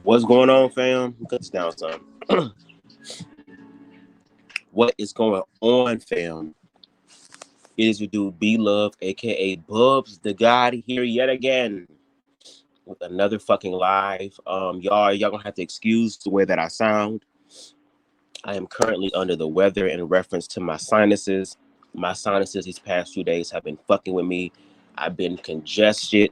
What's going on, fam? Cut this down, son. What is going on, fam? It is your dude B-Love, aka BubzDaGawd, here yet again with another fucking live. Y'all gonna have to excuse the way that I sound. I am currently under the weather in reference to my sinuses. My sinuses these past few days have been fucking with me. I've been congested.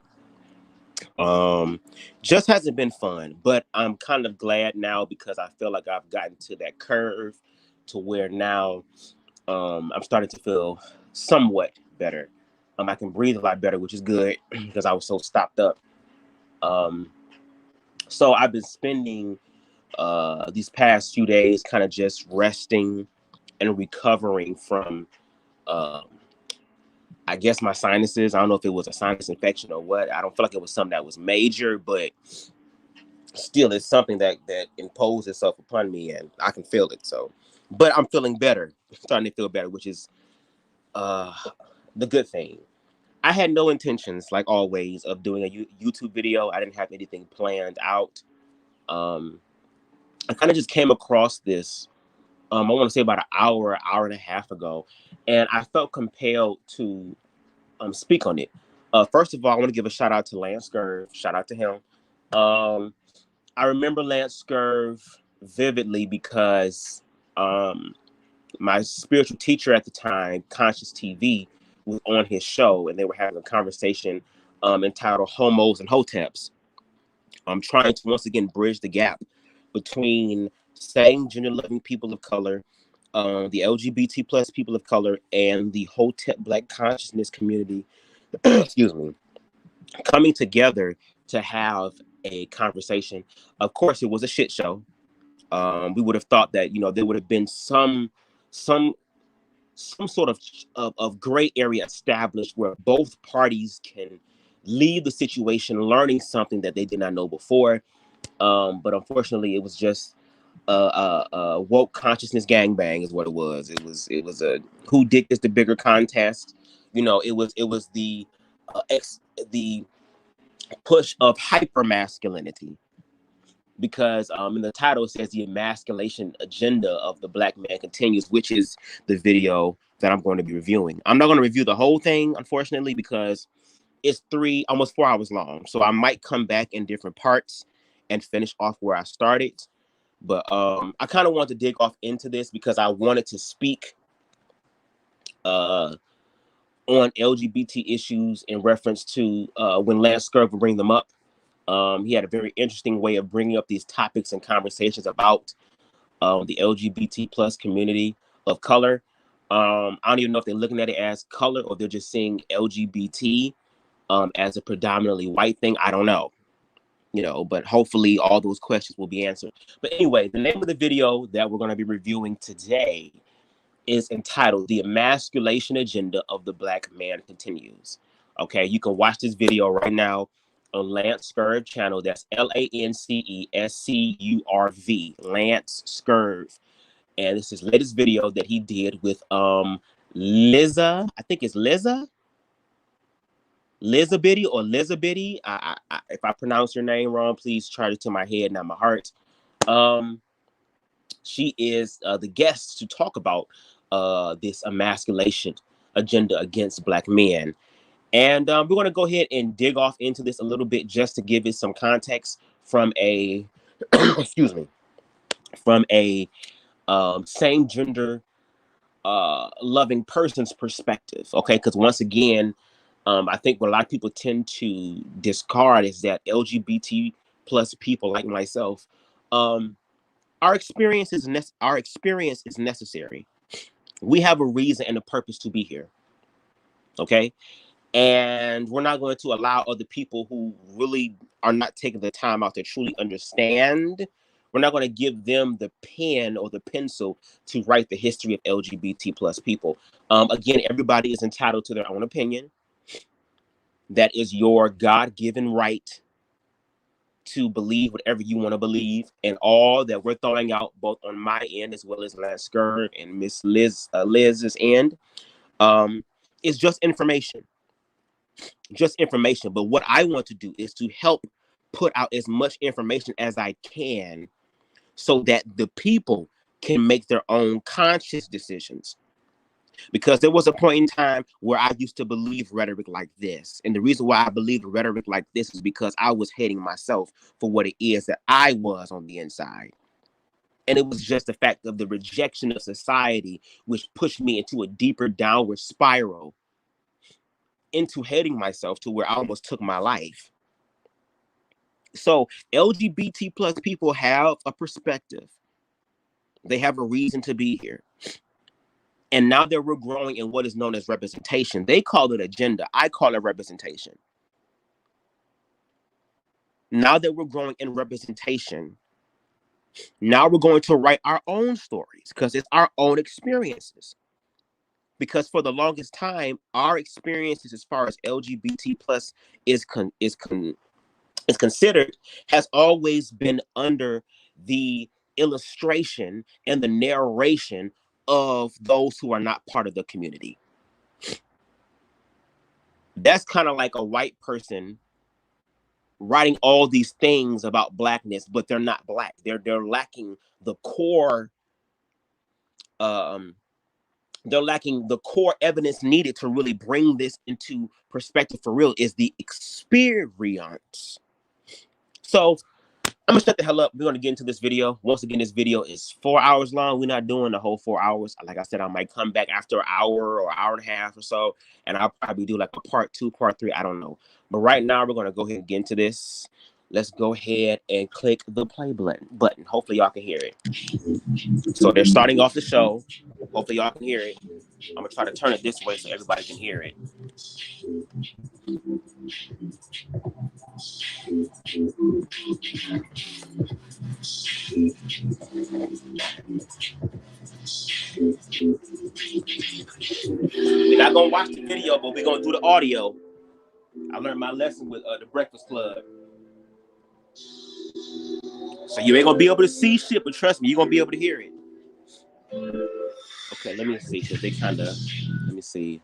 Just hasn't been fun, but I'm kind of glad now because I feel like I've gotten to that curve to where now I'm starting to feel somewhat better. I can breathe a lot better, which is good because I was so stopped up. So I've been spending these past few days kind of just resting and recovering from I guess my sinuses. I don't know if it was a sinus infection or what. I don't feel like it was something that was major, but still it's something that imposed itself upon me and I can feel it. So, but I'm feeling better, starting to feel better, which is the good thing. I had no intentions, like always, of doing a YouTube video. I didn't have anything planned out. I kind of just came across this, I want to say about an hour and a half ago, and I felt compelled to speak on it. First of all, I want to give a shout out to LanceScurv's. Shout out to him. I remember LanceScurv vividly because my spiritual teacher at the time, Conscious TV, was on his show, and they were having a conversation entitled "Homos and Hoteps." I'm trying to once again bridge the gap between same gender loving people of color, the LGBT plus people of color, and the Hotep Black consciousness community. Excuse me, coming together to have a conversation. Of course, it was a shit show. We would have thought that there would have been some sort of gray area established where both parties can leave the situation learning something that they did not know before. But unfortunately, it was just woke consciousness gangbang is what it was. It was a who dick is the bigger contest. It was the the push of hyper masculinity, because in the title it says the emasculation agenda of the black man continues, which is the video that I'm going to be reviewing. I'm not going to review the whole thing, unfortunately, because it's almost 4 hours long. So I might come back in different parts and finish off where I started. But I kind of want to dig off into this because I wanted to speak on LGBT issues in reference to when LanceScurv would bring them up. He had a very interesting way of bringing up these topics and conversations about the LGBT plus community of color. I don't even know if they're looking at it as color or they're just seeing LGBT as a predominantly white thing. I don't know, but hopefully all those questions will be answered. But anyway, the name of the video that we're going to be reviewing today is entitled "The Emasculation Agenda of the Black Man Continues." Okay, you can watch this video right now on LanceScurv channel. That's LanceScurv, LanceScurv. And this is his latest video that he did with Liza. I think it's Lizabitty or Lizabitty. If I pronounce your name wrong, please charge it to my head, not my heart. She is the guest to talk about this emasculation agenda against black men. And we're going to go ahead and dig off into this a little bit just to give it some context from a, excuse me, from a same gender loving person's perspective. Okay, because once again, I think what a lot of people tend to discard is that LGBT plus people like myself, our experience is necessary. We have a reason and a purpose to be here. Okay. And we're not going to allow other people who really are not taking the time out to truly understand. We're not going to give them the pen or the pencil to write the history of LGBT plus people. Again, everybody is entitled to their own opinion. That is your God-given right to believe whatever you want to believe. And all that we're throwing out, both on my end as well as LanceScurv and Miss Liz's end, is just information. But what I want to do is to help put out as much information as I can so that the people can make their own conscious decisions. Because there was a point in time where I used to believe rhetoric like this. And the reason why I believed rhetoric like this is because I was hating myself for what it is that I was on the inside. And it was just the fact of the rejection of society, which pushed me into a deeper downward spiral, into hating myself to where I almost took my life. So LGBT plus people have a perspective. They have a reason to be here. And now that we're growing in what is known as representation, they call it agenda. I call it representation. Now that we're growing in representation, now we're going to write our own stories because it's our own experiences. Because for the longest time, our experiences as far as LGBT plus is considered has always been under the illustration and the narration of those who are not part of the community. That's kind of like a white person writing all these things about blackness, but they're not black. They're lacking the core. They're lacking the core evidence needed to really bring this into perspective for real. Is the experience. So I'm gonna shut the hell up. We're gonna get into this video. Once again, this video is 4 hours long. We're not doing the whole 4 hours. Like I said, I might come back after an hour or hour and a half or so, and I'll probably do like a part 2, part 3. I don't know. But right now, we're gonna go ahead and get into this. Let's go ahead and click the play button. Hopefully, y'all can hear it. So they're starting off the show. Hopefully, y'all can hear it. I'm gonna try to turn it this way so everybody can hear it. We're not gonna watch the video, but we're gonna do the audio. I learned my lesson with the Breakfast Club. So you ain't gonna be able to see shit, but trust me, you're gonna be able to hear it. Okay, let me see, because they kind of, let me see.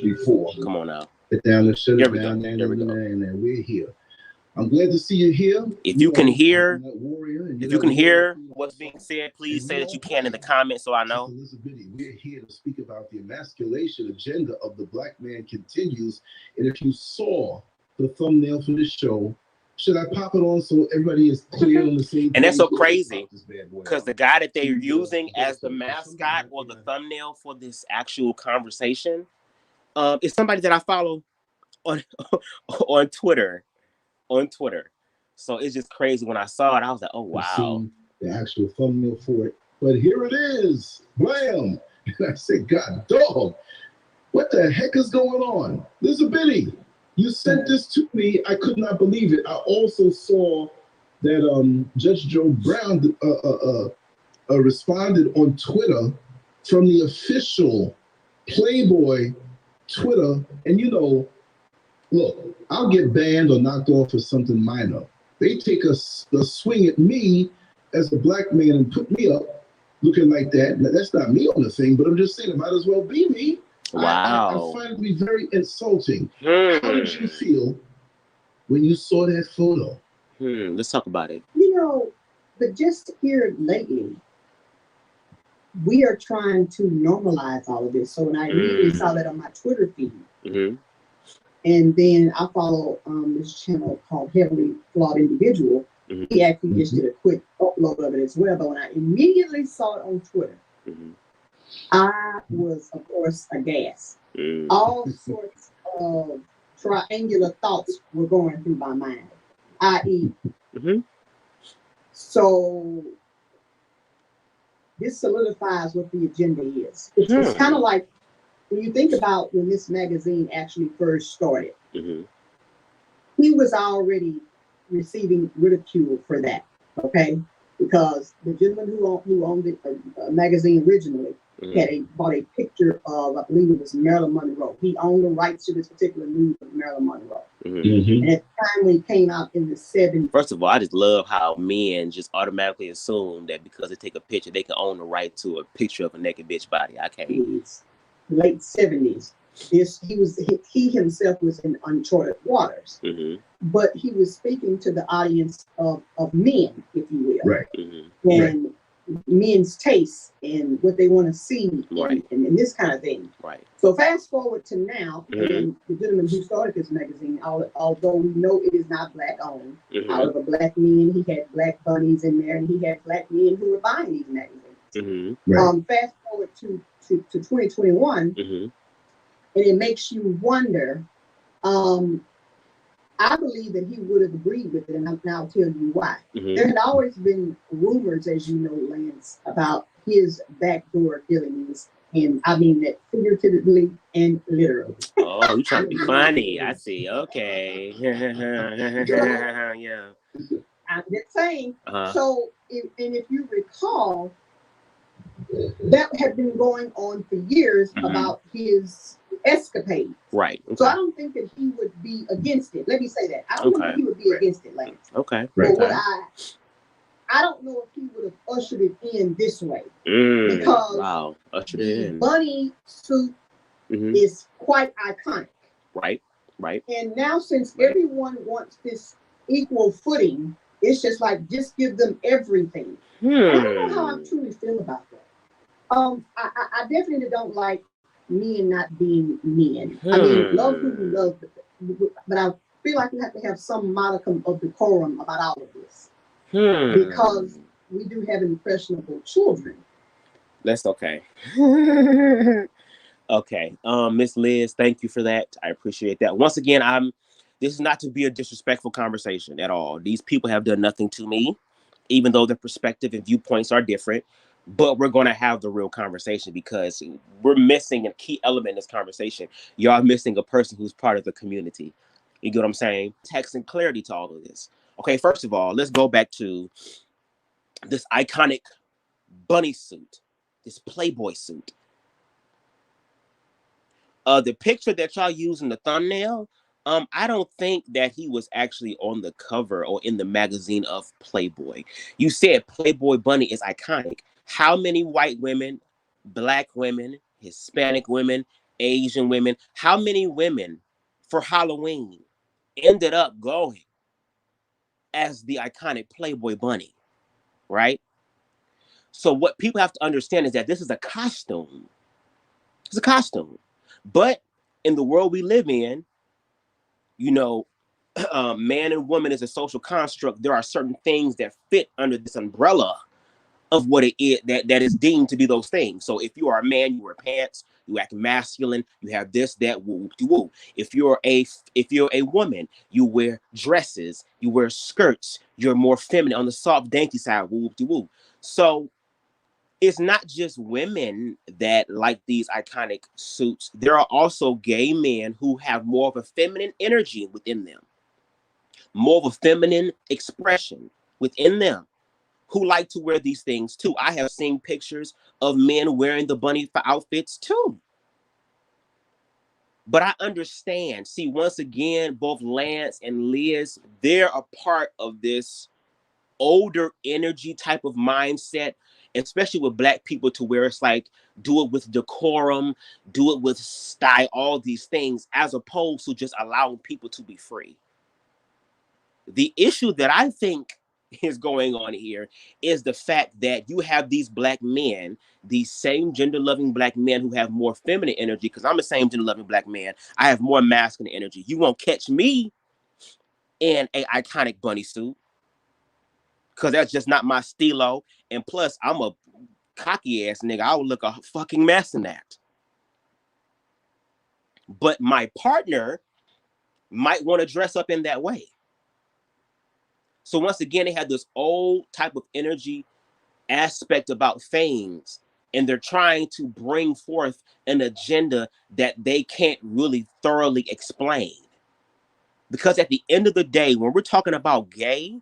Before. Come on now. Down the Here we go. Here we go. And we're here. I'm glad to see you here. If you can hear, what's being said, please say that you can in the comments so I know. We're here to speak about the emasculation agenda of the black man continues. And if you saw the thumbnail for this show, should I pop it on so everybody is clear on the same And that's so crazy because the guy that they're using as the mascot or the thumbnail for this actual conversation is somebody that I follow on on Twitter. So it's just crazy. When I saw it, I was like, oh wow. The actual thumbnail for it. But here it is. Blam. And I said, God dog, what the heck is going on? There's a Biddy. You sent this to me. I could not believe it. I also saw that Judge Joe Brown responded on Twitter from the official Playboy Twitter. And you know, look, I'll get banned or knocked off for something minor. They take a swing at me as a black man and put me up looking like that. Now, that's not me on the thing, but I'm just saying it might as well be me. Wow. I find it to be very insulting. How did you feel when you saw that photo? Let's talk about it. You know, but just here lately, we are trying to normalize all of this. So when I immediately saw that on my Twitter feed, and then I follow this channel called Heavily Flawed Individual. He actually just did a quick upload of it as well. But when I immediately saw it on Twitter, I was, of course, aghast. All sorts of triangular thoughts were going through my mind, i.e., so this solidifies what the agenda is. It's kind of like when you think about when this magazine actually first started, he was already receiving ridicule for that, okay? Because the gentleman who owned the magazine originally bought a picture of, I believe it was Marilyn Monroe. He owned the rights to this particular news of Marilyn Monroe. And at the time when it came out in the 70s. First of all, I just love how men just automatically assume that because they take a picture, they can own the right to a picture of a naked bitch body. I can't. Late 70s. he himself was in uncharted waters. But he was speaking to the audience of men, if you will. Right. And men's tastes and what they want to see and this kind of thing. Right. So fast forward to now, and the gentleman who started this magazine, although we know it is not black owned, however, black men, he had black bunnies in there, and he had black men who were buying these magazines. Fast forward to 2021, and it makes you wonder. I believe that he would have agreed with it, and I'll tell you why. There had always been rumors, as you know, Lance, about his backdoor dealings, and I mean that figuratively and literally. Oh, you trying to be funny? I see. Okay. Yeah. I'm just saying. So, if you recall, that had been going on for years about his escapade. Right. So I don't think that he would be against it. Let me say that. I don't think that he would be against it, Lance. Okay. But what I don't know if he would have ushered it in this way. Because ushered it in. Bunny suit is quite iconic. Right. And now since everyone wants this equal footing, it's just like, just give them everything. I don't know how I truly feel about that. I definitely don't like men not being men. I mean, love who you love, but I feel like we have to have some modicum of decorum about all of this. Because we do have impressionable children. That's okay. Okay. Miss Liz, thank you for that. I appreciate that. Once again, this is not to be a disrespectful conversation at all. These people have done nothing to me, even though their perspective and viewpoints are different. But we're going to have the real conversation because we're missing a key element in this conversation. Y'all missing a person who's part of the community. You get what I'm saying? Text and clarity to all of this. Okay, first of all, let's go back to this iconic bunny suit, this Playboy suit. The picture that y'all use in the thumbnail, I don't think that he was actually on the cover or in the magazine of Playboy. You said Playboy bunny is iconic. How many white women, black women, Hispanic women, Asian women, how many women for Halloween ended up going as the iconic Playboy bunny, right? So what people have to understand is that this is a costume. It's a costume. But in the world we live in, you know, man and woman is a social construct. There are certain things that fit under this umbrella of what it is that is deemed to be those things. So if you are a man, you wear pants, you act masculine, you have this, that, woo, woo. If you're a woman, you wear dresses, you wear skirts, you're more feminine on the soft, dainty side, woo, woo. So it's not just women that like these iconic suits. There are also gay men who have more of a feminine energy within them, more of a feminine expression within them, who like to wear these things too. I have seen pictures of men wearing the bunny outfits too. But I understand. See, once again, both Lance and Liz, they're a part of this older energy type of mindset, especially with black people, to where it's like, do it with decorum, do it with style, all these things, as opposed to just allowing people to be free. The issue that I think is going on here is the fact that you have these black men, these same gender-loving black men who have more feminine energy, because I'm the same gender-loving black man. I have more masculine energy. You won't catch me in an iconic bunny suit, because that's just not my stilo. And plus, I'm a cocky ass nigga. I would look a fucking mess in that. But my partner might want to dress up in that way. So once again, they have this old type of energy aspect about things, and they're trying to bring forth an agenda that they can't really thoroughly explain. Because at the end of the day, when we're talking about gay,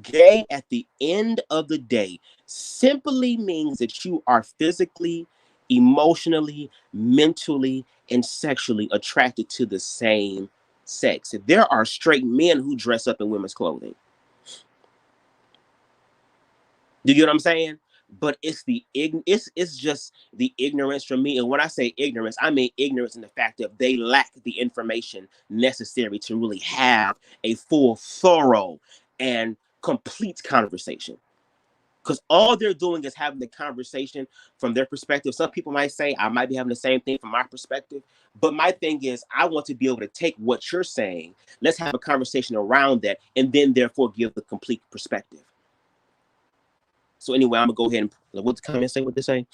gay at the end of the day simply means that you are physically, emotionally, mentally, and sexually attracted to the same sex. There are straight men who dress up in women's clothing. Do you get what I'm saying? but it's just the ignorance from me. And when I say ignorance, I mean ignorance in the fact that they lack the information necessary to really have a full, thorough, and complete conversation. Because all they're doing is having the conversation from their perspective. Some people might say I might be having the same thing from my perspective, but my thing is I want to be able to take what you're saying. Let's have a conversation around that, and then therefore give the complete perspective. So anyway, I'm gonna go ahead and what the comments say, what they say.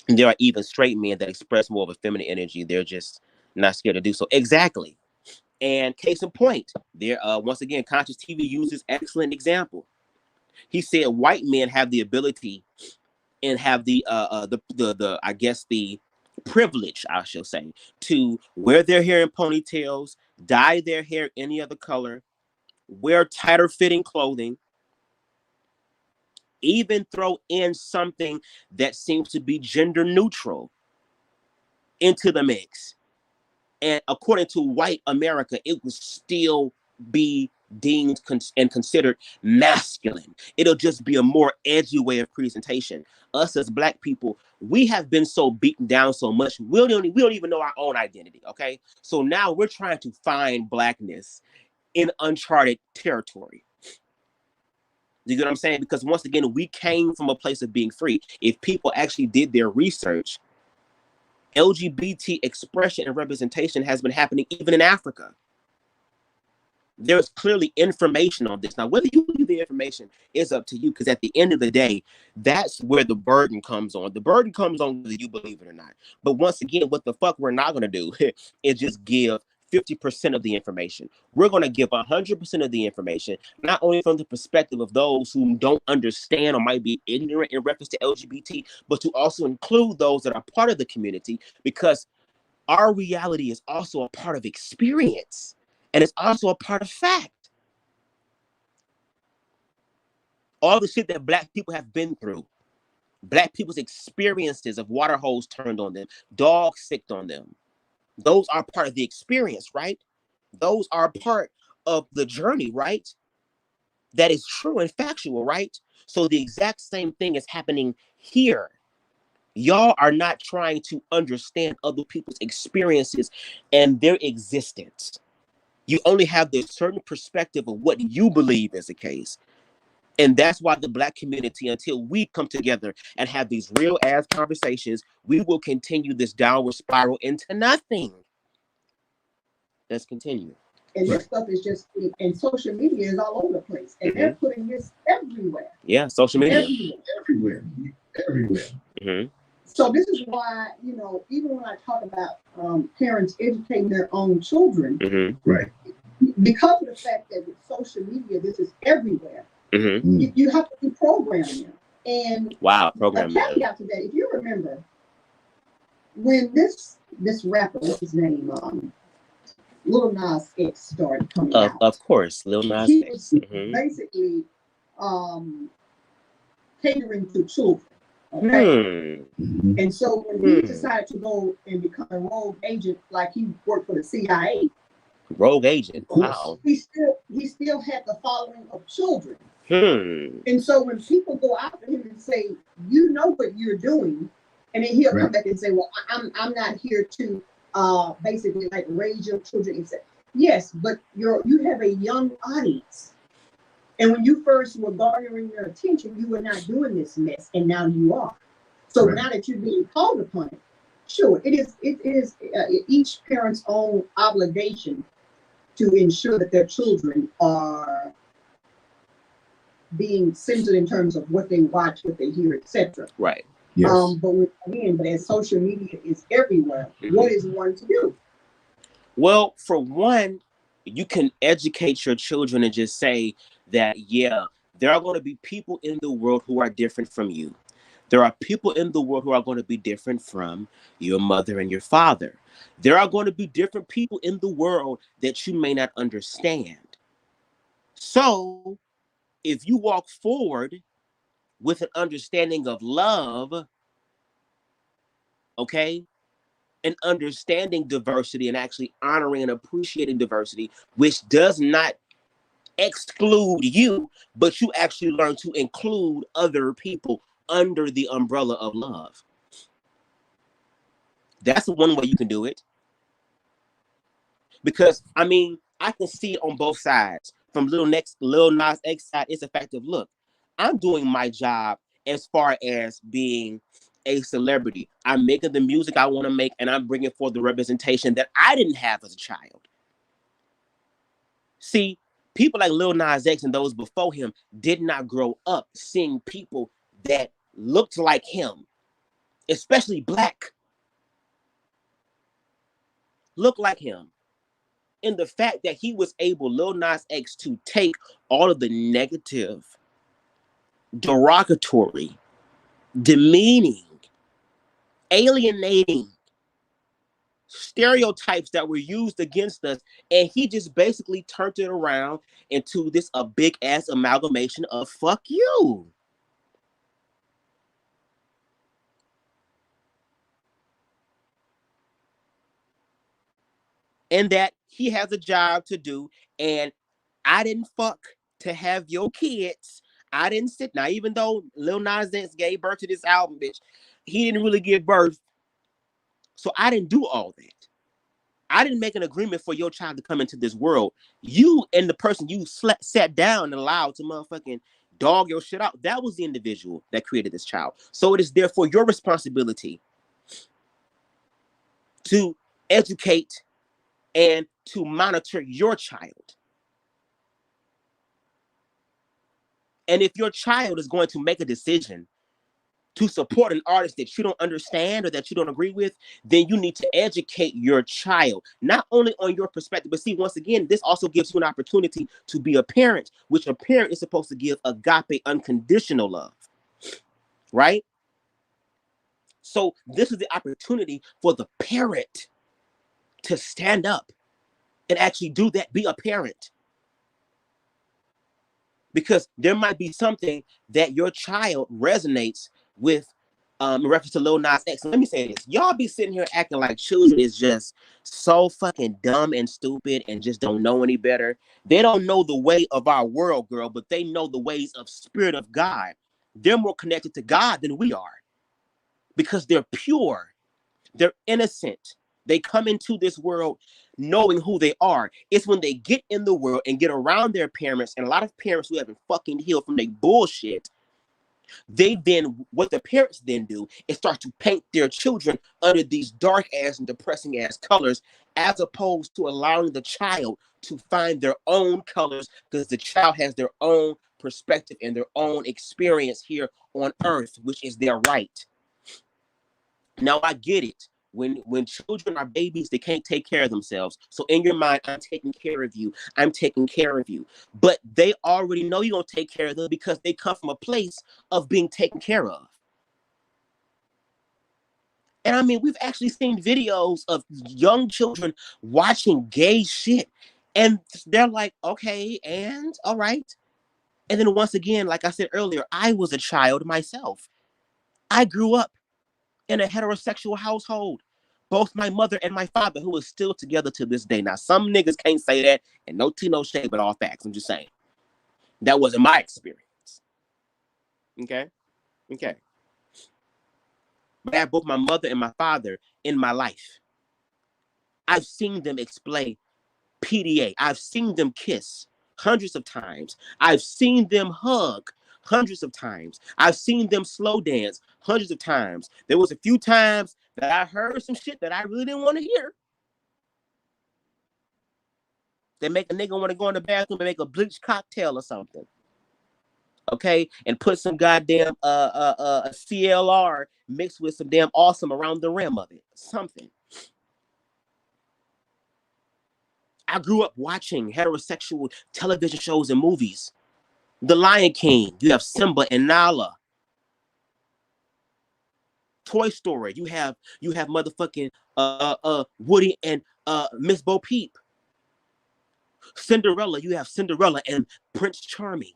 And there are even straight men that express more of a feminine energy. They're just not scared to do so. Exactly. And case in point, there once again, Conscious TV uses excellent example. He said white men have the ability and have the I guess the privilege, I shall say, to wear their hair in ponytails, dye their hair any other color, wear tighter fitting clothing, even throw in something that seems to be gender neutral into the mix. And according to white America, it would still be deemed and considered masculine. It'll just be a more edgy way of presentation. Us as Black people, we have been so beaten down so much, we don't even know our own identity, okay? So now we're trying to find Blackness in uncharted territory. You get what I'm saying? Because once again, we came from a place of being free. If people actually did their research, LGBT expression and representation has been happening even in Africa. There's clearly information on this. Now, whether you believe the information is up to you, because at the end of the day, that's where the burden comes on. The burden comes on whether you believe it or not. But once again, what the fuck we're not going to do is just give 50% of the information. We're going to give 100% of the information, not only from the perspective of those who don't understand or might be ignorant in reference to LGBT, but to also include those that are part of the community, because our reality is also a part of experience. And it's also a part of fact. All the shit that Black people have been through, Black people's experiences of water holes turned on them, dogs sicked on them, those are part of the experience, right? Those are part of the journey, right? That is true and factual, right? So the exact same thing is happening here. Y'all are not trying to understand other people's experiences and their existence. You only have this certain perspective of what you believe is the case. And that's why the Black community, until we come together and have these real ass conversations, we will continue this downward spiral into nothing. Let's continue. And this stuff is just, and social media is all over the place. And they're putting this everywhere. Yeah, social media. Everywhere. So this is why, you know, even when I talk about parents educating their own children, right? Because of the fact that with social media, this is everywhere. You have to do programming. And programming. A caveat to that, if you remember, when this rapper, what's his name, Lil Nas X started coming out. Of course, Lil Nas X. He was basically catering to children. Okay. And so when he decided to go and become a rogue agent, like he worked for the CIA. Rogue agent. Wow. He still had the following of children. And so when people go after him and say, you know what you're doing, and then he'll come back and say, well, I'm not here to basically like raise your children. And say, yes, but you have a young audience. And when you first were garnering their attention, you were not doing this mess, and now you are. So now that you're being called upon it, sure, it is each parent's own obligation to ensure that their children are being censored in terms of what they watch, what they hear, etc. Right. Yes. But as social media is everywhere, what is one to do? Well, for one, you can educate your children and just say that, yeah, there are going to be people in the world who are different from you. There are people in the world who are going to be different from your mother and your father. There are going to be different people in the world that you may not understand. So if you walk forward with an understanding of love, okay, and understanding diversity and actually honoring and appreciating diversity, which does not exclude you, but you actually learn to include other people under the umbrella of love. That's one way you can do it. Because, I mean, I can see it on both sides. From Lil Nas X side, it's effective. Look, I'm doing my job as far as being a celebrity. I'm making the music I want to make, and I'm bringing forth the representation that I didn't have as a child. See, people like Lil Nas X and those before him did not grow up seeing people that looked like him, especially black, look like him. And the fact that he was able, Lil Nas X, to take all of the negative, derogatory, demeaning, alienating stereotypes that were used against us, and he just basically turned it around into this a big ass amalgamation of fuck you. And that he has a job to do, and I didn't fuck to have your kids. I didn't sit. Now, even though Lil Nas X gave birth to this album, bitch, he didn't really give birth. So I didn't do all that. I didn't make an agreement for your child to come into this world. You and the person you sat down and allowed to motherfucking dog your shit out, that was the individual that created this child. So it is therefore your responsibility to educate and to monitor your child. And if your child is going to make a decision to support an artist that you don't understand or that you don't agree with, then you need to educate your child, not only on your perspective, but see, once again, this also gives you an opportunity to be a parent, which a parent is supposed to give agape, unconditional love, right? So this is the opportunity for the parent to stand up and actually do that, be a parent. Because there might be something that your child resonates with in reference to Lil Nas X. Let me say this. Y'all be sitting here acting like children is just so fucking dumb and stupid and just don't know any better. They don't know the way of our world, girl, but they know the ways of Spirit of God. They're more connected to God than we are because they're pure. They're innocent. They come into this world knowing who they are. It's when they get in the world and get around their parents, and a lot of parents who haven't fucking healed from their bullshit, what the parents then do is start to paint their children under these dark ass and depressing ass colors, as opposed to allowing the child to find their own colors, because the child has their own perspective and their own experience here on earth, which is their right. Now I get it. When children are babies, they can't take care of themselves. So in your mind, I'm taking care of you. I'm taking care of you. But they already know you're going to take care of them because they come from a place of being taken care of. And I mean, we've actually seen videos of young children watching gay shit. And they're like, okay, and all right. And then once again, like I said earlier, I was a child myself. I grew up in a heterosexual household. Both my mother and my father, who is still together to this day. Now, some niggas can't say that, and no tea, no shade, but all facts. I'm just saying. That wasn't my experience. Okay? Okay. But I have both my mother and my father in my life. I've seen them explain PDA. I've seen them kiss hundreds of times. I've seen them hug hundreds of times. I've seen them slow dance hundreds of times. There was a few times that I heard some shit that I really didn't want to hear. They make a nigga want to go in the bathroom and make a bleach cocktail or something. Okay? And put some goddamn CLR mixed with some damn awesome around the rim of it. Something. I grew up watching heterosexual television shows and movies. The Lion King, you have Simba and Nala. Toy Story, you have motherfucking Woody and Miss Bo Peep. Cinderella, you have Cinderella and Prince Charming.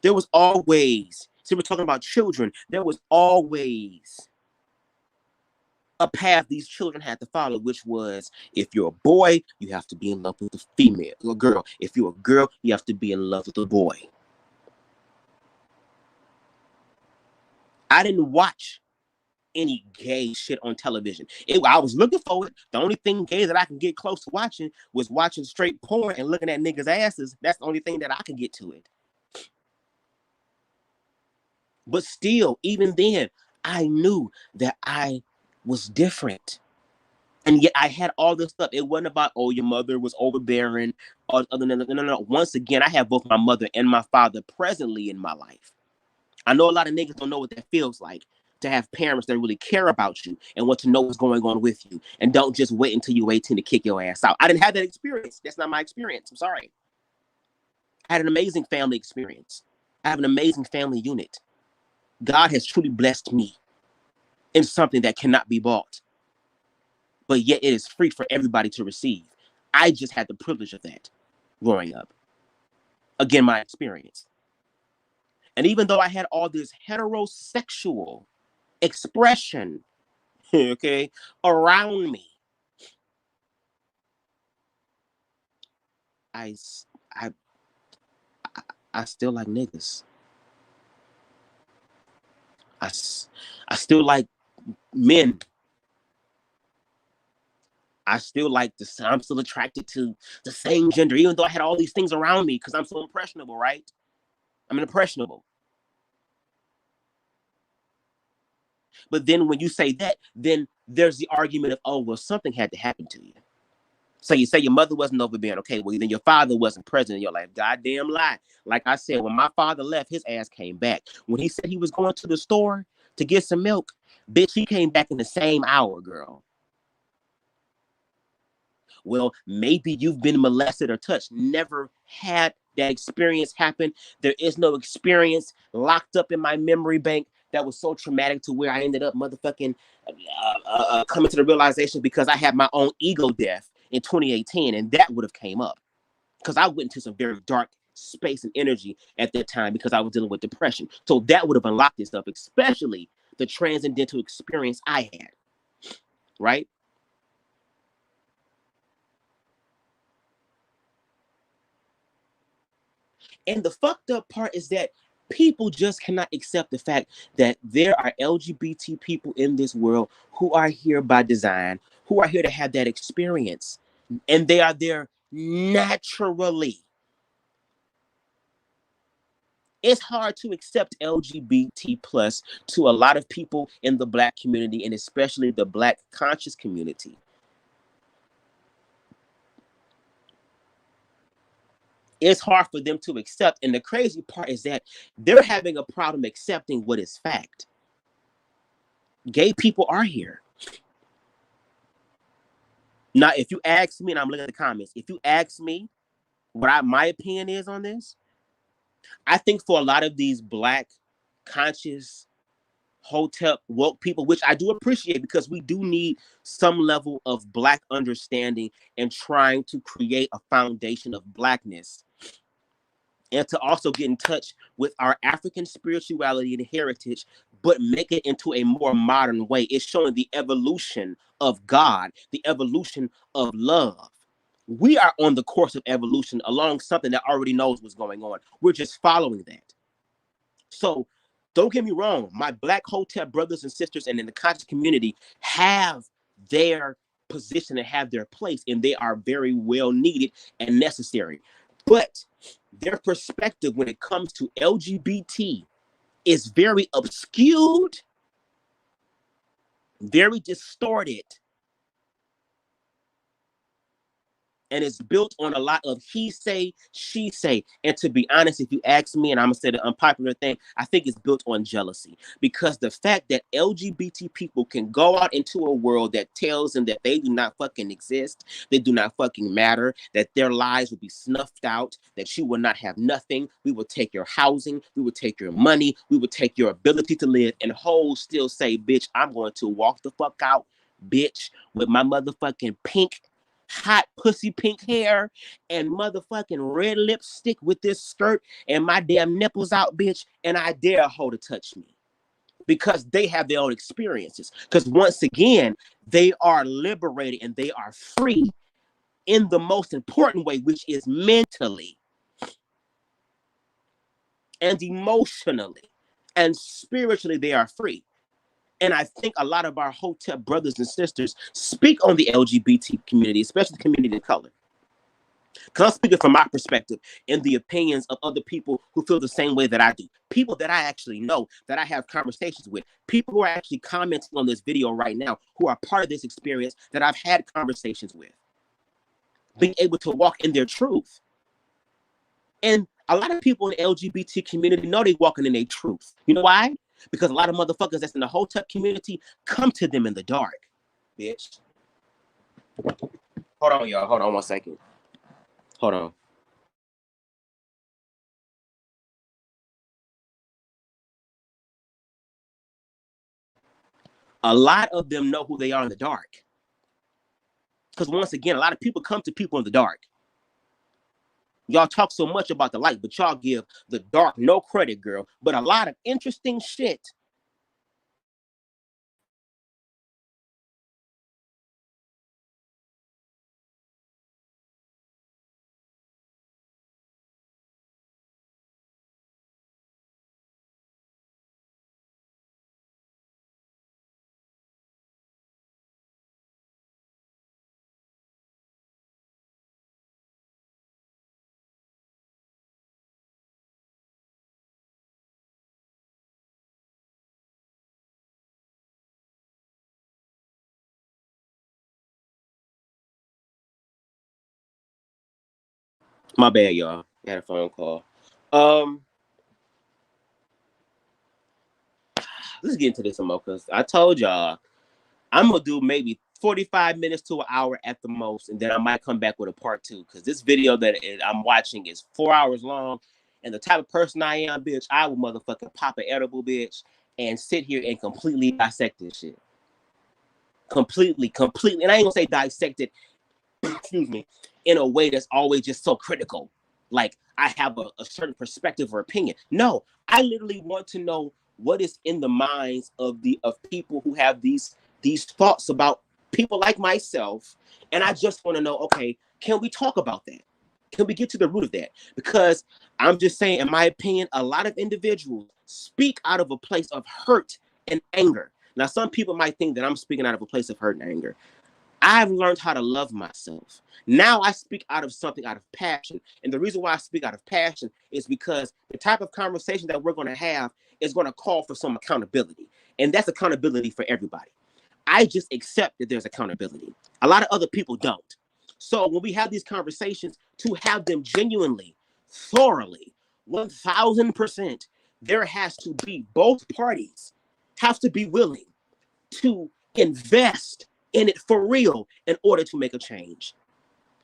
There was always, see, we're talking about children, there was always a path these children had to follow, which was, if you're a boy, you have to be in love with a female, a girl. If you're a girl, you have to be in love with a boy. I didn't watch any gay shit on television. I was looking for it. The only thing gay that I can get close to watching was watching straight porn and looking at niggas' asses. That's the only thing that I can get to it. But still, even then, I knew that I was different. And yet I had all this stuff. It wasn't about, oh, your mother was overbearing. Or other than no. Once again, I have both my mother and my father presently in my life. I know a lot of niggas don't know what that feels like, to have parents that really care about you and want to know what's going on with you and don't just wait until you're 18 to kick your ass out. I didn't have that experience. That's not my experience. I'm sorry. I had an amazing family experience. I have an amazing family unit. God has truly blessed me in something that cannot be bought, but yet it is free for everybody to receive. I just had the privilege of that growing up. Again, my experience. And even though I had all this heterosexual expression, okay, around me, I still like niggas. I still like men. I still like this. I'm still attracted to the same gender, even though I had all these things around me because I'm so impressionable, right? I'm impressionable. But then when you say that, then there's the argument of, oh, well, something had to happen to you. So you say your mother wasn't overbearing. Okay, well, then your father wasn't present in your life. Goddamn lie. Like I said, when my father left, his ass came back. When he said he was going to the store to get some milk, bitch, he came back in the same hour, girl. Well, maybe you've been molested or touched. Never had that experience happen. There is no experience locked up in my memory bank that was so traumatic to where I ended up motherfucking coming to the realization because I had my own ego death in 2018, and that would have came up because I went into some very dark space and energy at that time because I was dealing with depression. So that would have unlocked this stuff, especially the transcendental experience I had, right? And the fucked up part is that people just cannot accept the fact that there are LGBT people in this world who are here by design, who are here to have that experience. And they are there naturally. It's hard to accept LGBT plus to a lot of people in the Black community, and especially the Black conscious community. It's hard for them to accept. And the crazy part is that they're having a problem accepting what is fact. Gay people are here. Now, if you ask me, and I'm looking at the comments, if you ask me what my opinion is on this, I think for a lot of these Black conscious hotel woke people, which I do appreciate because we do need some level of Black understanding and trying to create a foundation of Blackness, and to also get in touch with our African spirituality and heritage, but make it into a more modern way. It's showing the evolution of God, the evolution of love. We are on the course of evolution along something that already knows what's going on. We're just following that. So don't get me wrong. My Black hotel brothers and sisters and in the conscious community have their position and have their place, and they are very well needed and necessary. But their perspective when it comes to LGBT is very obscured, very distorted, and it's built on a lot of he say, she say. And to be honest, if you ask me, and I'm going to say the unpopular thing, I think it's built on jealousy. Because the fact that LGBT people can go out into a world that tells them that they do not fucking exist, they do not fucking matter, that their lives will be snuffed out, that you will not have nothing, we will take your housing, we will take your money, we will take your ability to live, and hoes still say, bitch, I'm going to walk the fuck out, bitch, with my motherfucking pink hot pussy pink hair and motherfucking red lipstick with this skirt and my damn nipples out, bitch, and I dare a hoe to touch me because they have their own experiences. Because once again, they are liberated and they are free in the most important way, which is mentally and emotionally. and spiritually they are free. And I think a lot of our Hotep brothers and sisters speak on the LGBT community, especially the community of color. Because I'm speaking from my perspective and the opinions of other people who feel the same way that I do. People that I actually know, that I have conversations with. People who are actually commenting on this video right now, who are part of this experience that I've had conversations with. Being able to walk in their truth. And a lot of people in the LGBT community know they're walking in their truth. You know why? Because a lot of motherfuckers that's in the Hotep community come to them in the dark. Bitch. Hold on, y'all. Hold on 1 second. Hold on. A lot of them know who they are in the dark. Because once again, a lot of people come to people in the dark. Y'all talk so much about the light, but y'all give the dark no credit, girl. But a lot of interesting shit. My bad, y'all. I had a phone call. Let's get into this some more, because I told y'all I'm gonna do maybe 45 minutes to an hour at the most, and then I might come back with a part 2, because this video that I'm watching is 4 hours long, and the type of person I am, bitch, I will motherfucking pop an edible, bitch, and sit here and completely dissect this shit. Completely. And I ain't gonna say dissect it, excuse me, in a way that's always just so critical. Like I have a certain perspective or opinion. No, I literally want to know what is in the minds of people who have these thoughts about people like myself. And I just want to know, okay, can we talk about that? Can we get to the root of that? Because I'm just saying, in my opinion, a lot of individuals speak out of a place of hurt and anger. Now, some people might think that I'm speaking out of a place of hurt and anger. I've learned how to love myself. Now I speak out of something out of passion. And the reason why I speak out of passion is because the type of conversation that we're going to have is going to call for some accountability. And that's accountability for everybody. I just accept that there's accountability. A lot of other people don't. So when we have these conversations, to have them genuinely, thoroughly, 1000%, there has to be, both parties have to be willing to invest in it for real in order to make a change.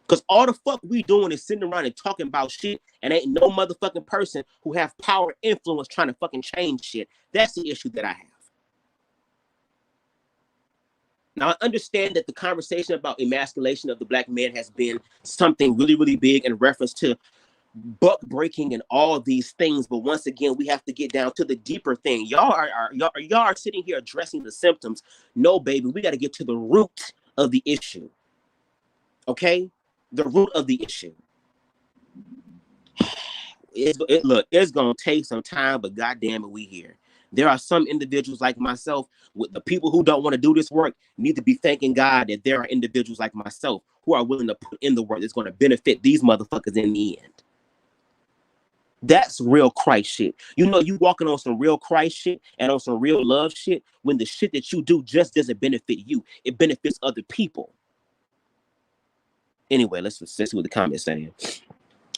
Because all the fuck we doing is sitting around and talking about shit, and ain't no motherfucking person who have power influence trying to fucking change shit. That's the issue that I have. Now, I understand that the conversation about emasculation of the black man has been something really, really big in reference to buck breaking and all of these things. But once again, we have to get down to the deeper thing. Y'all are sitting here addressing the symptoms. No, baby, we got to get to the root of the issue. Okay? The root of the issue. Look, it's going to take some time, but goddamn it, we here. There are some individuals like myself, with the people who don't want to do this work need to be thanking God that there are individuals like myself who are willing to put in the work that's going to benefit these motherfuckers in the end. That's real Christ shit. You know, you walking on some real Christ shit and on some real love shit when the shit that you do just doesn't benefit you. It benefits other people. Anyway, let's see what the comments saying.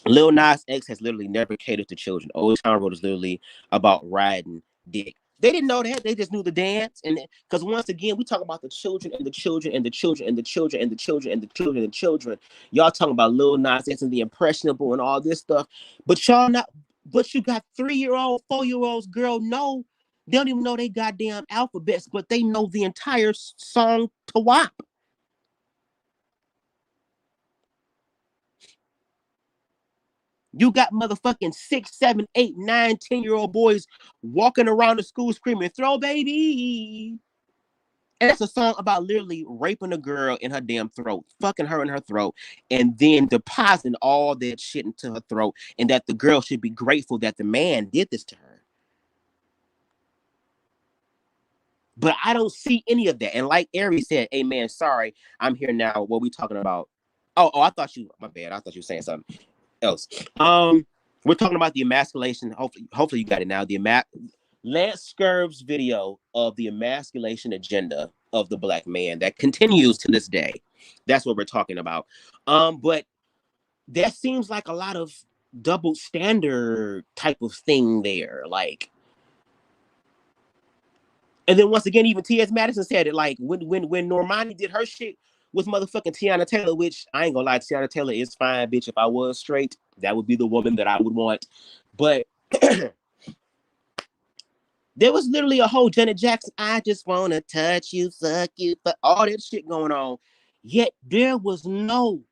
Lil Nas X has literally never catered to children. Old Town Road is literally about riding dick. They didn't know that. They just knew the dance. And because once again, we talk about the children and the children and the children and the children and the children and the children and children. Y'all talking about Lil Nas X and the impressionable and all this stuff. But y'all not, but you got 3-year-old, 4-year-olds, girl, no. They don't even know they goddamn alphabets, but they know the entire song to WAP. You got motherfucking 6, 7, 8, 9, 10-year-old boys walking around the school screaming, "Throw baby." And that's a song about literally raping a girl in her damn throat, fucking her in her throat, and then depositing all that shit into her throat, and that the girl should be grateful that the man did this to her. But I don't see any of that. And like Ari said, hey man, sorry, I'm here now. What we talking about? Oh, I thought you, my bad. I thought you were saying something else. We're talking about the emasculation. Hopefully you got it now. The LanceScurv's video of the emasculation agenda of the black man that continues to this day. That's what we're talking about. But that seems like a lot of double standard type of thing there. Like, and then once again, even T.S. Madison said it. Like when Normani did her shit with motherfucking Tiana Taylor, which I ain't gonna lie, Tiana Taylor is fine, bitch. If I was straight, that would be the woman that I would want. But there was literally a whole Janet Jackson, I just wanna touch you, suck you, all that shit going on. Yet there was no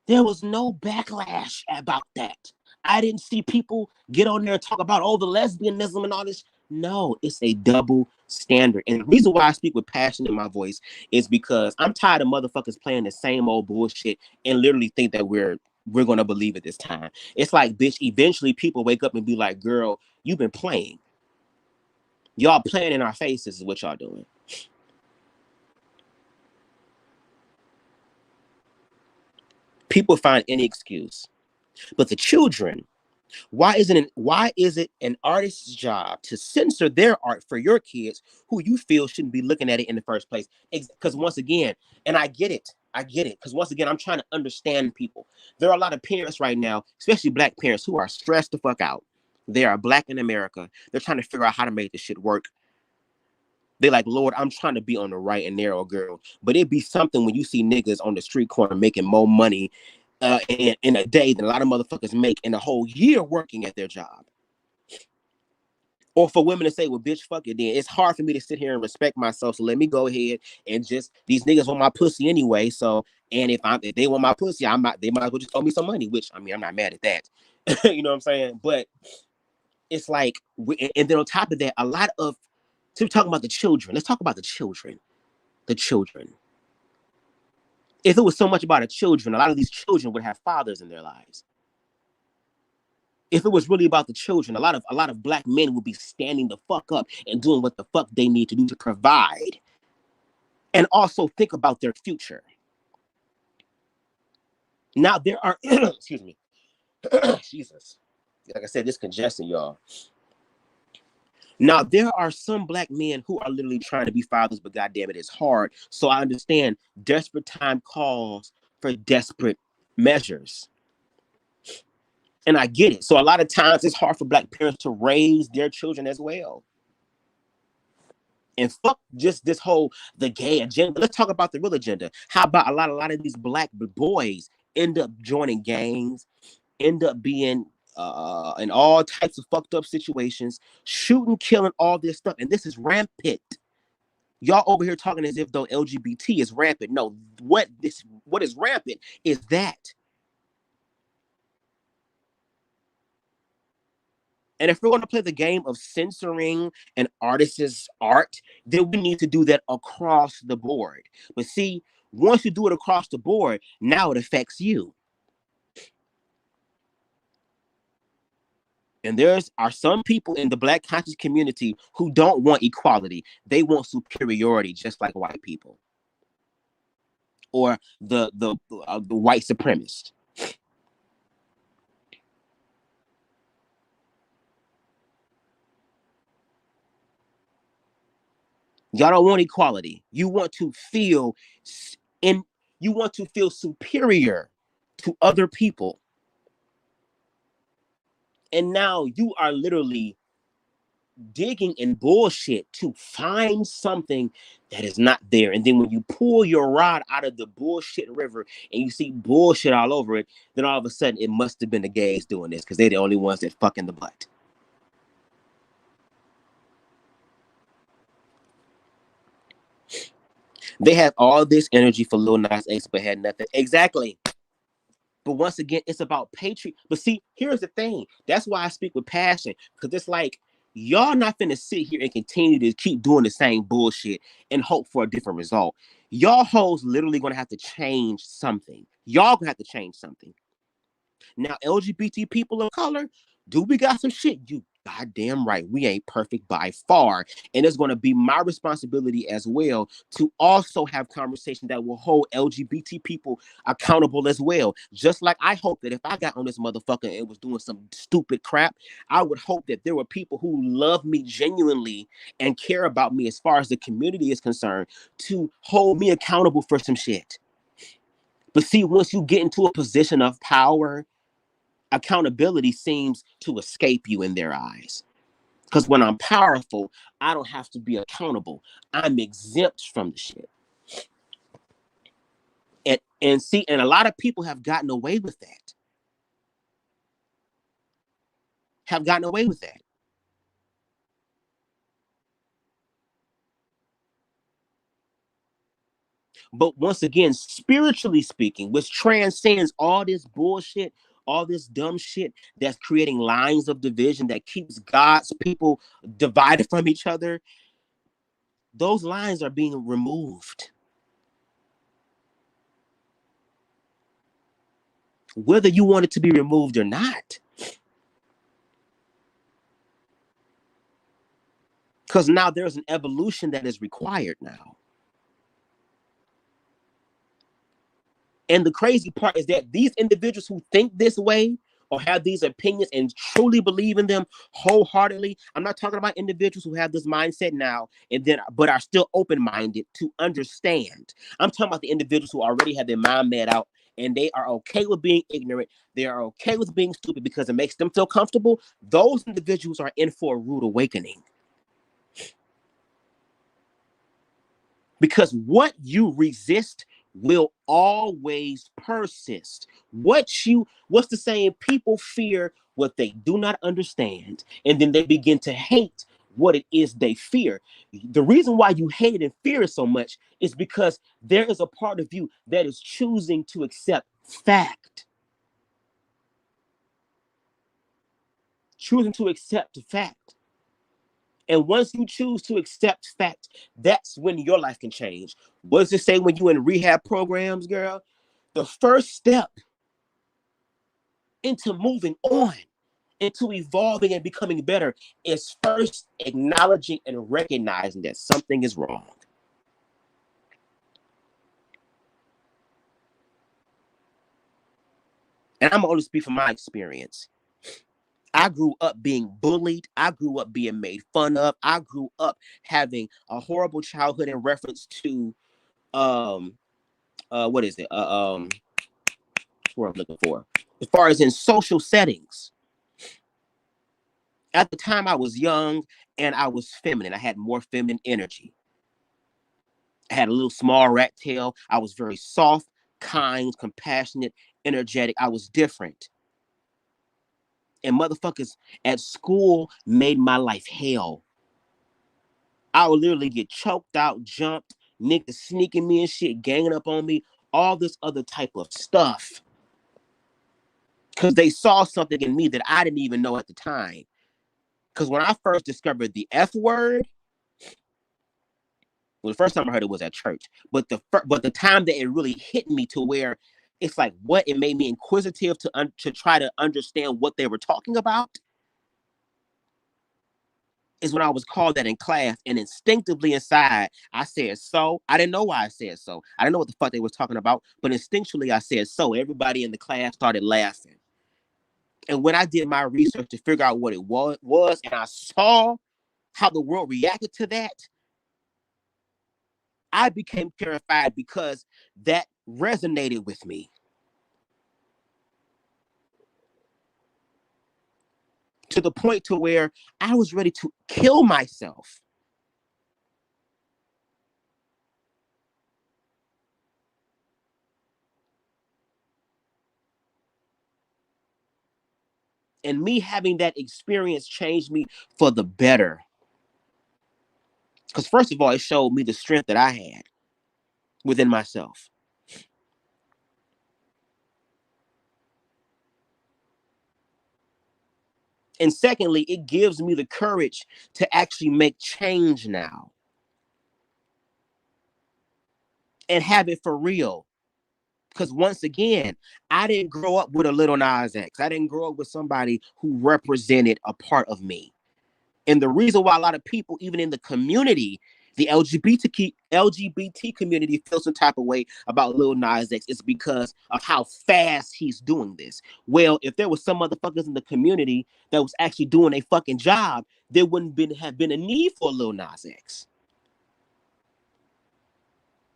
backlash about that. I didn't see people get on there and talk about, the lesbianism and all this. No, it's a double standard. And the reason why I speak with passion in my voice is because I'm tired of motherfuckers playing the same old bullshit and literally think that we're going to believe it this time. It's like, bitch, eventually people wake up and be like, girl, you've been playing. Y'all playing in our faces is what y'all doing. People find any excuse. But the children, why is it an artist's job to censor their art for your kids who you feel shouldn't be looking at it in the first place? Because once again, and I get it, because once again, I'm trying to understand people. There are a lot of parents right now, especially black parents, who are stressed the fuck out. They are black in America. They're trying to figure out how to make this shit work. They're like, Lord, I'm trying to be on the right and narrow, girl. But it'd be something when you see niggas on the street corner making more money in a day than a lot of motherfuckers make in a whole year working at their job. Or for women to say, well, bitch, fuck it then. It's hard for me to sit here and respect myself. So let me go ahead and just, these niggas want my pussy anyway. So, and if they want my pussy, they might as well just owe me some money, which, I mean, I'm not mad at that. You know what I'm saying? But it's like, and then on top of that, a lot of, so we're talking about the children. Let's talk about the children. The children. If it was so much about the children, a lot of these children would have fathers in their lives. If it was really about the children, a lot of black men would be standing the fuck up and doing what the fuck they need to do to provide. And also think about their future. Now there are, excuse me, Jesus. Like I said, this congestion, y'all. Now, there are some black men who are literally trying to be fathers, but goddamn it, it's hard. So I understand desperate time calls for desperate measures. And I get it. So a lot of times it's hard for black parents to raise their children as well. And fuck just this whole, the gay agenda. Let's talk about the real agenda. How about a lot of these black boys end up joining gangs, end up being in all types of fucked up situations, shooting, killing, all this stuff. And this is rampant. Y'all over here talking as if though LGBT is rampant. No, what is rampant is that. And if we're going to play the game of censoring an artist's art, then we need to do that across the board. But see, once you do it across the board, now it affects you. And there are some people in the black conscious community who don't want equality. They want superiority, just like white people. Or the white supremacist. Y'all don't want equality. You want to feel superior to other people. And now you are literally digging in bullshit to find something that is not there. And then when you pull your rod out of the bullshit river and you see bullshit all over it, then all of a sudden it must have been the gays doing this because they're the only ones that fuck in the butt. They have all this energy for Lil Nas X, but had nothing. Exactly. But once again, it's about patriot. But see, here's the thing. That's why I speak with passion. Because it's like, y'all not finna sit here and continue to keep doing the same bullshit and hope for a different result. Y'all hoes literally gonna have to change something. Y'all gonna have to change something. Now, LGBT people of color, do we got some shit? You goddamn right, we ain't perfect by far. And it's going to be my responsibility as well to also have conversations that will hold LGBT people accountable as well. Just like I hope that if I got on this motherfucker and was doing some stupid crap, I would hope that there were people who love me genuinely and care about me as far as the community is concerned to hold me accountable for some shit. But see, once you get into a position of power, accountability seems to escape you in their eyes. Because when I'm powerful, I don't have to be accountable. I'm exempt from the shit. And see, and a lot of people have gotten away with that. But once again, spiritually speaking, which transcends all this bullshit, all this dumb shit that's creating lines of division that keeps God's people divided from each other, those lines are being removed. Whether you want it to be removed or not. Because now there's an evolution that is required now. And the crazy part is that these individuals who think this way or have these opinions and truly believe in them wholeheartedly, I'm not talking about individuals who have this mindset now and then but are still open-minded to understand. I'm talking about the individuals who already have their mind made out and they are okay with being ignorant. They are okay with being stupid because it makes them feel comfortable. Those individuals are in for a rude awakening. Because what you resist will always persist. What's the saying? People fear what they do not understand, and then they begin to hate what it is they fear. The reason why you hate and fear it so much is because there is a part of you that is choosing to accept fact. Choosing to accept fact. And once you choose to accept fact, that's when your life can change. What does it say when you're in rehab programs, girl? The first step into moving on, into evolving and becoming better is first acknowledging and recognizing that something is wrong. And I'm only speak from my experience. I grew up being bullied. I grew up being made fun of. I grew up having a horrible childhood in reference to what is it? What I'm looking for. As far as in social settings. At the time I was young and I was feminine. I had more feminine energy. I had a little small rat tail. I was very soft, kind, compassionate, energetic. I was different. And motherfuckers at school made my life hell. I would literally get choked out, jumped, niggas sneaking me and shit, ganging up on me, all this other type of stuff. Because they saw something in me that I didn't even know at the time. Because when I first discovered the F word, well, the first time I heard it was at church. But the time that it really hit me to where it's like what it made me inquisitive to try to understand what they were talking about is when I was called that in class, and instinctively inside I said so. I didn't know why I said so. I didn't know what the fuck they were talking about, but instinctually I said so. Everybody in the class started laughing. And when I did my research to figure out what it was and I saw how the world reacted to that, I became terrified because that resonated with me. To the point to where I was ready to kill myself. And me having that experience changed me for the better. Because first of all, it showed me the strength that I had within myself. And secondly, it gives me the courage to actually make change now. And have it for real. Because once again, I didn't grow up with a Little Nas X. I didn't grow up with somebody who represented a part of me. And the reason why a lot of people, even in the community, the LGBT community, feels some type of way about Lil Nas X is because of how fast he's doing this. Well, if there was some motherfuckers in the community that was actually doing a fucking job, there wouldn't have been a need for Lil Nas X.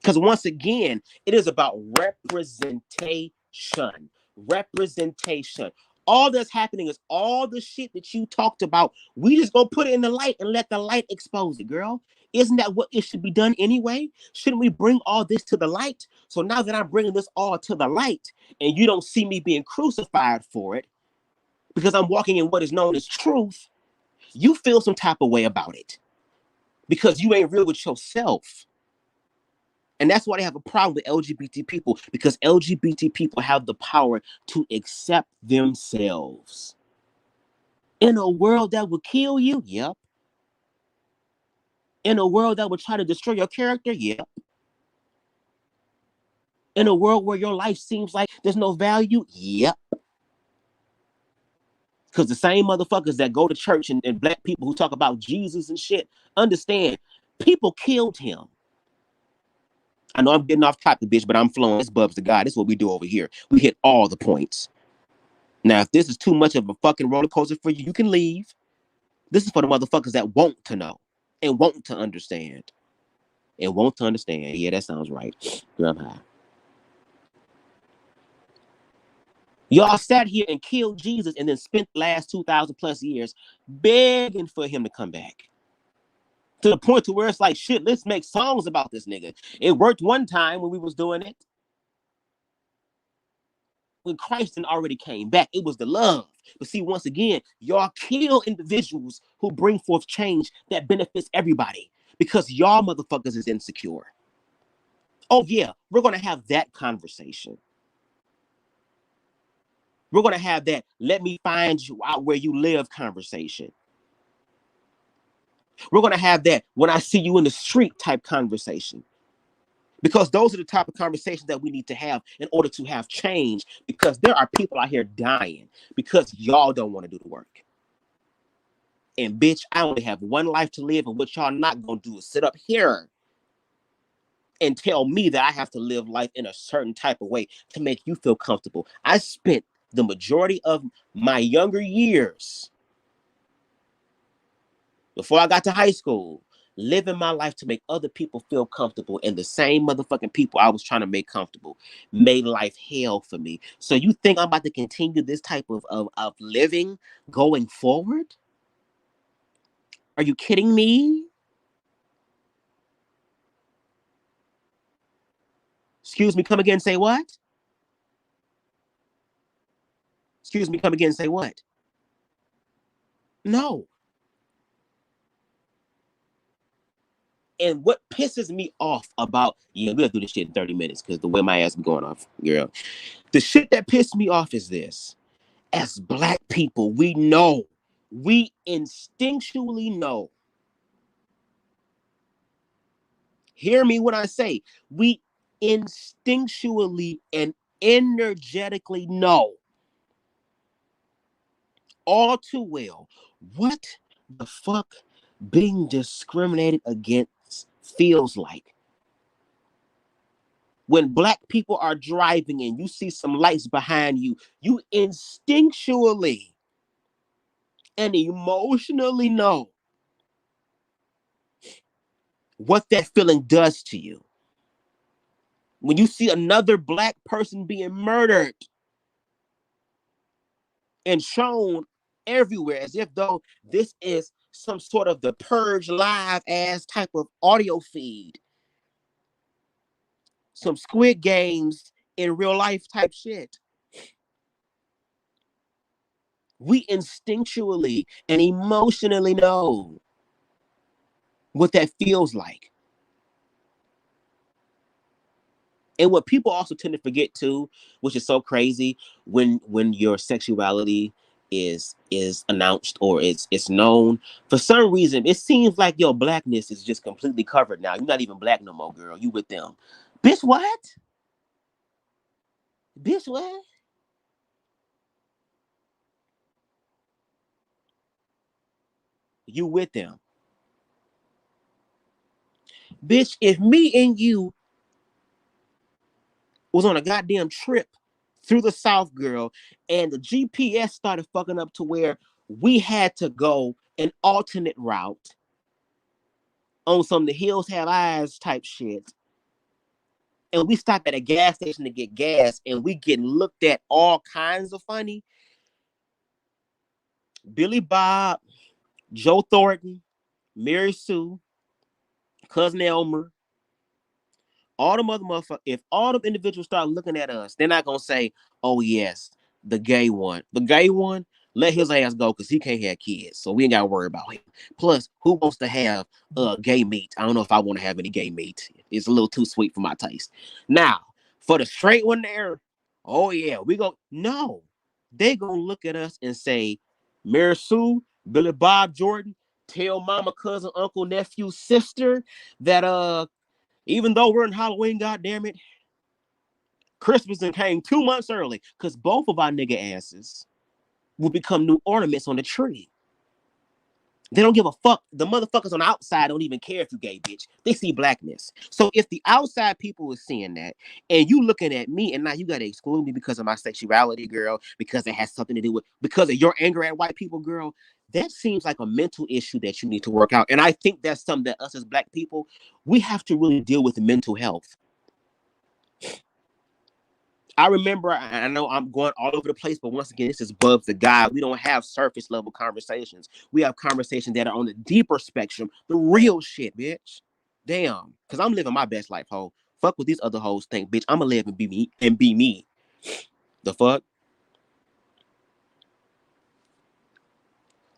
Because once again, it is about representation. Representation. All that's happening is all the shit that you talked about. We just gonna put it in the light and let the light expose it, girl. Isn't that what it should be done anyway? Shouldn't we bring all this to the light? So now that I'm bringing this all to the light and you don't see me being crucified for it because I'm walking in what is known as truth, you feel some type of way about it because you ain't real with yourself. And that's why they have a problem with LGBT people, because LGBT people have the power to accept themselves. In a world that would kill you, yep. In a world that would try to destroy your character, yep. In a world where your life seems like there's no value, yep. Because the same motherfuckers that go to church and black people who talk about Jesus and shit, understand, people killed him. I know I'm getting off topic, bitch, but I'm flowing. It's BubzDaGawd. This is what we do over here. We hit all the points. Now, if this is too much of a fucking roller coaster for you, you can leave. This is for the motherfuckers that want to know and want to understand. And want to understand. Yeah, that sounds right. Girl, I'm high. Y'all sat here and killed Jesus and then spent the last 2,000 plus years begging for him to come back. To the point to where it's like, shit, let's make songs about this nigga. It worked one time when we was doing it. When Christ already came back, it was the love. But see, once again, y'all kill individuals who bring forth change that benefits everybody because y'all motherfuckers is insecure. Oh yeah, we're going to have that conversation. We're going to have that let me find you out where you live conversation. We're going to have that when I see you in the street type conversation. Because those are the type of conversations that we need to have in order to have change. Because there are people out here dying because y'all don't want to do the work. And bitch, I only have one life to live, and what y'all not gonna do is sit up here and tell me that I have to live life in a certain type of way to make you feel comfortable. I spent the majority of my younger years before I got to high school living my life to make other people feel comfortable, and the same motherfucking people I was trying to make comfortable made life hell for me. So you think I'm about to continue this type of living going forward? Are you kidding me? Excuse me, come again, say what? Excuse me, come again, say what? No. And what pisses me off about, yeah, we'll do this shit in 30 minutes because the way my ass be going off, girl. The shit that pissed me off is this. As black people, we know, we instinctually know. Hear me when I say, we instinctually and energetically know all too well what the fuck being discriminated against feels like. When black people are driving and you see some lights behind you, you instinctually and emotionally know what that feeling does to you. When you see another black person being murdered and shown everywhere as if though this is some sort of the Purge live ass type of audio feed, some Squid Games in real life type shit. We instinctually and emotionally know what that feels like. And what people also tend to forget too, which is so crazy, when your sexuality is announced or it's known, for some reason it seems like your blackness is just completely covered now. You're not even black no more, girl. You with them. Bitch, what? Bitch, what? you with them. Bitch, if me and you was on a goddamn trip through the South, girl, and the GPS started fucking up to where we had to go an alternate route on some The Hills Have Eyes type shit, and we stopped at a gas station to get gas, and we getting looked at all kinds of funny. Billy Bob, Joe Thornton, Mary Sue, Cousin Elmer, all the motherfuckers, if all the individuals start looking at us, they're not gonna say, oh yes, the gay one. The gay one, let his ass go because he can't have kids. So we ain't gotta worry about him. Plus, who wants to have gay meat? I don't know if I want to have any gay meat. It's a little too sweet for my taste. Now, for the straight one there, oh yeah, we go. No, they gonna look at us and say, Mary Sue, Billy Bob Jordan, tell mama, cousin, uncle, nephew, sister that even though we're in Halloween, goddamn it, Christmas then came 2 months early because both of our nigga asses will become new ornaments on the tree. They don't give a fuck. The motherfuckers on the outside don't even care if you gay, bitch. They see blackness. So if the outside people is seeing that and you looking at me and now you got to exclude me because of my sexuality, girl, because it has something to do with, because of your anger at white people, girl, that seems like a mental issue that you need to work out. And I think that's something that us as black people, we have to really deal with mental health. I remember, I know I'm going all over the place, but once again, this is BubzDaGawd. We don't have surface level conversations. We have conversations that are on the deeper spectrum, the real shit, bitch. Damn, because I'm living my best life, ho. Fuck what these other hoes think, bitch. I'ma live and be me. The fuck?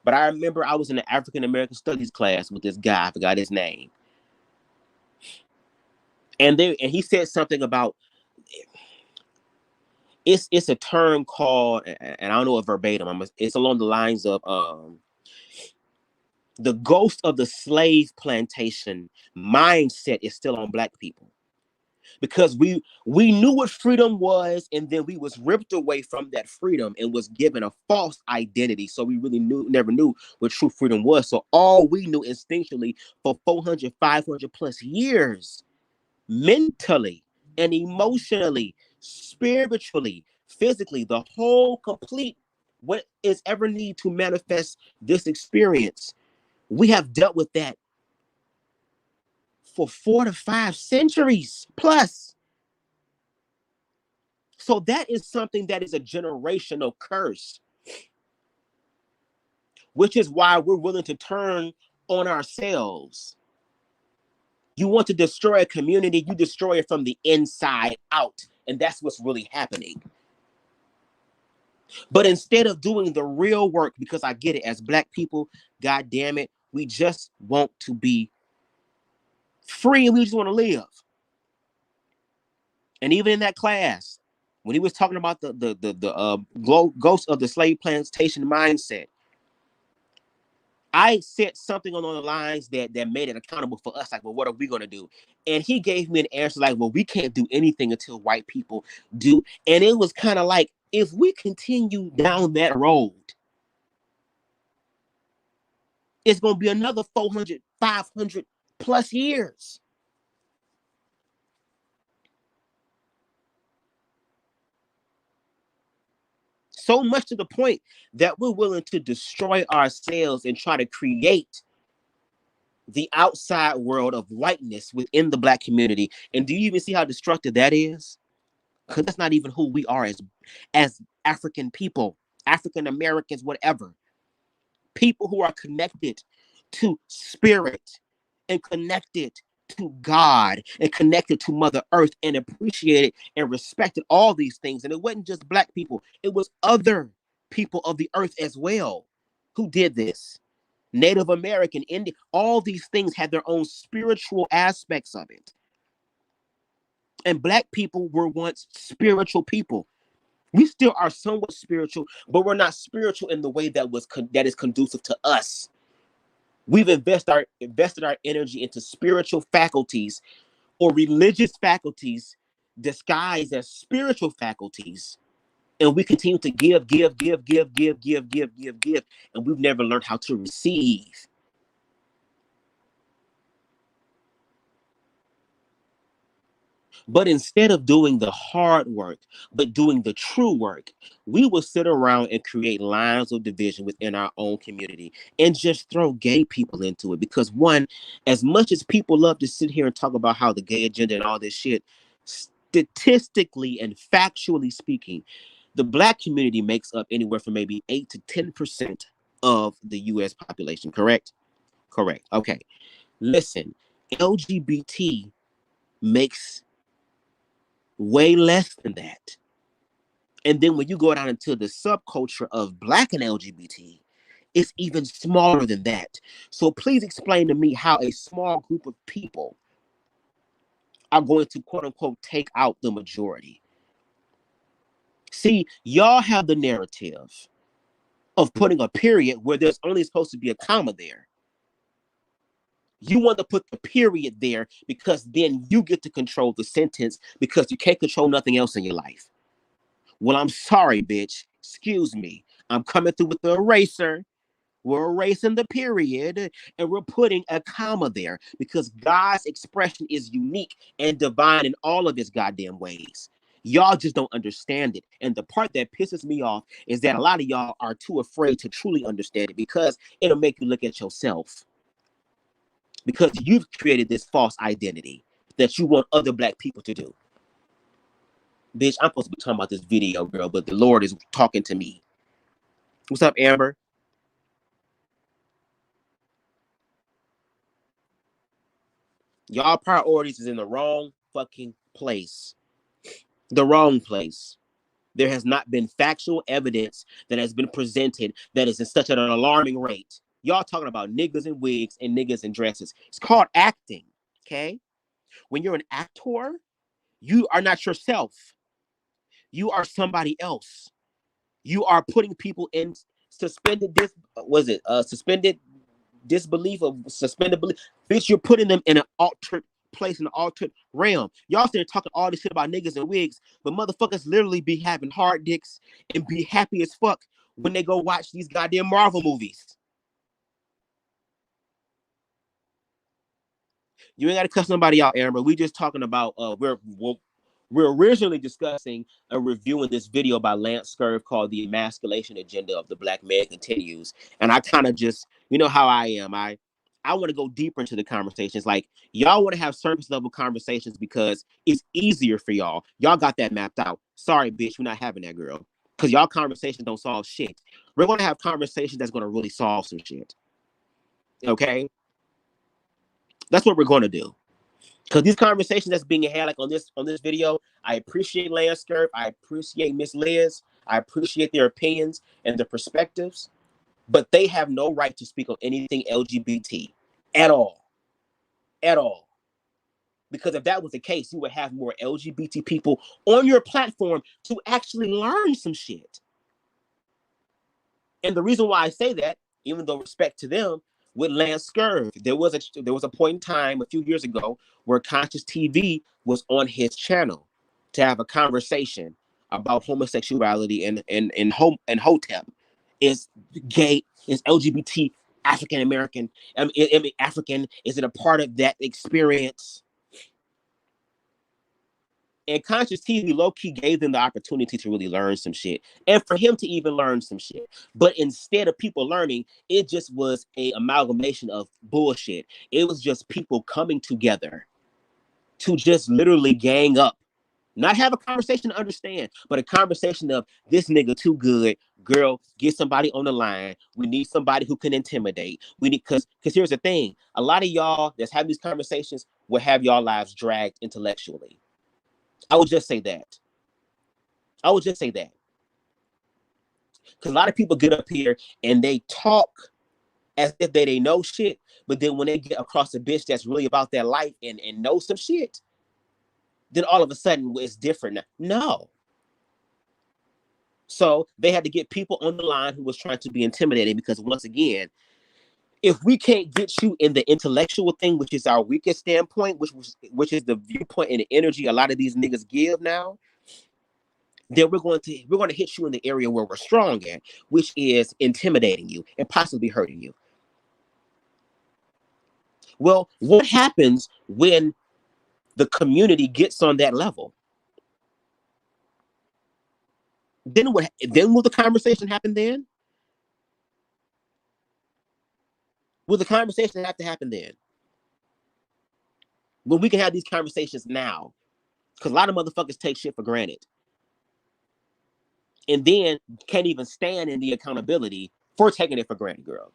But I remember I was in the African American Studies class with this guy. I forgot his name. And he said something about, it's a term called, and I don't know it verbatim, it's along the lines of the ghost of the slave plantation mindset is still on black people. Because we knew what freedom was, and then we was ripped away from that freedom and was given a false identity. So we really never knew what true freedom was. So all we knew instinctually for 400, 500 plus years, mentally and emotionally, spiritually, physically, the whole complete, what is ever need to manifest this experience, we have dealt with that for 4 to 5 centuries plus. So that is something that is a generational curse, which is why we're willing to turn on ourselves. You want to destroy a community, you destroy it from the inside out. And that's what's really happening. But instead of doing the real work, because I get it, as black people, God damn it, we just want to be free and we just want to live. And even in that class, when he was talking about the ghost of the slave plantation mindset, I said something on the lines that made it accountable for us. Like, well, what are we going to do? And he gave me an answer like, well, we can't do anything until white people do. And it was kind of like, if we continue down that road, it's going to be another 400, 500 plus years. So much to the point that we're willing to destroy ourselves and try to create the outside world of whiteness within the black community. And do you even see how destructive that is? Because that's not even who we are as African people, African Americans, whatever. People who are connected to spirit and connected to God and connected to Mother Earth and appreciated and respected all these things. And it wasn't just black people. It was other people of the earth as well who did this. Native American, Indian, all these things had their own spiritual aspects of it. And black people were once spiritual people. We still are somewhat spiritual, but we're not spiritual in the way that is conducive to us. We've invested our energy into spiritual faculties or religious faculties disguised as spiritual faculties. And we continue to give, and we've never learned how to receive. But instead of doing the hard work, but doing the true work, we will sit around and create lines of division within our own community and just throw gay people into it. Because one, as much as people love to sit here and talk about how the gay agenda and all this shit, statistically and factually speaking, the Black community makes up anywhere from maybe 8 to 10% of the US population, correct? Correct. Okay. Listen, LGBT makes way less than that. And then when you go down into the subculture of Black and LGBT, it's even smaller than that. So please explain to me how a small group of people are going to quote unquote take out the majority. See, y'all have the narrative of putting a period where there's only supposed to be a comma there. You want to put the period there because then you get to control the sentence because you can't control nothing else in your life. Well, I'm sorry, bitch. Excuse me. I'm coming through with the eraser. We're erasing the period and we're putting a comma there because God's expression is unique and divine in all of his goddamn ways. Y'all just don't understand it. And the part that pisses me off is that a lot of y'all are too afraid to truly understand it because it'll make you look at yourself. Because you've created this false identity that you want other Black people to do. Bitch, I'm supposed to be talking about this video, girl, but the Lord is talking to me. What's up, Amber? Y'all priorities is in the wrong fucking place. The wrong place. There has not been factual evidence that has been presented that is in such an alarming rate. Y'all talking about niggas in wigs and niggas in dresses. It's called acting, okay? When you're an actor, you are not yourself. You are somebody else. You are putting people in suspended disbelief or suspended belief. Bitch, you're putting them in an altered place, in an altered realm. Y'all started talking all this shit about niggas and wigs, but motherfuckers literally be having hard dicks and be happy as fuck when they go watch these goddamn Marvel movies. You ain't got to cuss somebody out, Aaron, but we just talking about we're originally discussing a review in this video by LanceScurv's called The Emasculation Agenda of the Black Man Continues. And I kind of just, you know how I am. I want to go deeper into the conversations. Like, y'all want to have surface level conversations because it's easier for y'all. Y'all got that mapped out. Sorry, bitch, we're not having that, girl. Because y'all conversations don't solve shit. We're going to have conversations that's going to really solve some shit. Okay? That's what we're going to do. Because these conversations that's being had, like on this video, I appreciate LanceScurv, I appreciate Miss Liz, I appreciate their opinions and their perspectives, but they have no right to speak on anything LGBT at all. At all. Because if that was the case, you would have more LGBT people on your platform to actually learn some shit. And the reason why I say that, even though respect to them, with LanceScurv, there was a point in time a few years ago where Conscious TV was on his channel to have a conversation about homosexuality and Hotep. Is gay? Is LGBT African American? African? Is it a part of that experience? And Conscious TV low-key gave them the opportunity to really learn some shit. And for him to even learn some shit. But instead of people learning, it just was an amalgamation of bullshit. It was just people coming together to just literally gang up. Not have a conversation to understand, but a conversation of this nigga too good. Girl, get somebody on the line. We need somebody who can intimidate. We need, because here's the thing. A lot of y'all that's having these conversations will have y'all lives dragged intellectually. I would just say that. Because a lot of people get up here and they talk as if they know shit, but then when they get across a bitch that's really about their life and know some shit, then all of a sudden it's different. No. So they had to get people on the line who was trying to be intimidating because, once again, if we can't get you in the intellectual thing, which is our weakest standpoint, which is the viewpoint and the energy a lot of these niggas give now, then we're going to hit you in the area where we're strong at, which is intimidating you and possibly hurting you. Well, what happens when the community gets on that level, then what? Then will the conversation happen then? Will the conversation have to happen then? When we can have these conversations now? Because a lot of motherfuckers take shit for granted. And then can't even stand in the accountability for taking it for granted, girl.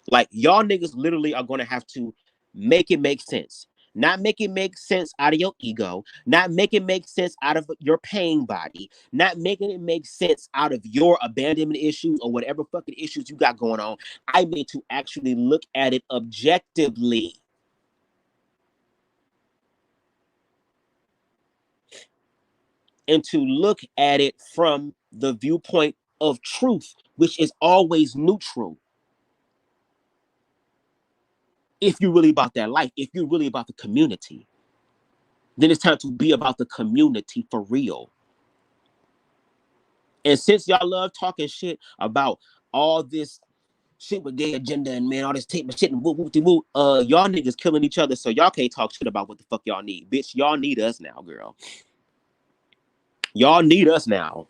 Like, y'all niggas literally are going to have to make it make sense. Not make it make sense out of your ego. Not make it make sense out of your pain body. Not making it make sense out of your abandonment issues or whatever fucking issues you got going on. I mean to actually look at it objectively. And to look at it from the viewpoint of truth, which is always neutral. If you're really about that life, if you're really about the community, then it's time to be about the community for real. And since y'all love talking shit about all this shit with gay agenda and man, all this tape and shit and woo, y'all niggas killing each other, so y'all can't talk shit about what the fuck y'all need. Bitch, y'all need us now, girl. Y'all need us now.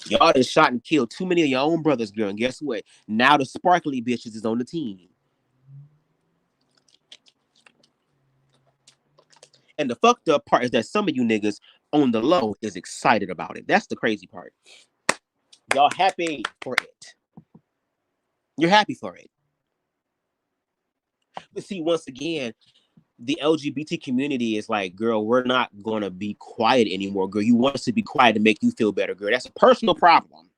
Y'all done shot and killed too many of your own brothers, girl. And guess what? Now the sparkly bitches is on the team. And the fucked up part is that some of you niggas on the low is excited about it. That's the crazy part. Y'all happy for it. You're happy for it. But see, once again, the LGBT community is like, girl, we're not going to be quiet anymore, girl. You want us to be quiet to make you feel better, girl. That's a personal problem.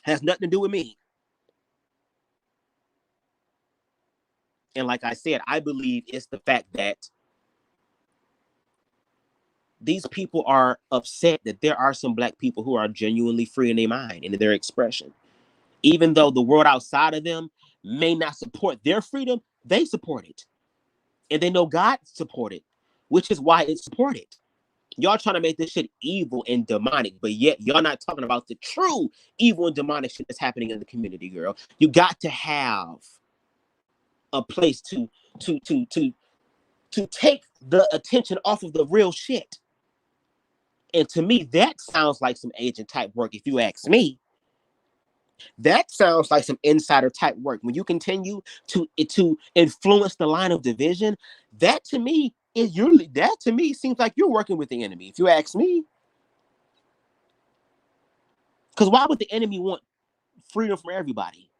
Has nothing to do with me. And like I said, I believe it's the fact that these people are upset that there are some Black people who are genuinely free in their mind and in their expression. Even though the world outside of them may not support their freedom, they support it. And they know God support it, which is why it's supported. Y'all trying to make this shit evil and demonic, but yet y'all not talking about the true evil and demonic shit that's happening in the community, girl. You got to have a place to take the attention off of the real shit. And to me, that sounds like some agent type work, if you ask me. That sounds like some insider type work. When you continue to influence the line of division, that to me seems like you're working with the enemy, if you ask me. Because why would the enemy want freedom for everybody?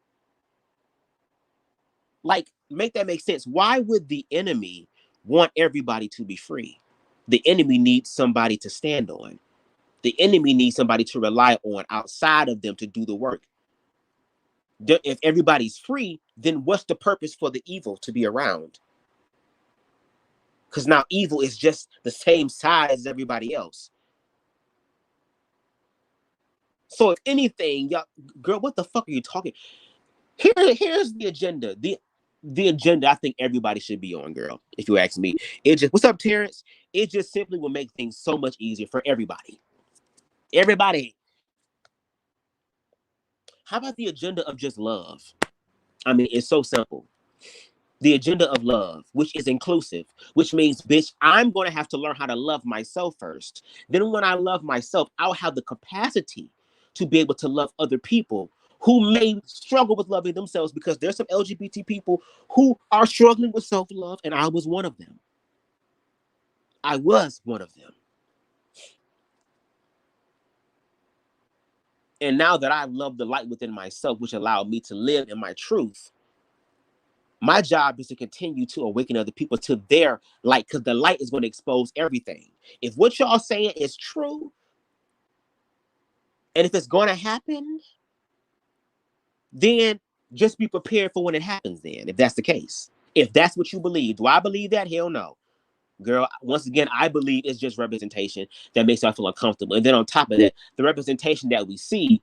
Like, make that make sense. Why would the enemy want everybody to be free? The enemy needs somebody to stand on. The enemy needs somebody to rely on outside of them to do the work. If everybody's free, then what's the purpose for the evil to be around? Because now evil is just the same size as everybody else. So if anything, y'all, girl, what the fuck are you talking? Here's the agenda. The agenda I think everybody should be on, girl. If you ask me, what's up, Terrence? It just simply will make things so much easier for everybody. Everybody. How about the agenda of just love? I mean, it's so simple. The agenda of love, which is inclusive, which means, bitch, I'm going to have to learn how to love myself first. Then when I love myself, I'll have the capacity to be able to love other people who may struggle with loving themselves, because there's some LGBT people who are struggling with self-love, and I was one of them. I was one of them. And now that I love the light within myself, which allowed me to live in my truth, my job is to continue to awaken other people to their light, because the light is going to expose everything. If what y'all saying is true, and if it's going to happen, then just be prepared for when it happens then, if that's the case. If that's what you believe. Do I believe that? Hell no. Girl, once again, I believe it's just representation that makes us feel uncomfortable. And then on top of that, the representation that we see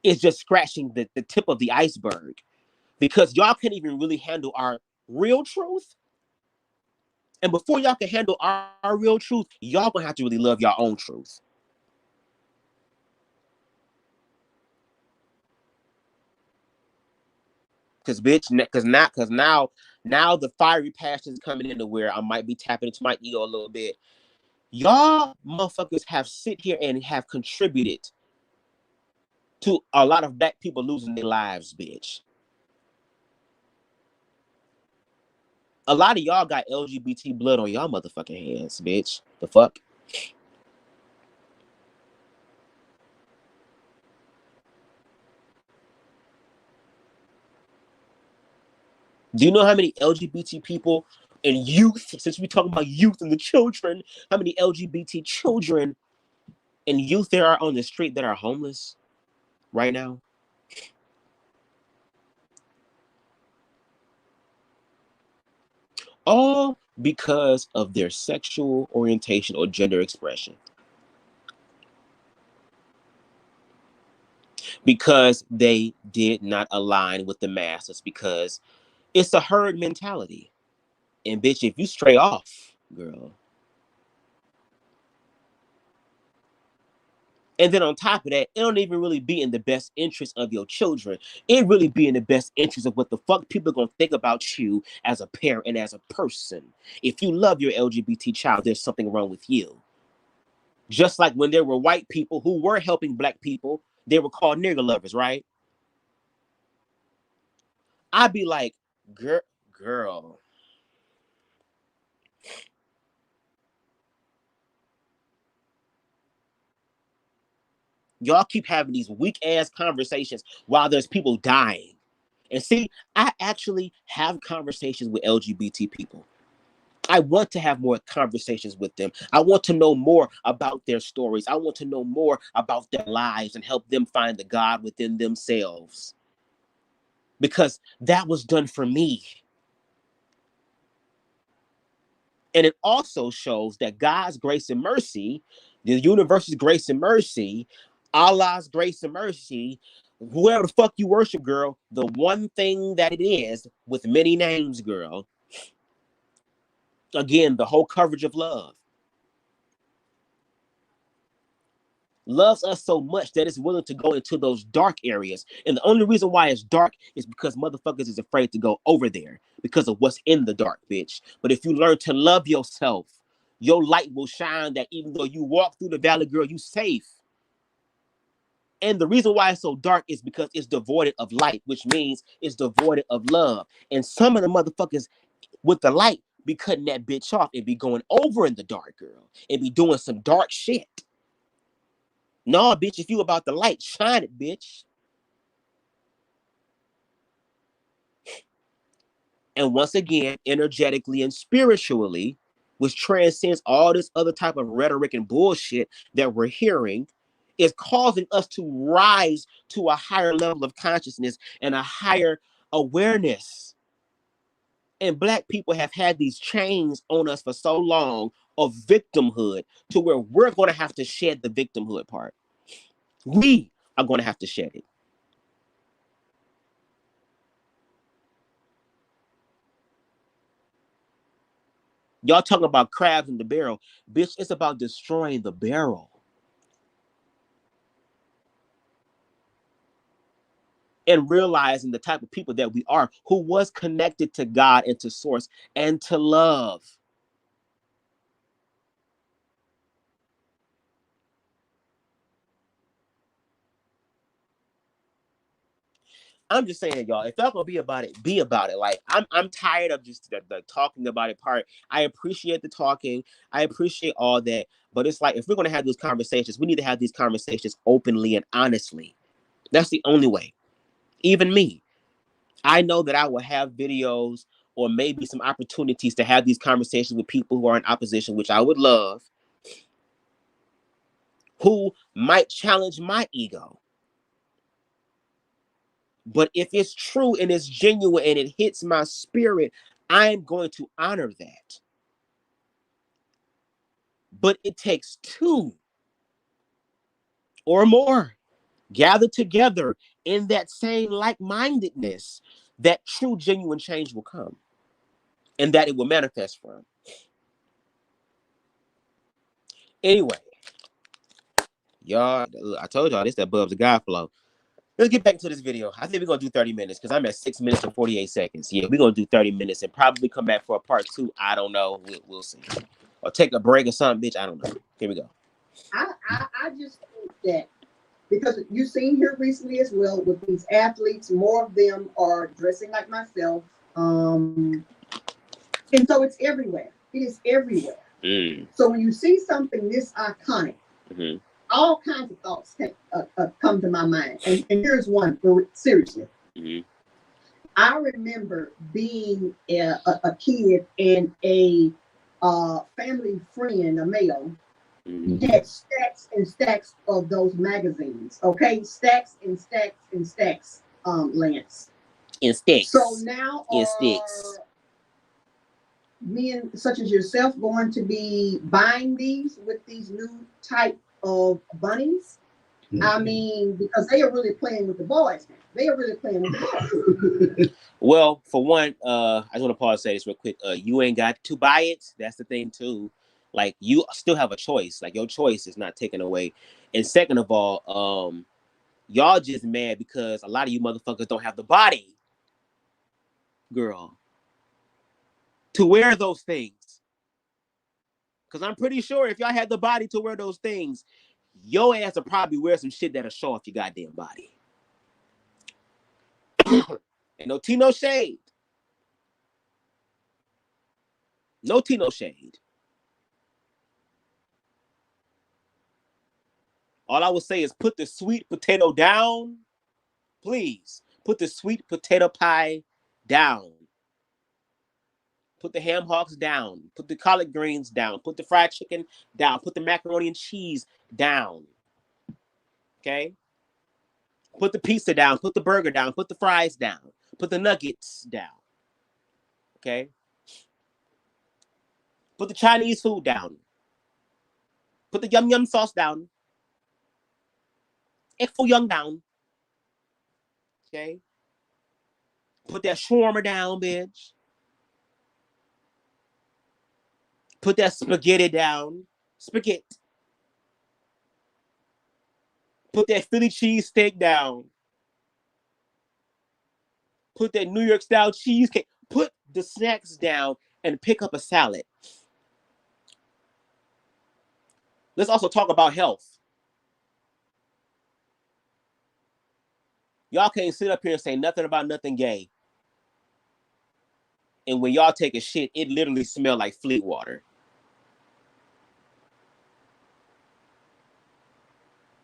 is just scratching the tip of the iceberg. Because y'all can't even really handle our real truth. And before y'all can handle our real truth, y'all gonna have to really love your own truth. Cause bitch, cause now Now the fiery passions coming into where I might be tapping into my ego a little bit. Y'all motherfuckers have sit here and have contributed to a lot of black people losing their lives, bitch. A lot of y'all got LGBT blood on y'all motherfucking hands, bitch. The fuck? Do you know how many LGBT people and youth, since we're talking about youth and the children, how many LGBT children and youth there are on the street that are homeless right now? All because of their sexual orientation or gender expression. Because they did not align with the masses, because it's a herd mentality. And bitch, if you stray off, girl. And then on top of that, it don't even really be in the best interest of your children. It really be in the best interest of what the fuck people are going to think about you as a parent and as a person. If you love your LGBT child, there's something wrong with you. Just like when there were white people who were helping black people, they were called nigger lovers, right? I'd be like, girl. Y'all keep having these weak ass conversations while there's people dying. And see, I actually have conversations with LGBT people. I want to have more conversations with them. I want to know more about their stories. I want to know more about their lives and help them find the God within themselves. Because that was done for me. And it also shows that God's grace and mercy, the universe's grace and mercy, Allah's grace and mercy, whoever the fuck you worship, girl, the one thing that it is with many names, girl. Again, the whole coverage of love. Loves us so much that it's willing to go into those dark areas. And the only reason why it's dark is because motherfuckers is afraid to go over there because of what's in the dark, bitch. But if you learn to love yourself, your light will shine that even though you walk through the valley, girl, you safe. And the reason why it's so dark is because it's devoid of light, which means it's devoid of love. And some of the motherfuckers with the light be cutting that bitch off and be going over in the dark, girl, and be doing some dark shit. No, bitch, if you about the light, shine it, bitch. And once again, energetically and spiritually, which transcends all this other type of rhetoric and bullshit that we're hearing, is causing us to rise to a higher level of consciousness and a higher awareness. And black people have had these chains on us for so long of victimhood to where we're going to have to shed the victimhood part. We are going to have to shed it. Y'all talking about crabs in the barrel. Bitch, it's about destroying the barrel. And realizing the type of people that we are, who was connected to God and to source and to love. I'm just saying, y'all, if y'all gonna be about it, be about it. Like, I'm tired of just the talking about it part. I appreciate the talking. I appreciate all that. But it's like, if we're gonna have these conversations, we need to have these conversations openly and honestly. That's the only way. Even me. I know that I will have videos or maybe some opportunities to have these conversations with people who are in opposition, which I would love, who might challenge my ego. But if it's true and it's genuine and it hits my spirit, I'm going to honor that. But it takes two or more gathered together in that same like-mindedness that true, genuine change will come and that it will manifest from. Anyway, y'all, I told y'all this that BubzDaGawd flow. Let's get back to this video. I think we're gonna do 30 minutes because I'm at 6 minutes and 48 seconds. Yeah, we're gonna do 30 minutes and probably come back for a part 2. I don't know. We'll see. Or take a break or something, bitch. I don't know. Here we go. I just think that because you've seen here recently as well with these athletes, more of them are dressing like myself. And so it's everywhere. It is everywhere. So when you see something this iconic, all kinds of thoughts come to my mind. And here's one, seriously. I remember being a kid and a family friend, a male, had stacks and stacks of those magazines. Okay, stacks and stacks and stacks, Lance. In sticks. So now men such as yourself going to be buying these with these new type of bunnies? I mean, because they are really playing with the boys now. They are really playing with the boys. Well, for one, I just want to pause and say this real quick. You ain't got to buy it. That's the thing too. Like, you still have a choice. Like, your choice is not taken away. And second of all, y'all just mad because a lot of you motherfuckers don't have the body, girl, to wear those things. Because I'm pretty sure if y'all had the body to wear those things, your ass will probably wear some shit that'll show off your goddamn body. And no tea, no shade. No tea, no shade. All I would say is put the sweet potato down. Please. Put the sweet potato pie down. Put the ham hocks down. Put the collard greens down. Put the fried chicken down. Put the macaroni and cheese down. Okay? Put the pizza down. Put the burger down. Put the fries down. Put the nuggets down. Okay? Put the Chinese food down. Put the yum yum sauce down. Egg foo young down. Okay? Put that shawarma down, bitch. Put that spaghetti down. Spaghetti. Put that Philly cheesesteak down. Put that New York style cheesecake. Put the snacks down and pick up a salad. Let's also talk about health. Y'all can't sit up here and say nothing about nothing gay. And when y'all take a shit, it literally smells like Fleet water.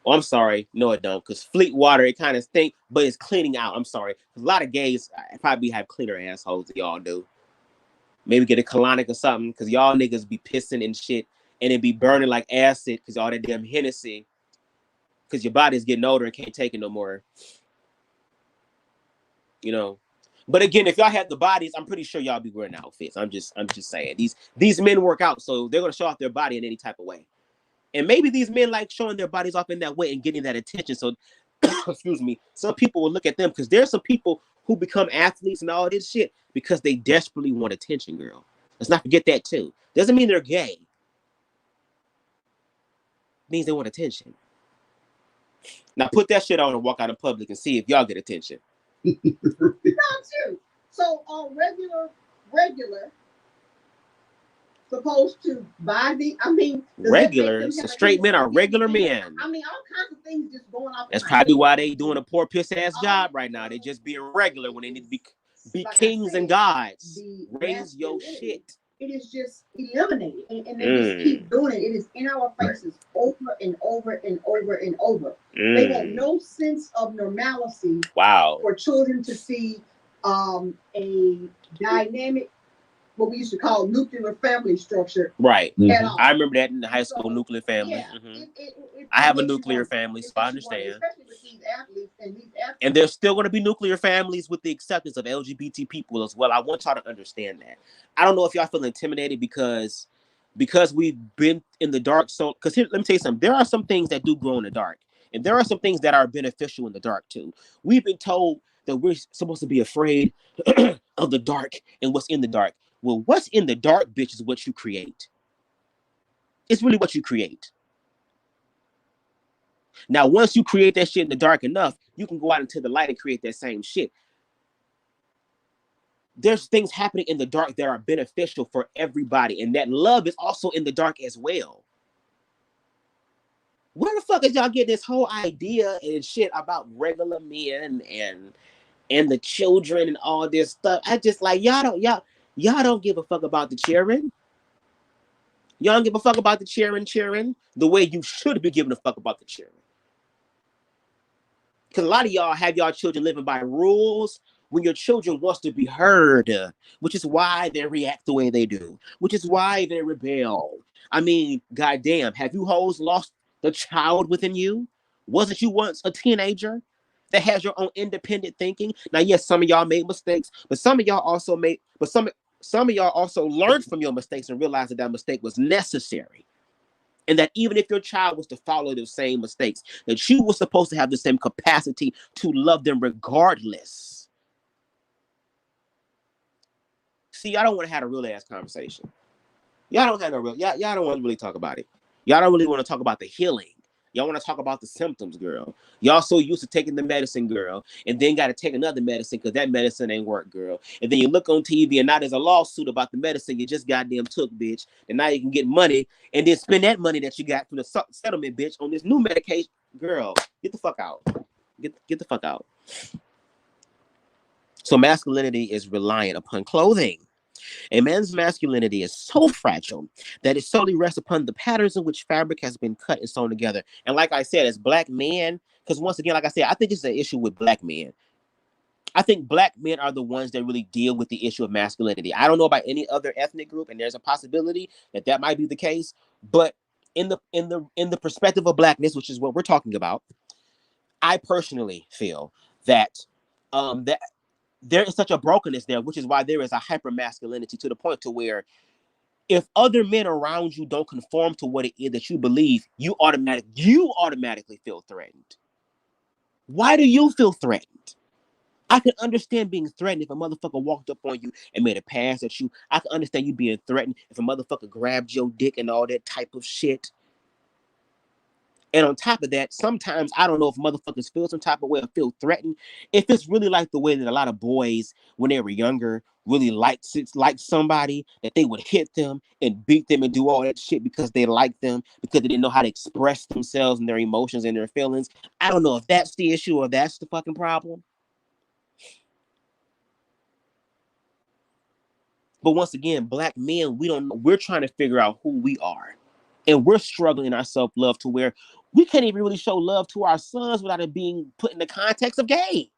Oh, I'm sorry. No, it don't. Because Fleet water, it kind of stink, but it's cleaning out. I'm sorry. A lot of gays probably have cleaner assholes than y'all do. Maybe get a colonic or something, because y'all niggas be pissing and shit, and it be burning like acid, because all that damn Hennessy, because your body's getting older and can't take it no more. You know. But again, if y'all had the bodies, I'm pretty sure y'all be wearing outfits. I'm just saying. These men work out, so they're gonna show off their body in any type of way. And maybe these men like showing their bodies off in that way and getting that attention. So, excuse me, some people will look at them, because there's some people who become athletes and all this shit because they desperately want attention, girl. Let's not forget that too. Doesn't mean they're gay. It means they want attention. Now put that shit on and walk out in public and see if y'all get attention. Not true. So on regular, supposed to buy the, I mean, regular. So straight men are regular men. I mean, all kinds of things just going off. That's probably why they doing a poor piss ass job right now. They just being regular when they need to be like kings and gods. Raise your shit. It is just eliminated, and they just keep doing it. It is in our faces over and over and over and over. They want no sense of normalcy. Wow. For children to see a dynamic, what we used to call nuclear family structure. Right. I remember that in the high school nuclear family. Yeah, I have a nuclear family, so I understand. Especially with these athletes and there's still going to be nuclear families with the acceptance of LGBT people as well. I want y'all to understand that. I don't know if y'all feel intimidated because we've been in the dark. So, because here, let me tell you something. There are some things that do grow in the dark, and there are some things that are beneficial in the dark too. We've been told that we're supposed to be afraid of the dark and what's in the dark. Well, what's in the dark, bitch, is what you create. It's really what you create. Now, once you create that shit in the dark enough, you can go out into the light and create that same shit. There's things happening in the dark that are beneficial for everybody, and that love is also in the dark as well. Where the fuck is y'all get this whole idea and shit about regular men and the children and all this stuff? I just like y'all don't give a fuck about the children. Y'all don't give a fuck about the children the way you should be giving a fuck about the children. Because a lot of y'all have y'all children living by rules when your children wants to be heard, which is why they react the way they do, which is why they rebel. I mean, goddamn, have you hoes lost the child within you? Wasn't you once a teenager that has your own independent thinking? Now, yes, some of y'all made mistakes, but some of y'all also some of y'all also learned from your mistakes and realized that mistake was necessary. And that even if your child was to follow the same mistakes, that you were supposed to have the same capacity to love them regardless. See, y'all don't want to have a real ass conversation. Y'all don't want to really talk about it. Y'all don't really want to talk about the healing. Y'all want to talk about the symptoms, girl. Y'all so used to taking the medicine, girl, and then got to take another medicine because that medicine ain't work, girl. And then you look on TV and now there's a lawsuit about the medicine you just goddamn took, bitch. And now you can get money and then spend that money that you got from the settlement, bitch, on this new medication. Girl, get the fuck out. Get the fuck out. So masculinity is reliant upon clothing. A man's masculinity is so fragile that it solely rests upon the patterns in which fabric has been cut and sewn together. And like I said, as black men, because once again, like I said, I think it's an issue with black men. I think black men are the ones that really deal with the issue of masculinity. I don't know about any other ethnic group, and there's a possibility that might be the case. But in the perspective of blackness, which is what we're talking about, I personally feel that that there is such a brokenness there, which is why there is a hyper masculinity to the point to where if other men around you don't conform to what it is that you believe, you automatically feel threatened. Why do you feel threatened? I can understand being threatened if a motherfucker walked up on you and made a pass at you. I can understand you being threatened if a motherfucker grabbed your dick and all that type of shit. And on top of that, sometimes I don't know if motherfuckers feel some type of way or feel threatened. If it's really like the way that a lot of boys, when they were younger, really liked somebody, that they would hit them and beat them and do all that shit because they liked them, because they didn't know how to express themselves and their emotions and their feelings. I don't know if that's the issue or that's the fucking problem. But once again, black men, we're trying to figure out who we are. And we're struggling in our self-love to where we can't even really show love to our sons without it being put in the context of gay.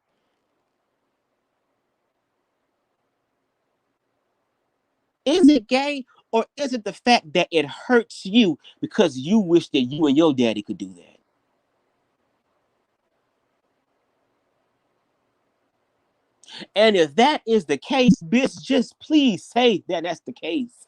Is it gay, or is it the fact that it hurts you because you wish that you and your daddy could do that? And if that is the case, bitch, just please say that that's the case.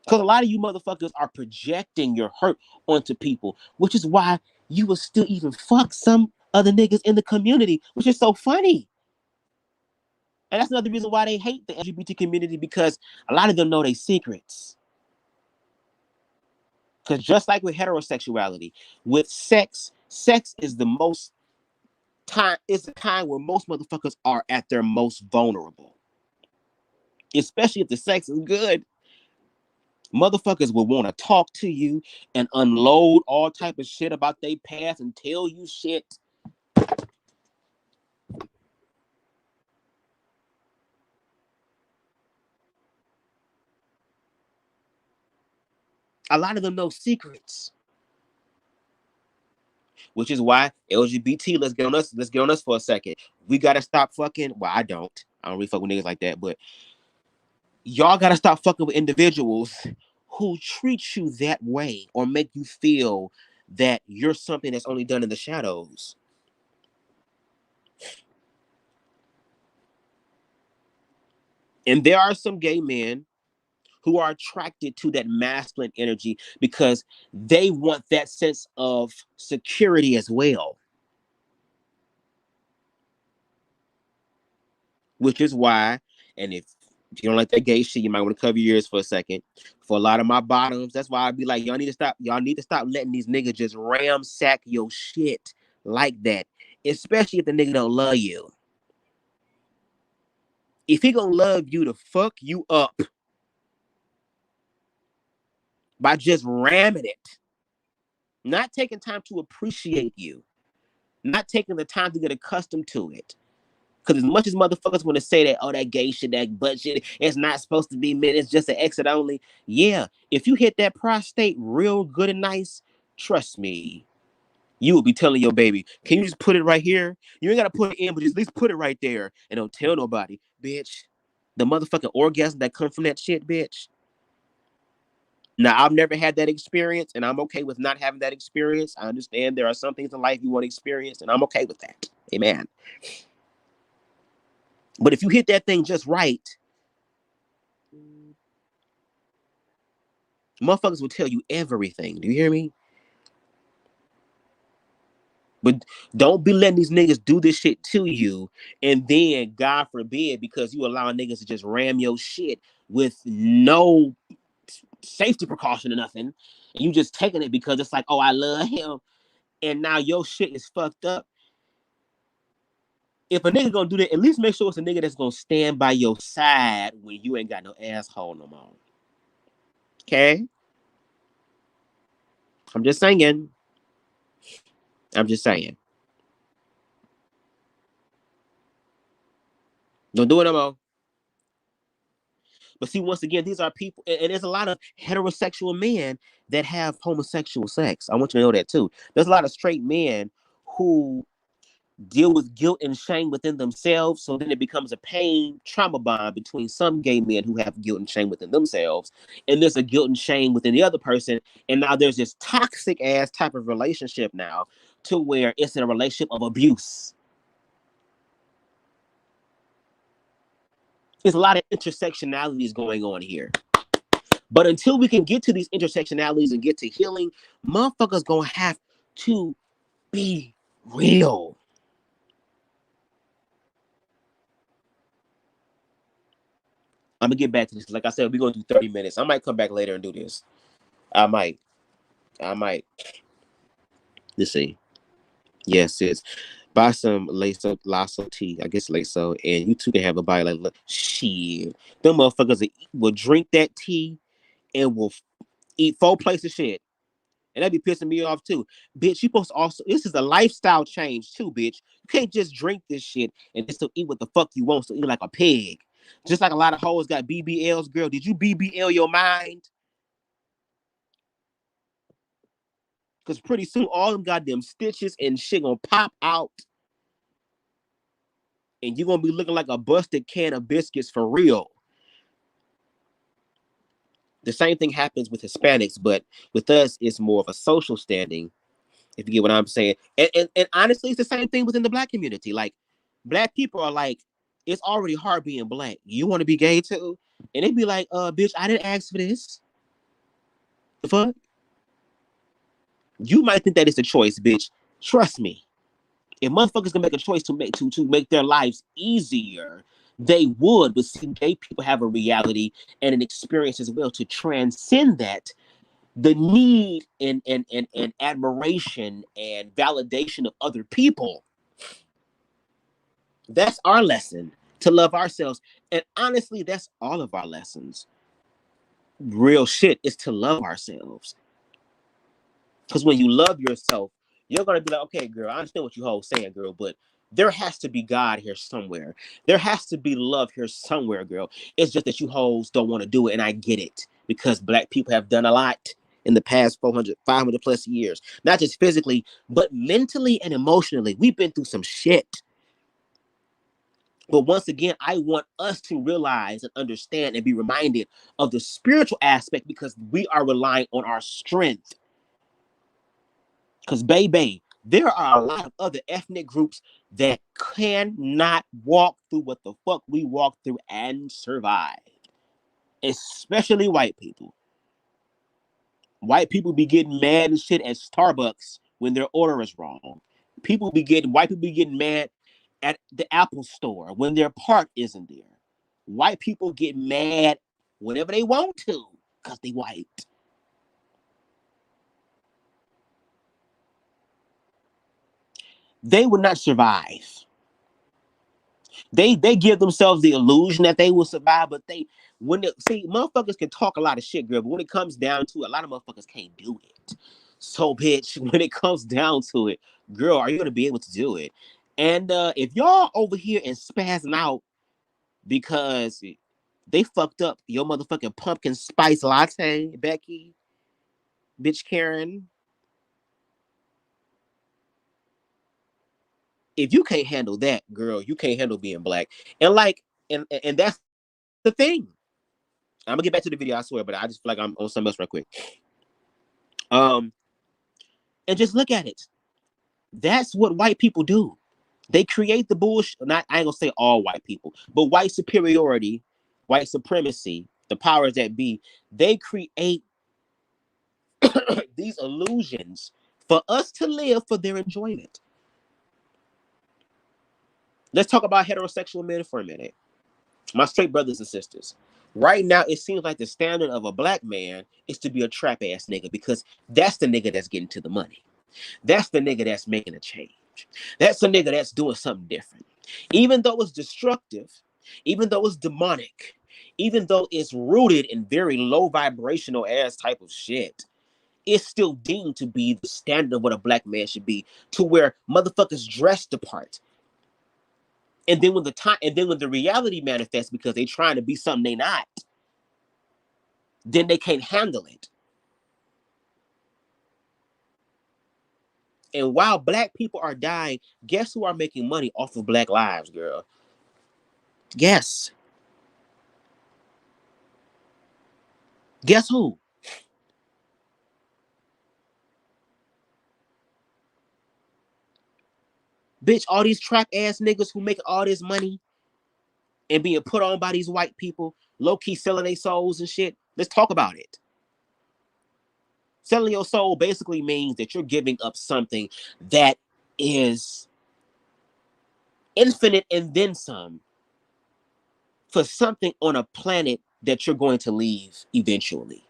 Because a lot of you motherfuckers are projecting your hurt onto people, which is why you will still even fuck some other niggas in the community, which is so funny. And that's another reason why they hate the LGBT community, because a lot of them know their secrets. Because just like with heterosexuality, with sex is the most time, it's the time where most motherfuckers are at their most vulnerable. Especially if the sex is good. Motherfuckers will want to talk to you and unload all type of shit about their past and tell you shit. A lot of them know secrets. Which is why LGBT, let's get on us for a second. We gotta stop fucking. Well, I don't really fuck with niggas like that, but y'all gotta stop fucking with individuals who treat you that way or make you feel that you're something that's only done in the shadows. And there are some gay men who are attracted to that masculine energy because they want that sense of security as well. Which is why, and if If you don't like that gay shit, you might want to cover your ears for a second. For a lot of my bottoms, that's why I'd be like, y'all need to stop. Y'all need to stop letting these niggas just ramsack your shit like that. Especially if the nigga don't love you. If he gonna love you to fuck you up by just ramming it, not taking time to appreciate you, not taking the time to get accustomed to it. Because as much as motherfuckers want to say that, oh, that gay shit, that butt shit, it's not supposed to be men, it's just an exit only. Yeah, if you hit that prostate real good and nice, trust me, you will be telling your baby, can you just put it right here? You ain't got to put it in, but just at least put it right there. And don't tell nobody, bitch. The motherfucking orgasm that come from that shit, bitch. Now, I've never had that experience, and I'm okay with not having that experience. I understand there are some things in life you want to experience, and I'm okay with that. Amen. But if you hit that thing just right, motherfuckers will tell you everything. Do you hear me? But don't be letting these niggas do this shit to you, and then, God forbid, because you allow niggas to just ram your shit with no safety precaution or nothing, and you just taking it because it's like, oh, I love him, and now your shit is fucked up. If a nigga gonna do that, at least make sure it's a nigga that's gonna stand by your side when you ain't got no asshole no more. Okay? I'm just saying. I'm just saying. Don't do it no more. But see, once again, these are people, and there's a lot of heterosexual men that have homosexual sex. I want you to know that too. There's a lot of straight men who deal with guilt and shame within themselves. So then it becomes a pain trauma bond between some gay men who have guilt and shame within themselves. And there's a guilt and shame within the other person. And now there's this toxic ass type of relationship now to where it's in a relationship of abuse. There's a lot of intersectionalities going on here. But until we can get to these intersectionalities and get to healing, motherfuckers gonna have to be real. I'm gonna get back to this. Like I said, we're gonna do 30 minutes. I might come back later and do this. I might. Let's see. Yes, it's buy some Lasso tea. I guess Lasso, and you two can have a bite. Like, look, shit, them motherfuckers will drink that tea and will eat 4 plates of shit. And that be pissing me off too. Bitch, you supposed to also, this is a lifestyle change too, bitch. You can't just drink this shit and just to eat what the fuck you want, so eat like a pig. Just like a lot of hoes got BBLs, girl. Did you BBL your mind? Because pretty soon all them goddamn stitches and shit gonna pop out. And you're gonna be looking like a busted can of biscuits for real. The same thing happens with Hispanics, but with us, it's more of a social standing, if you get what I'm saying. And honestly, it's the same thing within the black community. Like, black people are like, it's already hard being black. You want to be gay too? And they'd be like, bitch, I didn't ask for this. The fuck? You might think that it's a choice, bitch. Trust me. If motherfuckers can make a choice to make their lives easier, they would. But see, gay people have a reality and an experience as well to transcend that. The need and admiration and validation of other people. That's our lesson, to love ourselves. And honestly, that's all of our lessons. Real shit is to love ourselves. Because when you love yourself, you're going to be like, okay, girl, I understand what you hoes saying, girl, but there has to be God here somewhere. There has to be love here somewhere, girl. It's just that you hoes don't want to do it, and I get it. Because black people have done a lot in the past 400, 500 plus years. Not just physically, but mentally and emotionally. We've been through some shit. But once again, I want us to realize and understand and be reminded of the spiritual aspect, because we are relying on our strength. Because, baby, there are a lot of other ethnic groups that cannot walk through what the fuck we walk through and survive. Especially white people. White people be getting mad and shit at Starbucks when their order is wrong. White people be getting mad at the Apple store when their part isn't there. white people get mad whenever they want to because they white. They would not survive. They give themselves the illusion that they will survive, but motherfuckers can talk a lot of shit, girl, but when it comes down to it, a lot of motherfuckers can't do it. So, bitch, when it comes down to it, girl, are you gonna be able to do it? And if y'all over here and spazzing out because they fucked up your motherfucking pumpkin spice latte, Becky, bitch Karen, if you can't handle that, girl, you can't handle being black. And like, and that's the thing. I'm gonna get back to the video, I swear, but I just feel like I'm on something else right quick. And just look at it. That's what white people do. They create the bullshit. I ain't gonna say all white people, but white superiority, white supremacy, the powers that be, they create these illusions for us to live for their enjoyment. Let's talk about heterosexual men for a minute. My straight brothers and sisters. Right now, it seems like the standard of a black man is to be a trap ass nigga because that's the nigga that's getting to the money. That's the nigga that's making a change. That's the nigga that's doing something different. Even though it's destructive, even though it's demonic, even though it's rooted in very low vibrational ass type of shit, it's still deemed to be the standard of what a black man should be, to where motherfuckers dress the part. And then when the reality manifests because they trying to be something they not, then they can't handle it. And while black people are dying, guess who are making money off of black lives, girl? Guess. Guess who? Bitch, all these trap ass niggas who make all this money and being put on by these white people, low-key selling their souls and shit. Let's talk about it. Selling your soul basically means that you're giving up something that is infinite and then some for something on a planet that you're going to leave eventually.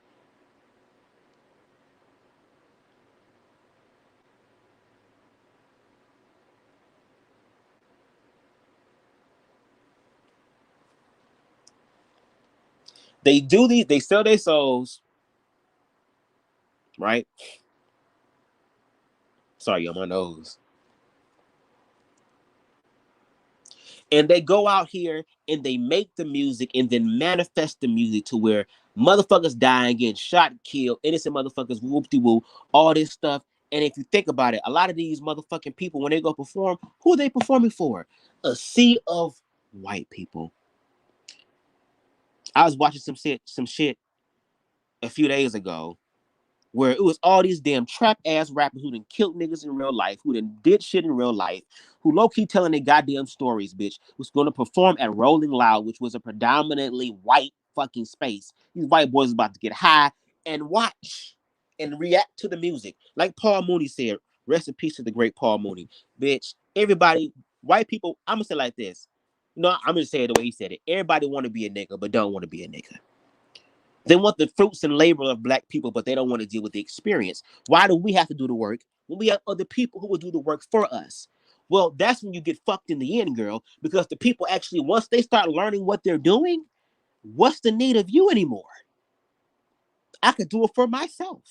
They sell their souls, right? Sorry, on my nose. And they go out here and they make the music and then manifest the music to where motherfuckers dying, getting shot, killed, innocent motherfuckers, whoop-de-woo, all this stuff. And if you think about it, a lot of these motherfucking people, when they go perform, who are they performing for? A sea of white people. I was watching some shit a few days ago where it was all these damn trap ass rappers who done killed niggas in real life, who done did shit in real life, who low-key telling their goddamn stories, bitch, was going to perform at Rolling Loud, which was a predominantly white fucking space. These white boys about to get high and watch and react to the music. Like Paul Mooney said, rest in peace to the great Paul Mooney. Bitch, everybody, white people, I'm going to say it like this. No, I'm going to say it the way he said it. Everybody want to be a nigga, but don't want to be a nigga. They want the fruits and labor of black people, but they don't want to deal with the experience. Why do we have to do the work when we have other people who will do the work for us? Well, that's when you get fucked in the end, girl, because the people actually, once they start learning what they're doing, what's the need of you anymore? I could do it for myself.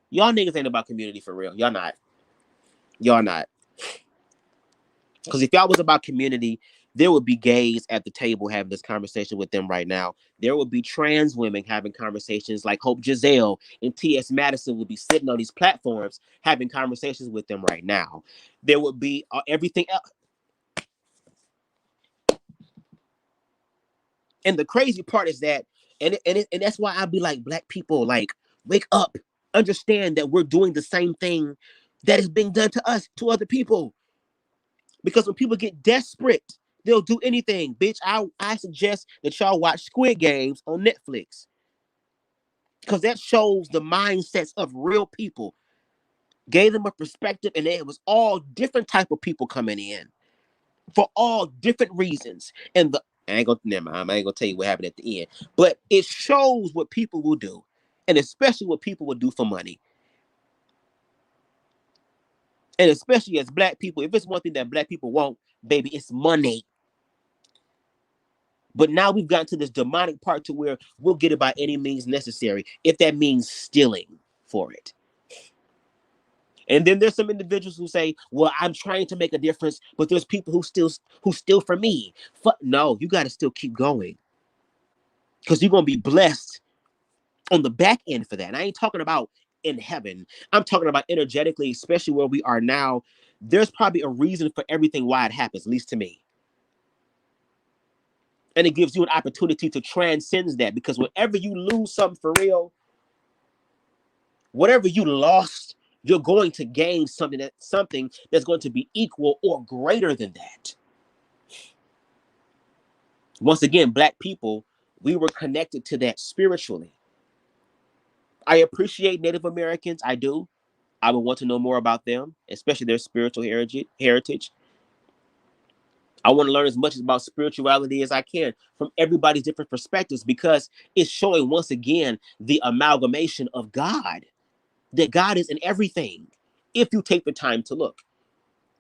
Y'all niggas ain't about community for real. Y'all not. Y'all not. Because if y'all was about community, there would be gays at the table having this conversation with them right now. There would be trans women having conversations like Hope Giselle and T.S. Madison would be sitting on these platforms having conversations with them right now. There would be everything else. And the crazy part is that, and that's why I'd be like, black people, like, wake up, understand that we're doing the same thing that is being done to us, to other people. Because when people get desperate, they'll do anything. Bitch, I suggest that y'all watch Squid Games on Netflix. Because that shows the mindsets of real people. Gave them a perspective, and it was all different type of people coming in for all different reasons. And I ain't gonna tell you what happened at the end, but it shows what people will do, and especially what people will do for money. And especially as black people, if it's one thing that black people want, baby, it's money. But now we've gotten to this demonic part to where we'll get it by any means necessary, if that means stealing for it. And then there's some individuals who say, well, I'm trying to make a difference, but there's people who steal from me. No, you got to still keep going, because you're going to be blessed on the back end for that. And I ain't talking about in heaven. I'm talking about energetically, especially where we are now. There's probably a reason for everything why it happens, at least to me. And it gives you an opportunity to transcend that, because whenever you lose something for real, whatever you lost, you're going to gain something that's going to be equal or greater than that. Once again, black people, we were connected to that spiritually. I appreciate Native Americans. I do. I would want to know more about them, especially their spiritual heritage. I want to learn as much about spirituality as I can from everybody's different perspectives, because it's showing once again the amalgamation of God, that God is in everything, if you take the time to look.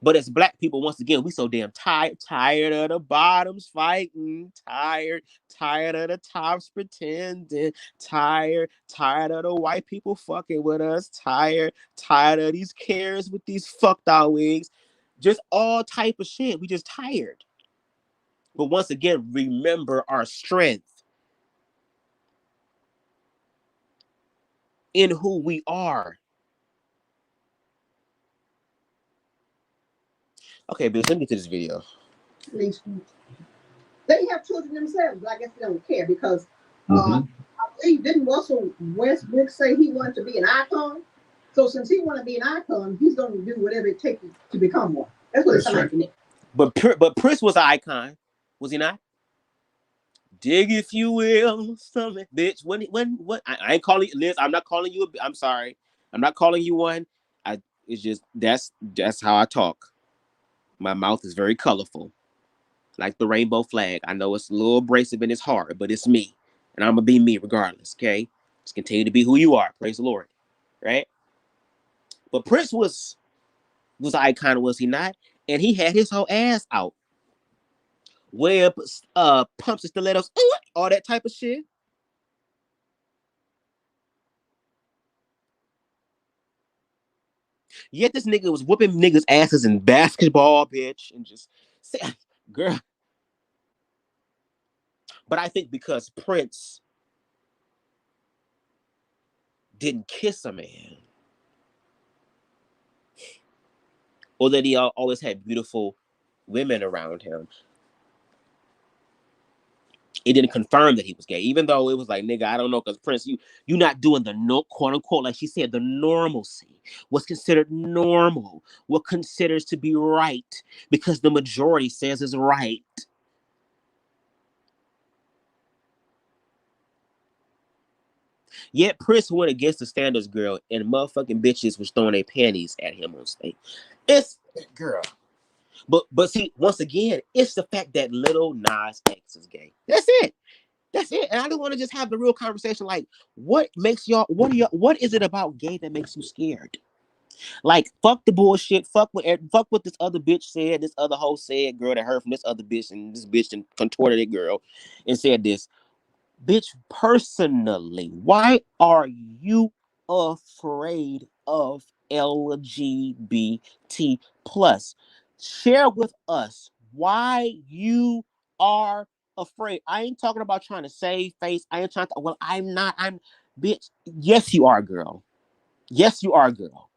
But as black people, once again, we so damn tired of the bottoms fighting, tired of the tops pretending, tired of the white people fucking with us, tired of these Karens with these fucked out wigs, just all type of shit. We just tired. But once again, remember our strength in who we are. Okay, Bill, let me get to this video. They have children themselves, but I guess they don't care, because I believe, didn't Russell Westbrook say he wanted to be an icon? So since he wanted to be an icon, he's going to do whatever it takes to become one. That's what it's like to me. But Prince was an icon, was he not? Dig, if you will, something, bitch. What? I ain't calling you, Liz. I'm not calling you. I'm sorry. I'm not calling you one. It's just that's how I talk. My mouth is very colorful, like the rainbow flag. I know it's a little abrasive and it's hard, but it's me, and I'm gonna be me regardless. Okay, just continue to be who you are. Praise the Lord, right? But Prince was an icon, was he not? And he had his whole ass out, web, pumps and stilettos, all that type of shit. Yet this nigga was whooping niggas' asses in basketball, bitch, and just say, girl. But I think because Prince didn't kiss a man, or that he always had beautiful women around him, it didn't confirm that he was gay. Even though it was like, nigga, I don't know, because Prince, you not doing the no, quote unquote, like she said, the normalcy. What's considered normal, what considers to be right, because the majority says is right. Yet Prince went against the standards, girl, and motherfucking bitches was throwing their panties at him on stage. It's girl. But see, once again, it's the fact that Lil Nas X is gay. That's it. That's it. And I don't want to just have the real conversation. Like, what makes y'all? What is it about gay that makes you scared? Like, fuck the bullshit. Fuck what this other bitch said. This other hoe said, girl, that heard from this other bitch, and this bitch and contorted it, girl, and said this. Bitch, personally, why are you afraid of LGBT plus? Share with us why you are afraid. I ain't talking about trying to save face. I ain't trying to, well, I'm not, bitch. Yes, you are, girl. Yes, you are, girl.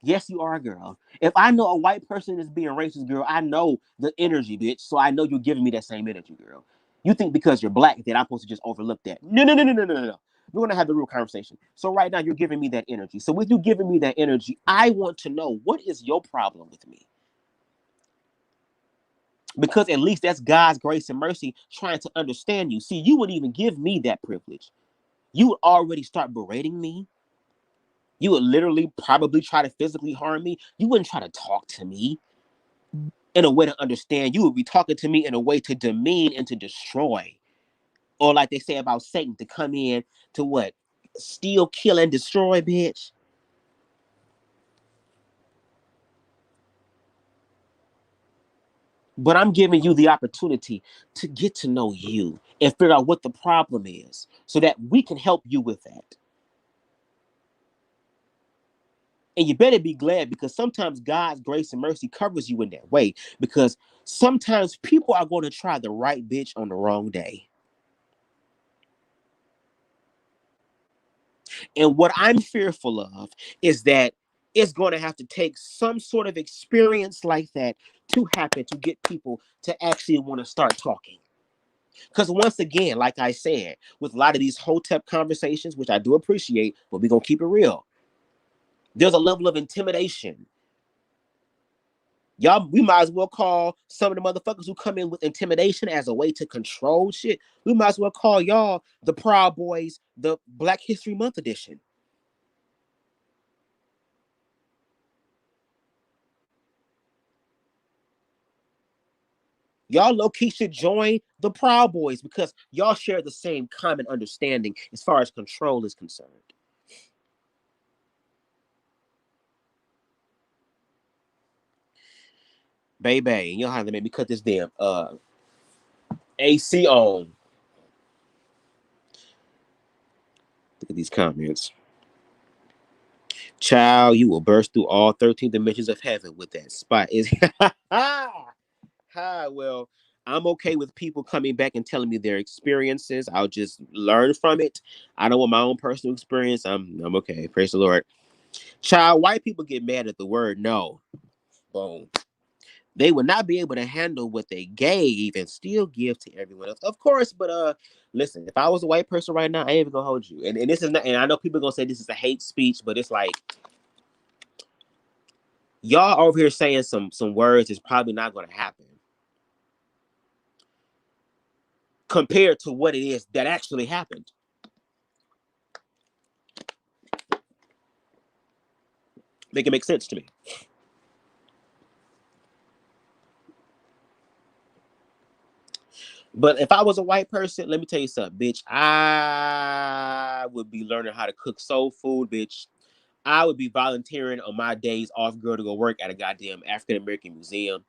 Yes, you are, girl. If I know a white person is being racist, girl, I know the energy, bitch. So I know you're giving me that same energy, girl. You think because you're black that I'm supposed to just overlook that. No. We're going to have the real conversation. So right now you're giving me that energy. So with you giving me that energy, I want to know, what is your problem with me? Because at least that's God's grace and mercy trying to understand you. See, you wouldn't even give me that privilege. You would already start berating me. You would literally probably try to physically harm me. You wouldn't try to talk to me in a way to understand. You would be talking to me in a way to demean and to destroy. Or like they say about Satan, to come in to what? Steal, kill, and destroy, bitch. But I'm giving you the opportunity to get to know you and figure out what the problem is so that we can help you with that. And you better be glad, because sometimes God's grace and mercy covers you in that way, because sometimes people are going to try the right bitch on the wrong day. And what I'm fearful of is that it's going to have to take some sort of experience like that to happen to get people to actually want to start talking. Because once again, like I said, with a lot of these hotep conversations, which I do appreciate, but we're going to keep it real, there's a level of intimidation. Y'all, we might as well call some of the motherfuckers who come in with intimidation as a way to control shit. We might as well call y'all the Proud Boys, the Black History Month edition. Y'all low-key should join the Proud Boys, because y'all share the same common understanding as far as control is concerned. Baby, you'll have to make me cut this damn AC on. Look at these comments. Child, you will burst through all 13 dimensions of heaven with that spot. Is well, I'm okay with people coming back and telling me their experiences. I'll just learn from it. I don't want my own personal experience. I'm okay. Praise the Lord. Child, white people get mad at the word no. Boom. They would not be able to handle what they gave and still give to everyone else. Of course, but listen, if I was a white person right now, I ain't even gonna hold you. And this is not, and I know people are gonna say this is a hate speech, but it's like, y'all over here saying some words is probably not gonna happen compared to what it is that actually happened. Make it make sense to me. But if I was a white person, let me tell you something, bitch. I would be learning how to cook soul food, bitch. I would be volunteering on my days off, girl, to go work at a goddamn African American museum.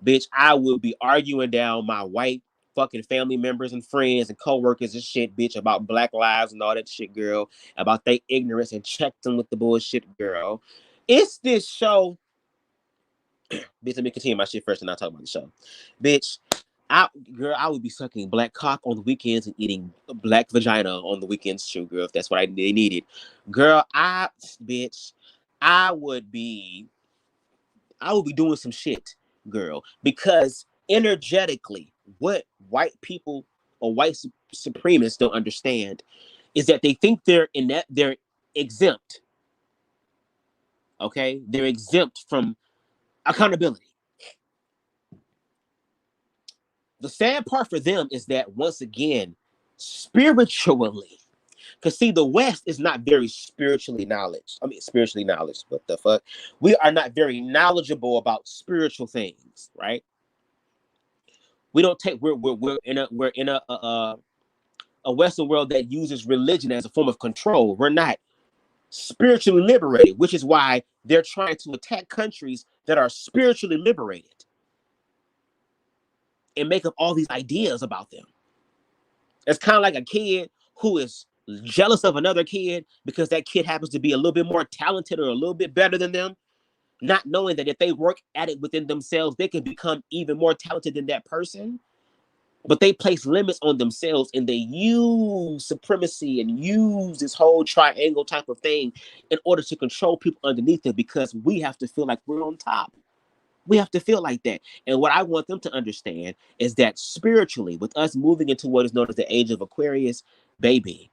Bitch, I would be arguing down my white fucking family members and friends and co-workers and shit, bitch, about Black lives and all that shit, girl. About their ignorance, and check them with the bullshit, girl. It's this show. Bitch, let me continue my shit first and I'll talk about the show. Bitch, I would be sucking black cock on the weekends and eating black vagina on the weekends too, girl, if that's what they needed. Girl, I would be doing some shit, girl, because energetically, what white people or white supremacists don't understand is that they think they're exempt. Okay? They're exempt from accountability. The sad part for them is that, once again, spiritually, because see, the West is not very spiritually knowledge. Spiritually knowledge. What the fuck? We are not very knowledgeable about spiritual things, right? We don't take. We're in a Western world that uses religion as a form of control. We're not spiritually liberated, which is why they're trying to attack countries that are spiritually liberated and make up all these ideas about them. It's kind of like a kid who is jealous of another kid because that kid happens to be a little bit more talented or a little bit better than them, not knowing that if they work at it within themselves, they can become even more talented than that person. But they place limits on themselves, and they use supremacy and use this whole triangle type of thing in order to control people underneath them, because we have to feel like we're on top. We have to feel like that. And what I want them to understand is that spiritually, with us moving into what is known as the age of Aquarius, baby,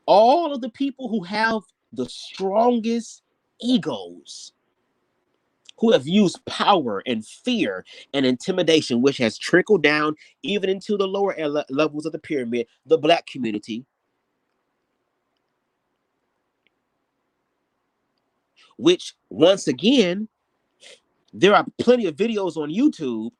all of the people who have the strongest egos, who have used power and fear and intimidation, which has trickled down even into the lower levels of the pyramid, the Black community, which once again, there are plenty of videos on YouTube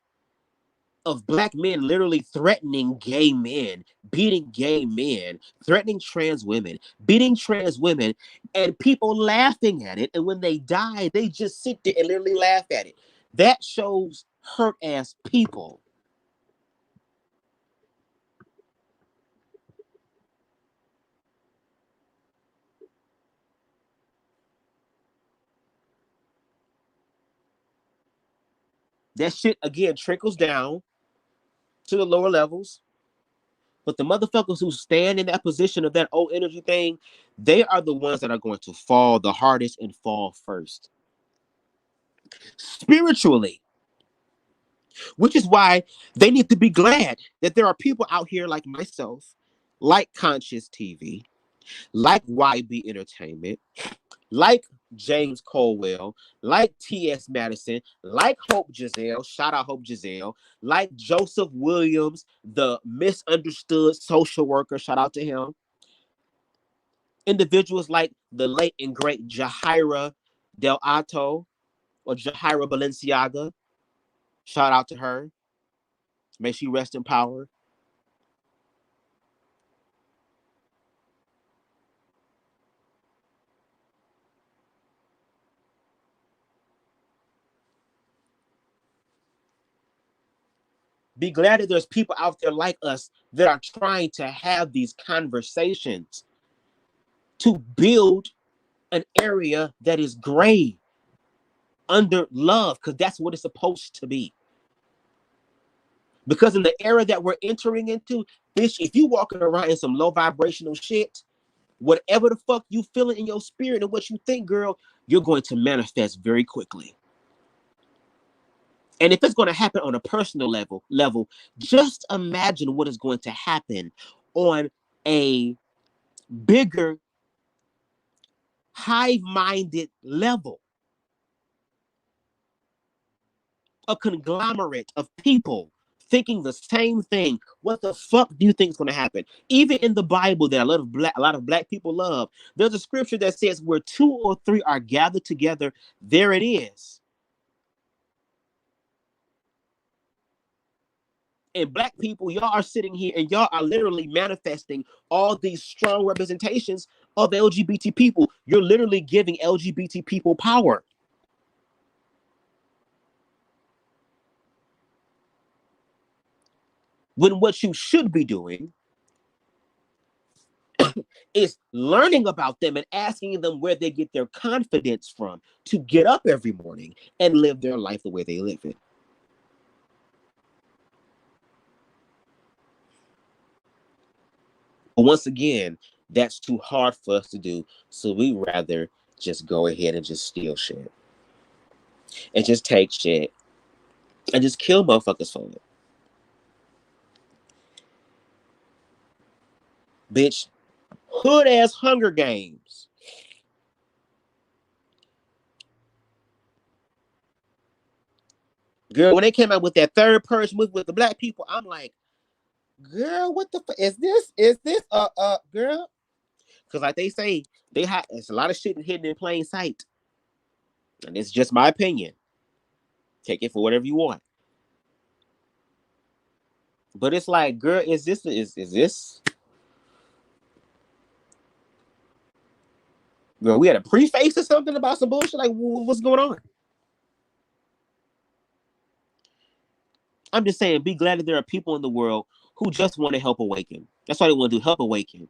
of black men literally threatening gay men, beating gay men, threatening trans women, beating trans women, and people laughing at it. And when they die, they just sit there and literally laugh at it. That shows hurt ass people. That shit again trickles down to the lower levels. But the motherfuckers who stand in that position of that old energy thing, they are the ones that are going to fall the hardest and fall first. Spiritually. Which is why they need to be glad that there are people out here like myself, like Conscious TV, like YB Entertainment, like James Colwell, like T.S. Madison, like Hope Giselle, shout out Hope Giselle, like Joseph Williams, the misunderstood social worker, shout out to him. Individuals like the late and great Jahaira Del Atto or Jahaira Balenciaga, shout out to her. May she rest in power. Be glad that there's people out there like us that are trying to have these conversations to build an area that is gray under love, because that's what it's supposed to be. Because in the era that we're entering into, bitch, if you walking around in some low vibrational shit, whatever the fuck you feeling in your spirit and what you think, girl, you're going to manifest very quickly. And if it's going to happen on a personal level, just imagine what is going to happen on a bigger, hive-minded level. A conglomerate of people thinking the same thing. What the fuck do you think is going to happen? Even in the Bible that a lot of black people love, there's a scripture that says where 2 or 3 are gathered together, there it is. And black people, y'all are sitting here and y'all are literally manifesting all these strong representations of LGBT people. You're literally giving LGBT people power. When what you should be doing is learning about them and asking them where they get their confidence from to get up every morning and live their life the way they live it. But once again, that's too hard for us to do. So we rather just go ahead and just steal shit. And just take shit. And just kill motherfuckers for it. Bitch, hood ass Hunger Games. Girl, when they came out with that third Purge movie with the black people, I'm like, girl, what the fuck is this? Is this girl? Because like they say, it's a lot of shit hidden in plain sight. And it's just my opinion. Take it for whatever you want. But it's like, girl, is this girl, we had a preface or something about some bullshit? Like, what's going on? I'm just saying, be glad that there are people in the world who just want to help awaken. That's why they want to do, help awaken.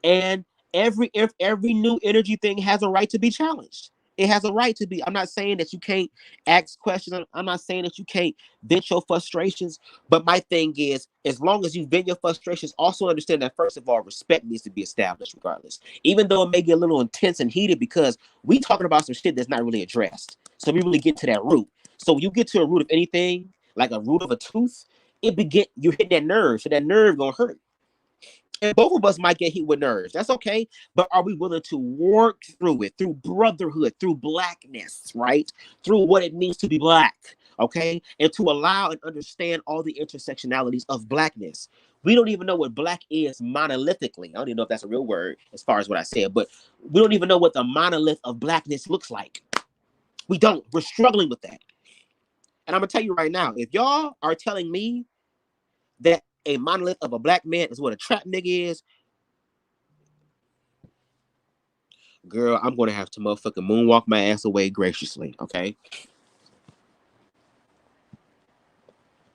And every new energy thing has a right to be challenged. It has a right to be. I'm not saying that you can't ask questions. I'm not saying that you can't vent your frustrations. But my thing is, as long as you vent your frustrations, also understand that first of all, respect needs to be established regardless. Even though it may get a little intense and heated because we talking about some shit that's not really addressed. So we really get to that root. So when you get to a root of anything, like a root of a tooth, you're hitting that nerve. So that nerve gonna hurt. And both of us might get hit with nerves. That's okay. But are we willing to work through it, through brotherhood, through blackness, right? Through what it means to be black, okay? And to allow and understand all the intersectionalities of blackness. We don't even know what black is monolithically. I don't even know if that's a real word as far as what I said, but we don't even know what the monolith of blackness looks like. We don't. We're struggling with that. And I'm going to tell you right now, if y'all are telling me that a monolith of a black man is what a trap nigga is, girl, I'm going to have to motherfucking moonwalk my ass away graciously, okay?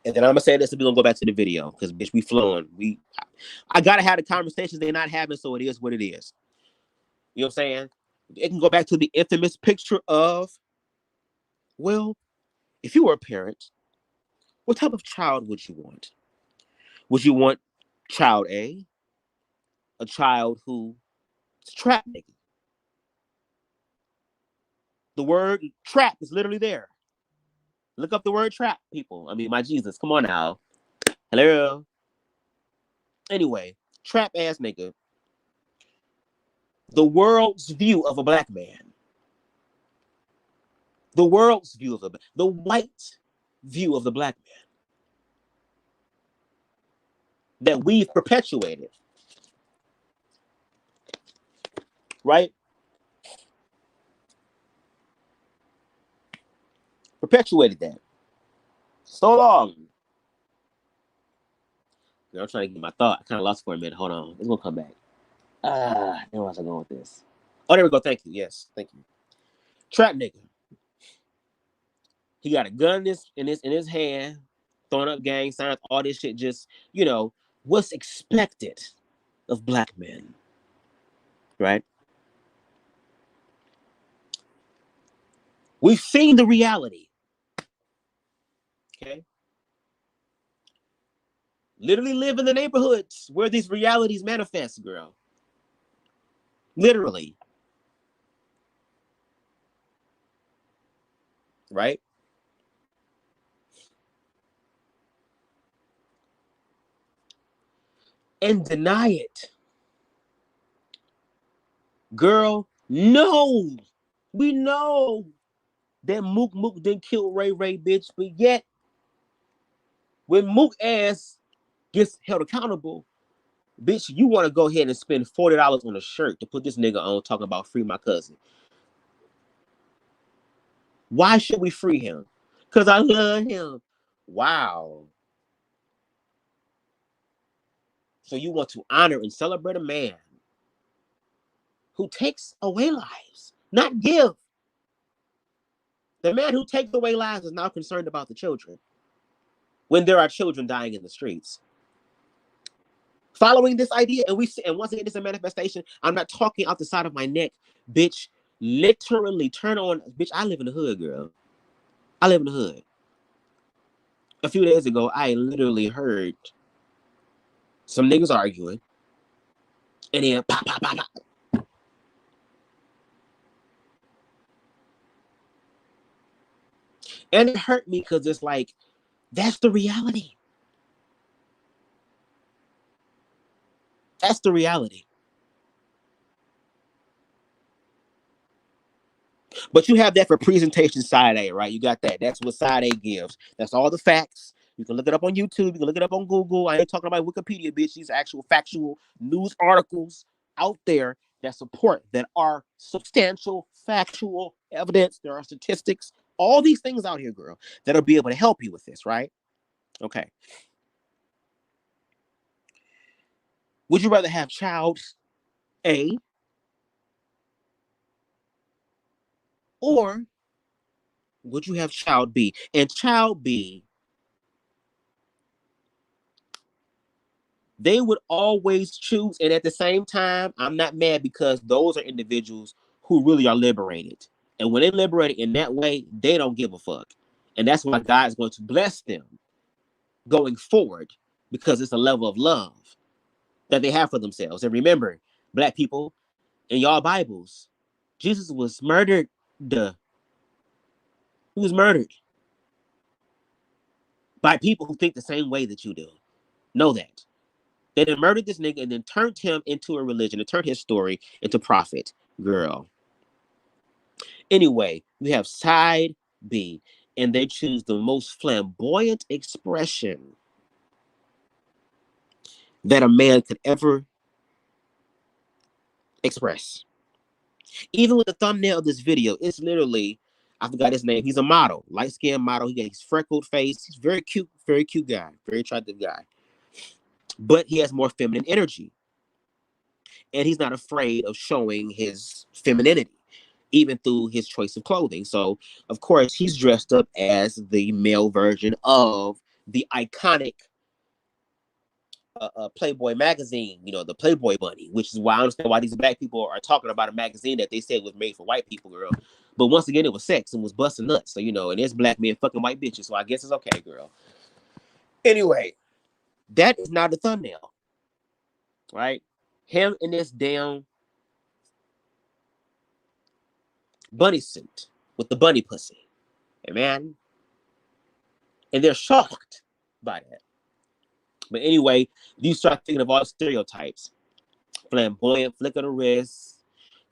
And then I'm going to say this and we're going to go back to the video because, bitch, we flowing. I got to have the conversations they're not having, so it is what it is. You know what I'm saying? It can go back to the infamous picture of, well, if you were a parent, what type of child would you want? Would you want child A child who's a trap nigga? The word trap is literally there. Look up the word trap, people. I mean, my Jesus, come on now. Hello. Anyway, trap ass nigga. The world's view of a black man. The world's view of the white view of the black man that we've perpetuated. Right? Perpetuated that. So long. Now, I'm trying to get my thought. I kind of lost for a minute. Hold on. It's going to come back. Where was I going with this? Oh, there we go. Thank you. Yes. Thank you. Trap nigga. He got a gun in his hand, throwing up gang signs, all this shit. Just, what's expected of black men, right? We've seen the reality. Okay. Literally live in the neighborhoods where these realities manifest, girl. Literally. Right? And deny it. Girl, no. We know that Mook didn't kill Ray, bitch, but yet when Mook ass gets held accountable, bitch, you want to go ahead and spend $40 on a shirt to put this nigga on talking about free my cousin. Why should we free him? Because I love him. Wow. So you want to honor and celebrate a man who takes away lives, not give. The man who takes away lives is now concerned about the children when there are children dying in the streets. Following this idea, and once again, it's a manifestation. I'm not talking out the side of my neck, bitch. Literally turn on, bitch. I live in the hood, girl. I live in the hood. A few days ago, I literally heard some niggas arguing, and then pop, pop, pop, pop. And it hurt me because it's like, that's the reality. That's the reality. But you have that for presentation side A, right? You got that. That's what side A gives. That's all the facts. You can look it up on YouTube. You can look it up on Google. I ain't talking about Wikipedia, bitch. These actual factual news articles out there that support, that are substantial, factual evidence. There are statistics. All these things out here, girl, that'll be able to help you with this, right? Okay. Would you rather have child A or would you have child B? And child B, they would always choose. And at the same time, I'm not mad because those are individuals who really are liberated. And when they're liberated in that way, they don't give a fuck. And that's why God is going to bless them going forward because it's a level of love that they have for themselves. And remember, black people, in y'all Bibles, Jesus was murdered. He was murdered by people who think the same way that you do. Know that. They then murdered this nigga and then turned him into a religion and turned his story into profit. Girl. Anyway, we have side B, and they choose the most flamboyant expression that a man could ever express. Even with the thumbnail of this video, it's literally, I forgot his name. He's a model, light-skinned model. He got his freckled face. He's very cute guy, very attractive guy. But he has more feminine energy. And he's not afraid of showing his femininity, even through his choice of clothing. So, of course, he's dressed up as the male version of the iconic Playboy magazine, you know, the Playboy bunny, which is why I understand why these black people are talking about a magazine that they said was made for white people, girl. But once again, it was sex and was busting nuts. So, you know, and there's black men fucking white bitches. So I guess it's okay, girl. Anyway, that is not the thumbnail, right? Him in this damn bunny suit with the bunny pussy. Hey, man. And they're shocked by that. But anyway, you start thinking of all the stereotypes. Flamboyant, flick of the wrist,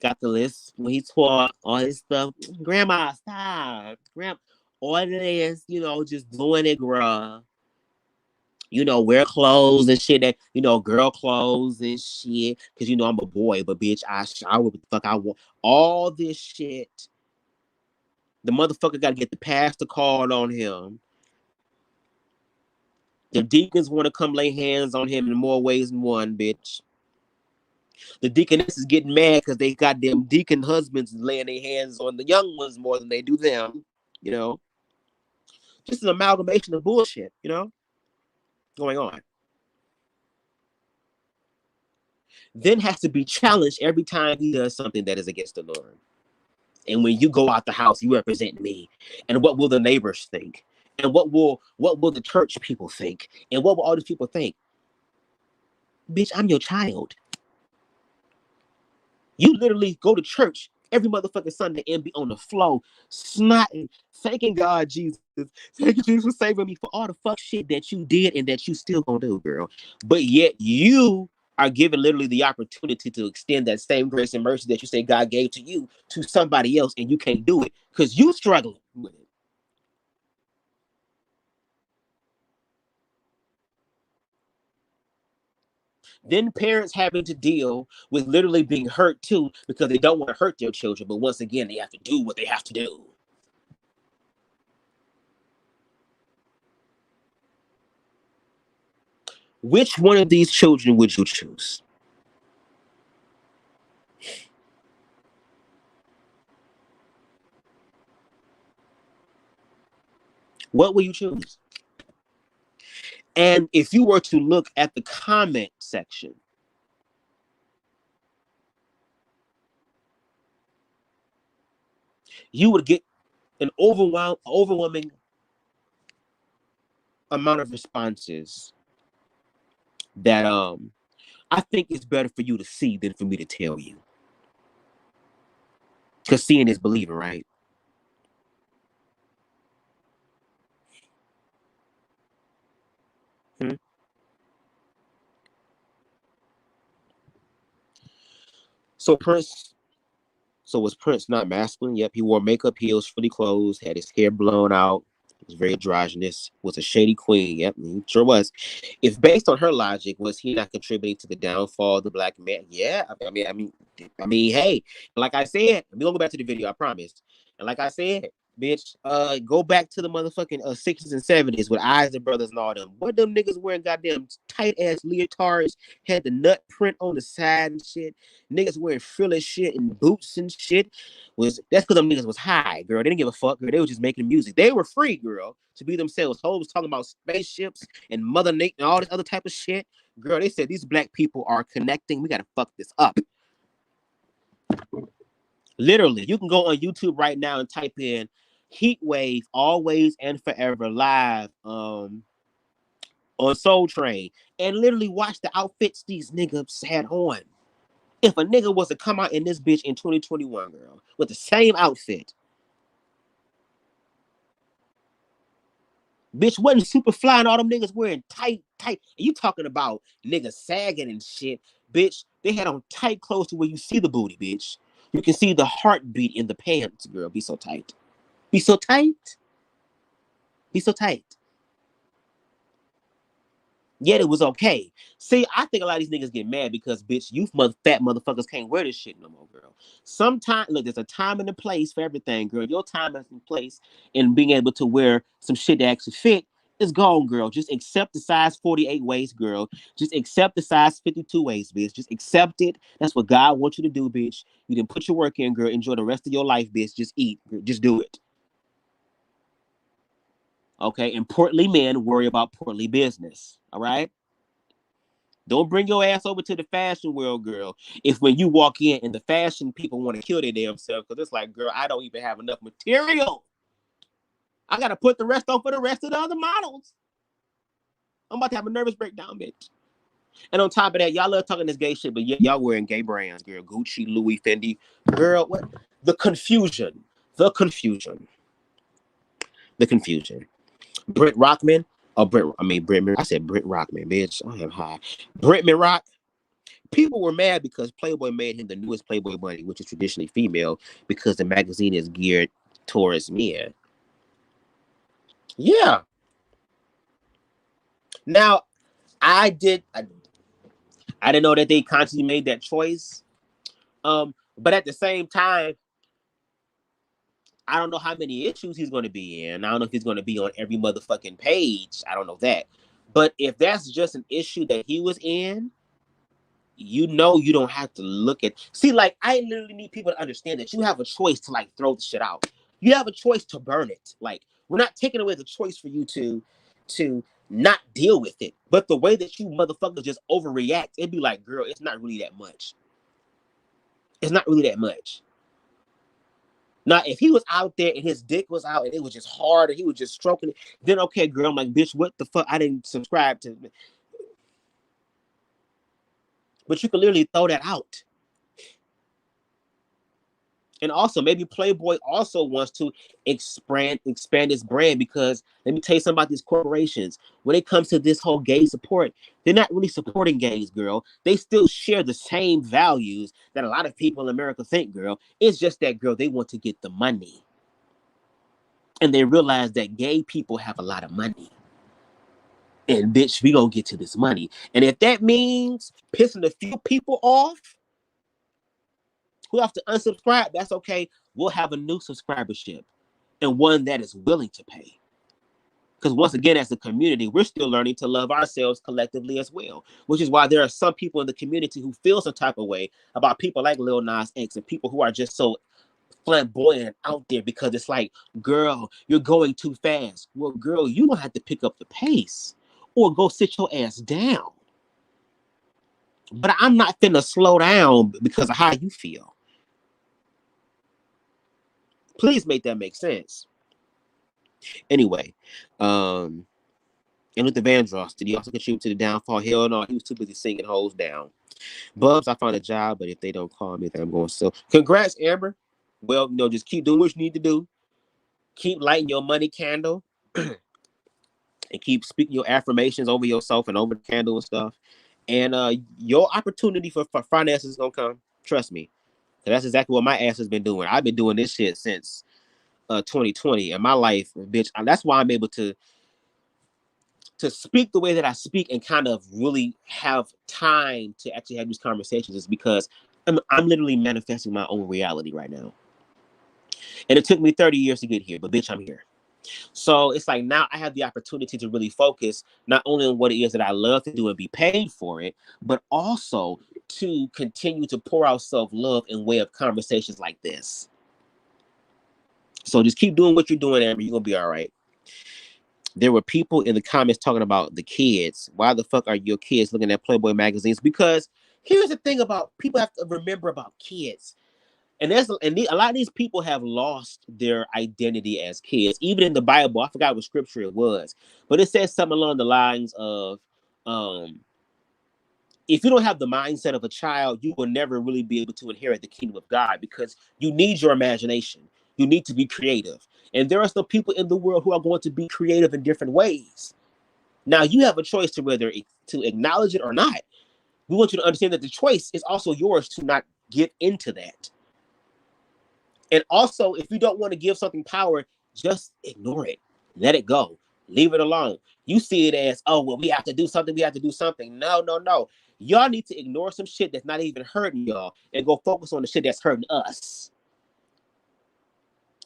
got the list when he talk, all his stuff. Grandma, stop. All it is, you know, just doing it, girl. You know, wear clothes and shit that, you know, girl clothes and shit. Because, you know, I'm a boy, but bitch, I shower what the fuck I want. All this shit. The motherfucker got to get the pastor called on him. The deacons want to come lay hands on him in more ways than one, bitch. The deaconess is getting mad because they got them deacon husbands laying their hands on the young ones more than they do them, you know. Just an amalgamation of bullshit, you know, going on. Then has to be challenged every time he does something that is against the norm. And when you go out the house, you represent me. And what will the neighbors think? And what will the church people think? And what will all these people think? Bitch, I'm your child. You literally go to church every motherfucking Sunday and be on the floor, snotting, thanking God, Jesus. Thank you, Jesus, for saving me for all the fuck shit that you did and that you still gonna do, girl. But yet you are given literally the opportunity to extend that same grace and mercy that you say God gave to you to somebody else, and you can't do it because you struggling with it. Then parents having to deal with literally being hurt too because they don't want to hurt their children, but once again, they have to do what they have to do. Which one of these children would you choose? What will you choose? And if you were to look at the comment section, you would get an overwhelming amount of responses that I think it's better for you to see than for me to tell you. Because seeing is believing, right? So was Prince not masculine? Yep, he wore makeup, heels, frilly clothes, had his hair blown out. He was very androgynous, was a shady queen. Yep, he sure was. If based on her logic, was he not contributing to the downfall of the black man? Yeah, I mean, hey, like I said, we're gonna go back to the video, I promise. And like I said, bitch, go back to the motherfucking 60s and 70s with Eyes and Brothers and all them. What them niggas wearing goddamn tight ass leotards, had the nut print on the side and shit. Niggas wearing frilly shit and boots and shit. That's because them niggas was high, girl. They didn't give a fuck, girl. They were just making music. They were free, girl, to be themselves. Ho was talking about spaceships and Mother Nature and all this other type of shit. Girl, they said these black people are connecting. We gotta fuck this up. Literally, you can go on YouTube right now and type in Heat Wave, Always and Forever live on Soul Train and literally watch the outfits these niggas had on. If a nigga was to come out in this bitch in 2021, girl, with the same outfit, Bitch, wasn't super flying. All them niggas wearing tight. And you talking about niggas sagging and shit. Bitch, they had on tight clothes to where you see the booty, bitch. You can see the heartbeat in the pants, girl. Be so tight. Be so tight. Be so tight. Yet it was okay. See, I think a lot of these niggas get mad because, bitch, you fat motherfuckers can't wear this shit no more, girl. Sometimes, look, there's a time and a place for everything, girl. Your time and place in being able to wear some shit that actually fit is gone, girl. Just accept the size 48 waist, girl. Just accept the size 52 waist, bitch. Just accept it. That's what God wants you to do, bitch. You didn't put your work in, girl. Enjoy the rest of your life, bitch. Just eat. Girl. Just do it. Okay? And portly men worry about portly business. All right? Don't bring your ass over to the fashion world, girl. If when you walk in and the fashion people want to kill their damn self, because it's like, girl, I don't even have enough material. I got to put the rest on for the rest of the other models. I'm about to have a nervous breakdown, bitch. And on top of that, y'all love talking this gay shit, but y'all wearing gay brands, girl. Gucci, Louis, Fendi. Girl, what? The confusion. The confusion. The confusion. Britt Rockman. Oh, Britt Rockman, bitch. I am high. Brittman Rock. People were mad because Playboy made him the newest Playboy bunny, which is traditionally female, because the magazine is geared towards men. Yeah. Now, I didn't know that they consciously made that choice. But at the same time, I don't know how many issues he's going to be in. I don't know if he's going to be on every motherfucking page. I don't know that. But if that's just an issue that he was in, you know, you don't have to look at. See, like, I literally need people to understand that you have a choice to, like, throw the shit out. You have a choice to burn it. Like, we're not taking away the choice for you to not deal with it. But the way that you motherfuckers just overreact, it'd be like, girl, it's not really that much. It's not really that much. Now, if he was out there and his dick was out and it was just hard and he was just stroking it, then okay, girl, I'm like, bitch, what the fuck? I didn't subscribe to it. But you can literally throw that out. And also, maybe Playboy also wants to expand its brand, because let me tell you something about these corporations. When it comes to this whole gay support, they're not really supporting gays, girl. They still share the same values that a lot of people in America think, girl. It's just that, girl, they want to get the money. And they realize that gay people have a lot of money. And bitch, we gonna get to this money. And if that means pissing a few people off who have to unsubscribe, that's okay. We'll have a new subscribership, and one that is willing to pay. Because once again, as a community, we're still learning to love ourselves collectively as well, which is why there are some people in the community who feel some type of way about people like Lil Nas X and people who are just so flamboyant out there, because it's like, girl, you're going too fast. Well, girl, you don't have to pick up the pace or go sit your ass down. But I'm not finna slow down because of how you feel. Please make that make sense. Anyway, and Luther Vandross, did he also contribute to the downfall? Hell no, he was too busy singing hoes down. Bubs, I found a job, but if they don't call me, then I'm going to sell. Congrats, Amber. Well, you know, just keep doing what you need to do. Keep lighting your money candle. And keep speaking your affirmations over yourself and over the candle and stuff. And your opportunity for finances is going to come. Trust me. That's exactly what my ass has been doing. I've been doing this shit since 2020, and my life, bitch. That's why I'm able to speak the way that I speak and kind of really have time to actually have these conversations, is because I'm literally manifesting my own reality right now. And it took me 30 years to get here, but bitch, I'm here. So it's like now I have the opportunity to really focus not only on what it is that I love to do and be paid for it, but also to continue to pour out self-love in way of conversations like this. So just keep doing what you're doing, Amber. You're going to be all right. There were people in the comments talking about the kids. Why the fuck are your kids looking at Playboy magazines? Because here's the thing about people have to remember about kids. And a lot of these people have lost their identity as kids. Even in the Bible, I forgot what scripture it was, but it says something along the lines of, if you don't have the mindset of a child, you will never really be able to inherit the kingdom of God, because you need your imagination. You need to be creative. And there are still people in the world who are going to be creative in different ways. Now, you have a choice to whether to acknowledge it or not. We want you to understand that the choice is also yours to not give into that. And also, if you don't want to give something power, just ignore it. Let it go. Leave it alone. You see it as, oh, well, we have to do something. We have to do something. No, no, no. Y'all need to ignore some shit that's not even hurting y'all and go focus on the shit that's hurting us.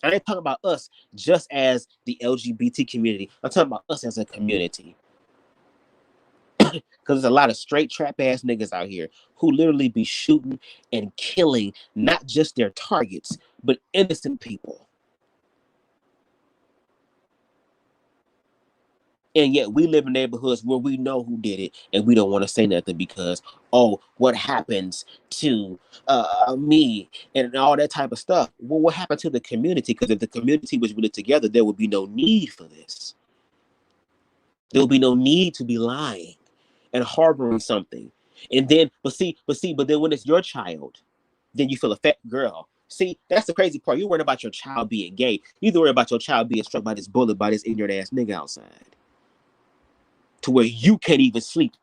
I ain't talking about us just as the LGBT community. I'm talking about us as a community. Because there's a lot of straight trap ass niggas out here who literally be shooting and killing not just their targets, but innocent people. And yet we live in neighborhoods where we know who did it and we don't want to say nothing because, oh, what happens to me and all that type of stuff? Well, what happened to the community? Because if the community was really together, there would be no need for this. There would be no need to be lying and harboring something. And then, but then when it's your child, then you feel affected, girl. See, that's the crazy part. You're worried about your child being gay. You're worried about your child being struck by this bullet by this ignorant ass nigga outside. To where you can't even sleep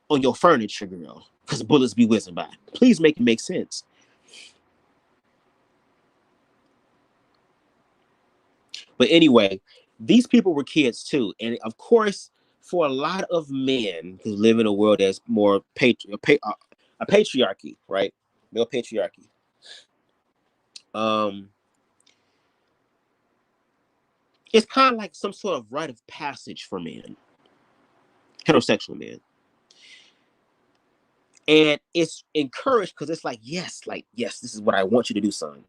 on your furniture, girl, because bullets be whizzing by. Please make it make sense. But anyway, these people were kids too. And of course, for a lot of men who live in a world that's more a patriarchy, right? Male patriarchy. It's kind of like some sort of rite of passage for men, heterosexual men. And it's encouraged because it's like, yes, this is what I want you to do, son.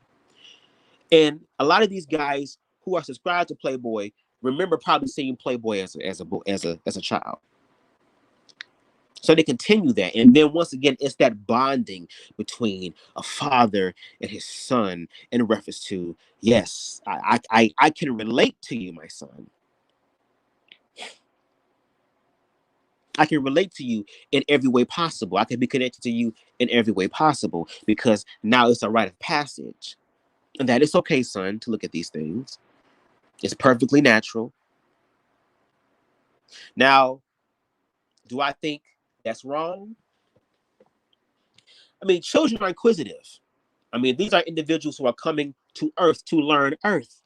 And a lot of these guys who are subscribed to Playboy remember probably seeing Playboy as a child. So they continue that. And then once again, it's that bonding between a father and his son in reference to, yes, I can relate to you, my son. I can relate to you in every way possible. I can be connected to you in every way possible because now it's a rite of passage. And that it's okay, son, to look at these things. It's perfectly natural. Now, do I think that's wrong? I mean, children are inquisitive. I mean, these are individuals who are coming to Earth to learn Earth.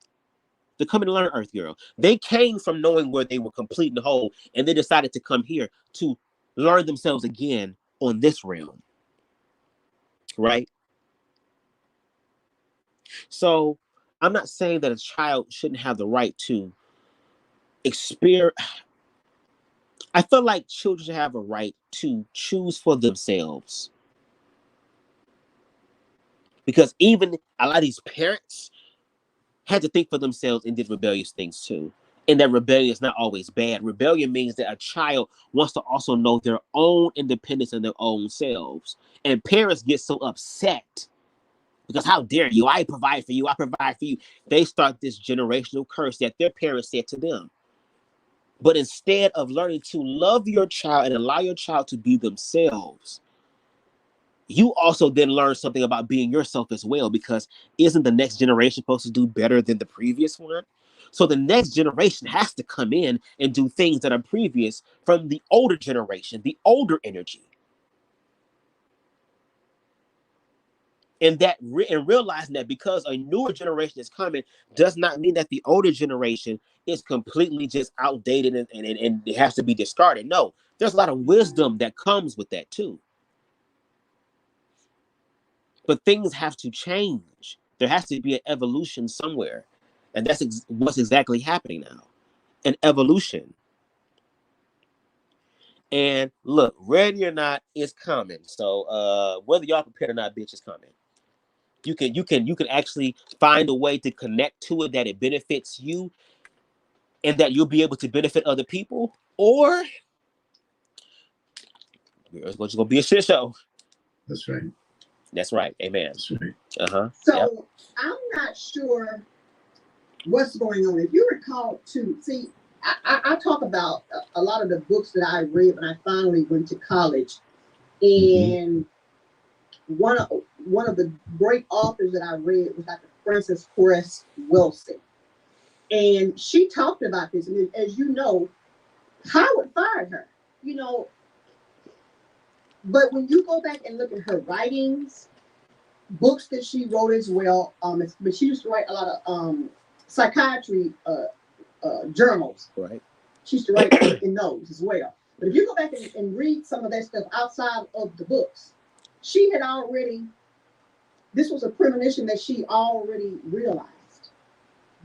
They're coming to learn Earth, girl. They came from knowing where they were complete and whole, and they decided to come here to learn themselves again on this realm. Right? So, I'm not saying that a child shouldn't have the right to experience. I feel like children should have a right to choose for themselves. Because even a lot of these parents had to think for themselves and did rebellious things too. And that rebellion is not always bad. Rebellion means that a child wants to also know their own independence and their own selves. And parents get so upset because how dare you? I provide for you. I provide for you. They start this generational curse that their parents said to them. But instead of learning to love your child and allow your child to be themselves, you also then learn something about being yourself as well, because isn't the next generation supposed to do better than the previous one? So the next generation has to come in and do things that are previous from the older generation, the older energy. And realizing that because a newer generation is coming does not mean that the older generation is completely just outdated and it has to be discarded. No, there's a lot of wisdom that comes with that too. But things have to change. There has to be an evolution somewhere. And that's what's exactly happening now. An evolution. And look, ready or not, it's coming. So whether y'all prepared or not, bitch, is coming. You can actually find a way to connect to it that it benefits you and that you'll be able to benefit other people, or it's going to be a shit show. That's right. That's right. Amen. That's right. So yep. I'm not sure what's going on. If you recall, I talk about a lot of the books that I read when I finally went to college, and one of the great authors that I read was Dr. Frances Cress Wilson. And she talked about this. And as you know, Howard fired her, you know. But when you go back and look at her writings, books that she wrote as well, but she used to write a lot of psychiatry journals. Right. She used to write in those as well. But if you go back and read some of that stuff outside of the books, she had already, this was a premonition that she already realized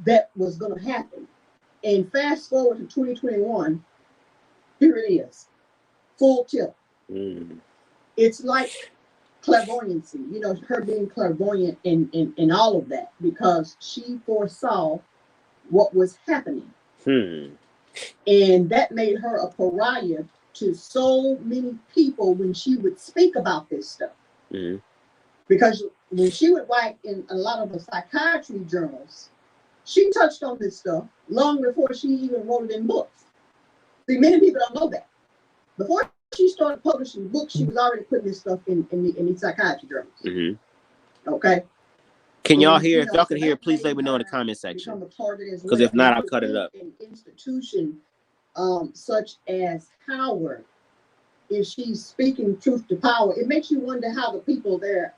that was going to happen. And fast forward to 2021, here it is, full tilt. It's like clairvoyancy, you know, her being clairvoyant in all of that, because she foresaw what was happening. And that made her a pariah to so many people when she would speak about this stuff. Because when she would write in a lot of the psychiatry journals, she touched on this stuff long before she even wrote it in books. See, many people don't know that. Before she started publishing books, she was already putting this stuff in these psychiatry journals. Okay. Can y'all hear? If y'all can hear, please let me know in the comment section. Because if not, I'll cut it up. An institution such as Howard, if she's speaking truth to power, it makes you wonder how the people there,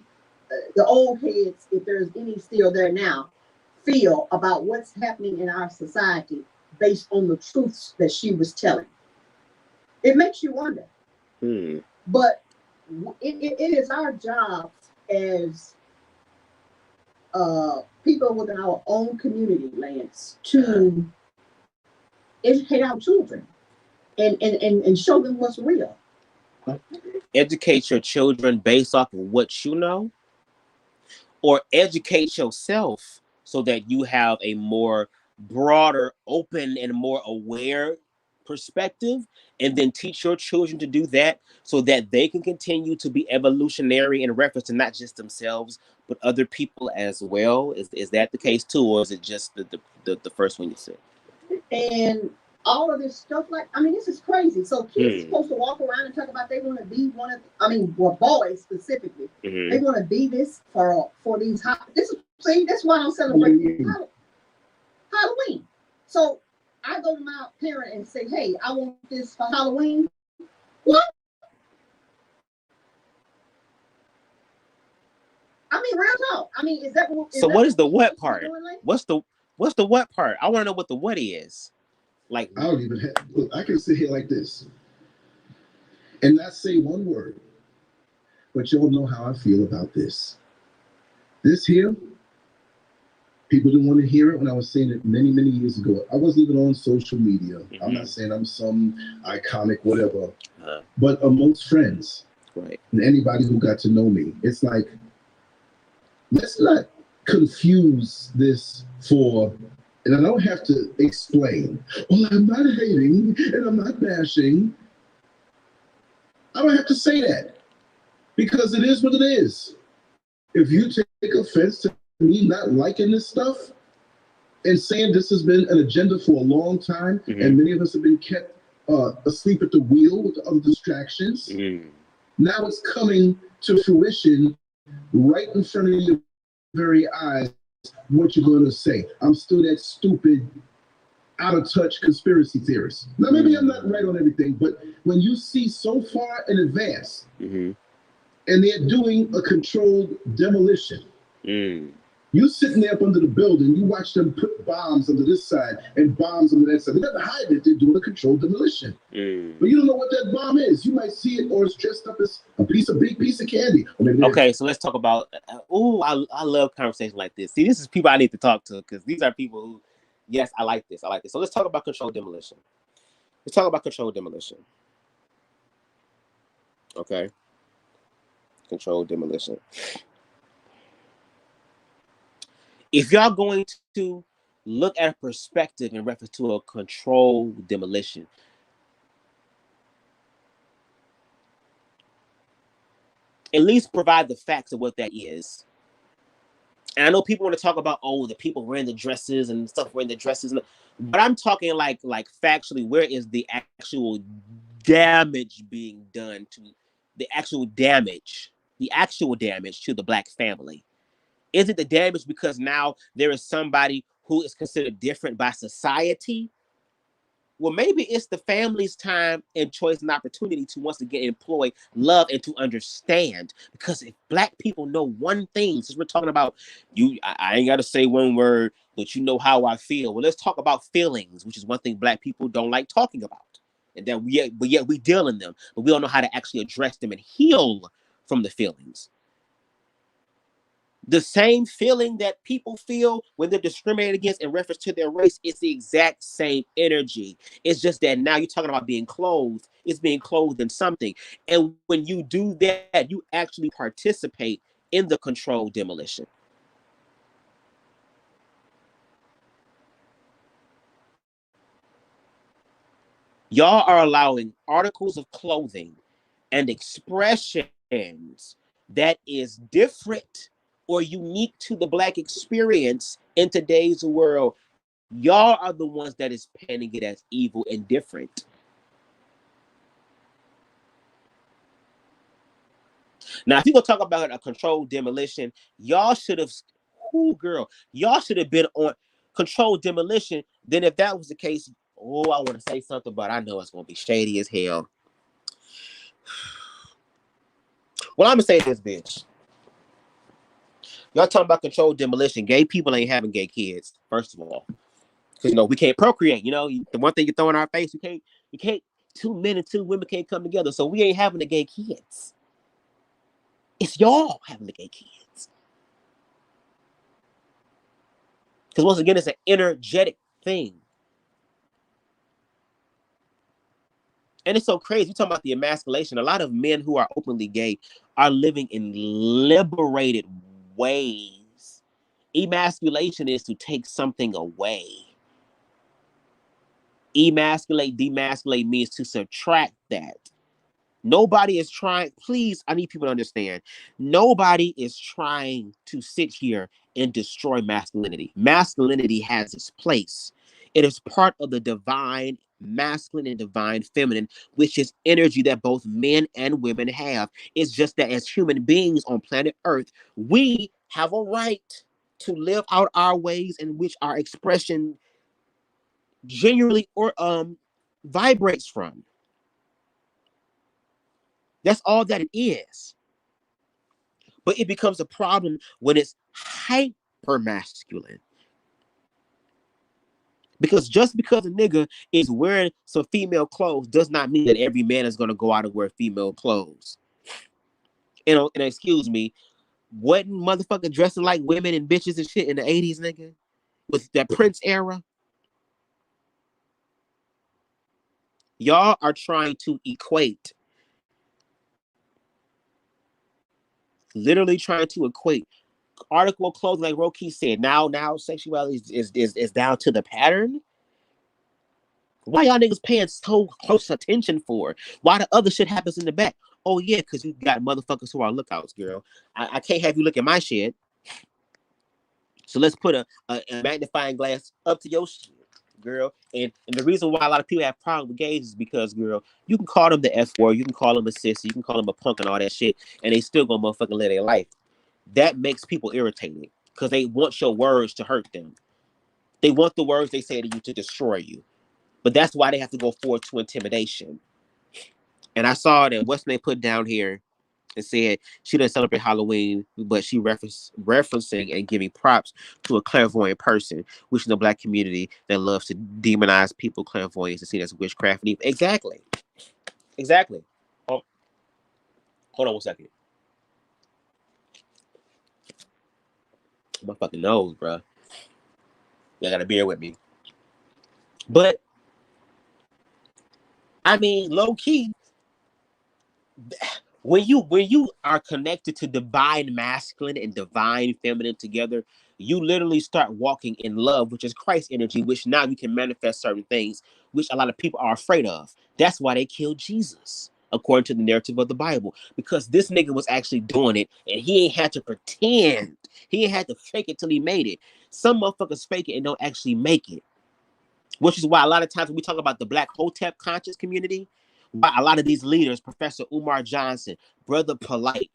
the old heads, if there's any still there now, feel about what's happening in our society based on the truths that she was telling. It makes you wonder. But it is our job as people within our own community, Lance, to educate our children and show them what's real. Educate your children based off of what you know, or educate yourself so that you have a more broader, open, and more aware perspective, and then teach your children to do that so that they can continue to be evolutionary in reference to not just themselves but other people as well. Is that the case too, or is it just the first one you said? And all of this stuff, like, I mean, this is crazy. So kids are supposed to walk around and talk about they want to be one of, boys specifically, they want to be this for these that's why I don't celebrate Halloween. So I go to my parent and say, hey, I want this for Halloween. What? I mean, real talk. I mean, is that what is the what part? What's the what part? I want to know what the what is. Like, I don't even have, look, I can sit here like this and not say one word, but y'all know how I feel about this. This here, people didn't want to hear it when I was saying it many, many years ago. I wasn't even on social media. I'm not saying I'm some iconic whatever, but amongst friends, right, and anybody who got to know me, it's like, let's not confuse this for, and I don't have to explain, well, I'm not hating and I'm not bashing. I don't have to say that because it is what it is. If you take offense to me not liking this stuff and saying this has been an agenda for a long time, and many of us have been kept asleep at the wheel with other distractions, now it's coming to fruition right in front of your very eyes. What you're going to say? I'm still that stupid, out of touch conspiracy theorist. Now, maybe I'm not right on everything, but when you see so far in advance, and they're doing a controlled demolition, you sitting there up under the building, you watch them put bombs under this side and bombs under that side. They never hide it. They're doing a controlled demolition. But you don't know what that bomb is. You might see it, or it's dressed up as a big piece of candy. Okay, so let's talk about. I love conversations like this. See, this is people I need to talk to, because these are people who, yes, I like this. So let's talk about controlled demolition. Okay, controlled demolition. If y'all going to look at a perspective in reference to a controlled demolition, at least provide the facts of what that is. And I know people want to talk about, the people wearing the dresses and stuff wearing the dresses, but I'm talking like factually, where is the actual damage being done to the actual damage to the Black family? Is it the damage because now there is somebody who is considered different by society? Well, maybe it's the family's time and choice and opportunity to once again employ love and to understand. Because if Black people know one thing, since we're talking about you, I ain't got to say one word, but you know how I feel. Well, let's talk about feelings, which is one thing Black people don't like talking about, and that yet we deal in them, but we don't know how to actually address them and heal from the feelings. The same feeling that people feel when they're discriminated against in reference to their race is the exact same energy. It's just that now you're talking about being clothed. It's being clothed in something. And when you do that, you actually participate in the controlled demolition. Y'all are allowing articles of clothing and expressions that is different or unique to the Black experience in today's world. Y'all are the ones that is painting it as evil and different. Now, if you're gonna talk about a controlled demolition, y'all should have, y'all should have been on controlled demolition. Then, if that was the case, I want to say something, but I know it's gonna be shady as hell. Well, I'm gonna say this, bitch. Y'all talking about controlled demolition. Gay people ain't having gay kids, first of all. Because we can't procreate. The one thing you throw in our face, you can't, 2 men and 2 women can't come together. So we ain't having the gay kids. It's y'all having the gay kids. Because once again, it's an energetic thing. And it's so crazy. You're talking about the emasculation. A lot of men who are openly gay are living in liberated ways. Emasculation is to take something away. Emasculate, demasculate means to subtract that. Nobody is trying, please, I need people to understand. Nobody is trying to sit here and destroy masculinity. Masculinity has its place. It is part of the divine masculine and divine feminine, which is energy that both men and women have. It's just that as human beings on planet Earth, we have a right to live out our ways in which our expression genuinely or vibrates from. That's all that it is. But it becomes a problem when it's hyper masculine. Because just because a nigga is wearing some female clothes does not mean that every man is going to go out and wear female clothes. And excuse me, wasn't motherfucker dressing like women and bitches and shit in the 80s, nigga? With that Prince era? Y'all are trying to equate. Literally trying to equate article of clothing, like Roki said. Now sexuality is down to the pattern. Why y'all niggas paying so close attention for? Why the other shit happens in the back? Oh yeah, because you got motherfuckers who are lookouts, girl. I can't have you look at my shit. So let's put a magnifying glass up to your shit, girl. And the reason why a lot of people have problems with gays is because, girl, you can call them the F word, you can call them a sissy, you can call them a punk and all that shit, and they still gonna motherfucking live their life. That makes people irritated because they want your words to hurt them. They want the words they say to you to destroy you. But that's why they have to go forward to intimidation. And I saw that what's they put down here and said she doesn't celebrate Halloween, but she referencing and giving props to a clairvoyant person, which is the Black community that loves to demonize people, clairvoyance, and see that's witchcraft and evil. Exactly. Oh, hold on 1 second. My fucking nose, bro. You gotta bear with me. But I mean, low key, when you are connected to divine masculine and divine feminine together, you literally start walking in love, which is Christ energy, which now you can manifest certain things, which a lot of people are afraid of. That's why they killed Jesus, according to the narrative of the Bible, because this nigga was actually doing it, and he ain't had to pretend. He ain't had to fake it till he made it. Some motherfuckers fake it and don't actually make it. Which is why a lot of times when we talk about the Black Hotep conscious community, why a lot of these leaders, Professor Umar Johnson, Brother Polite,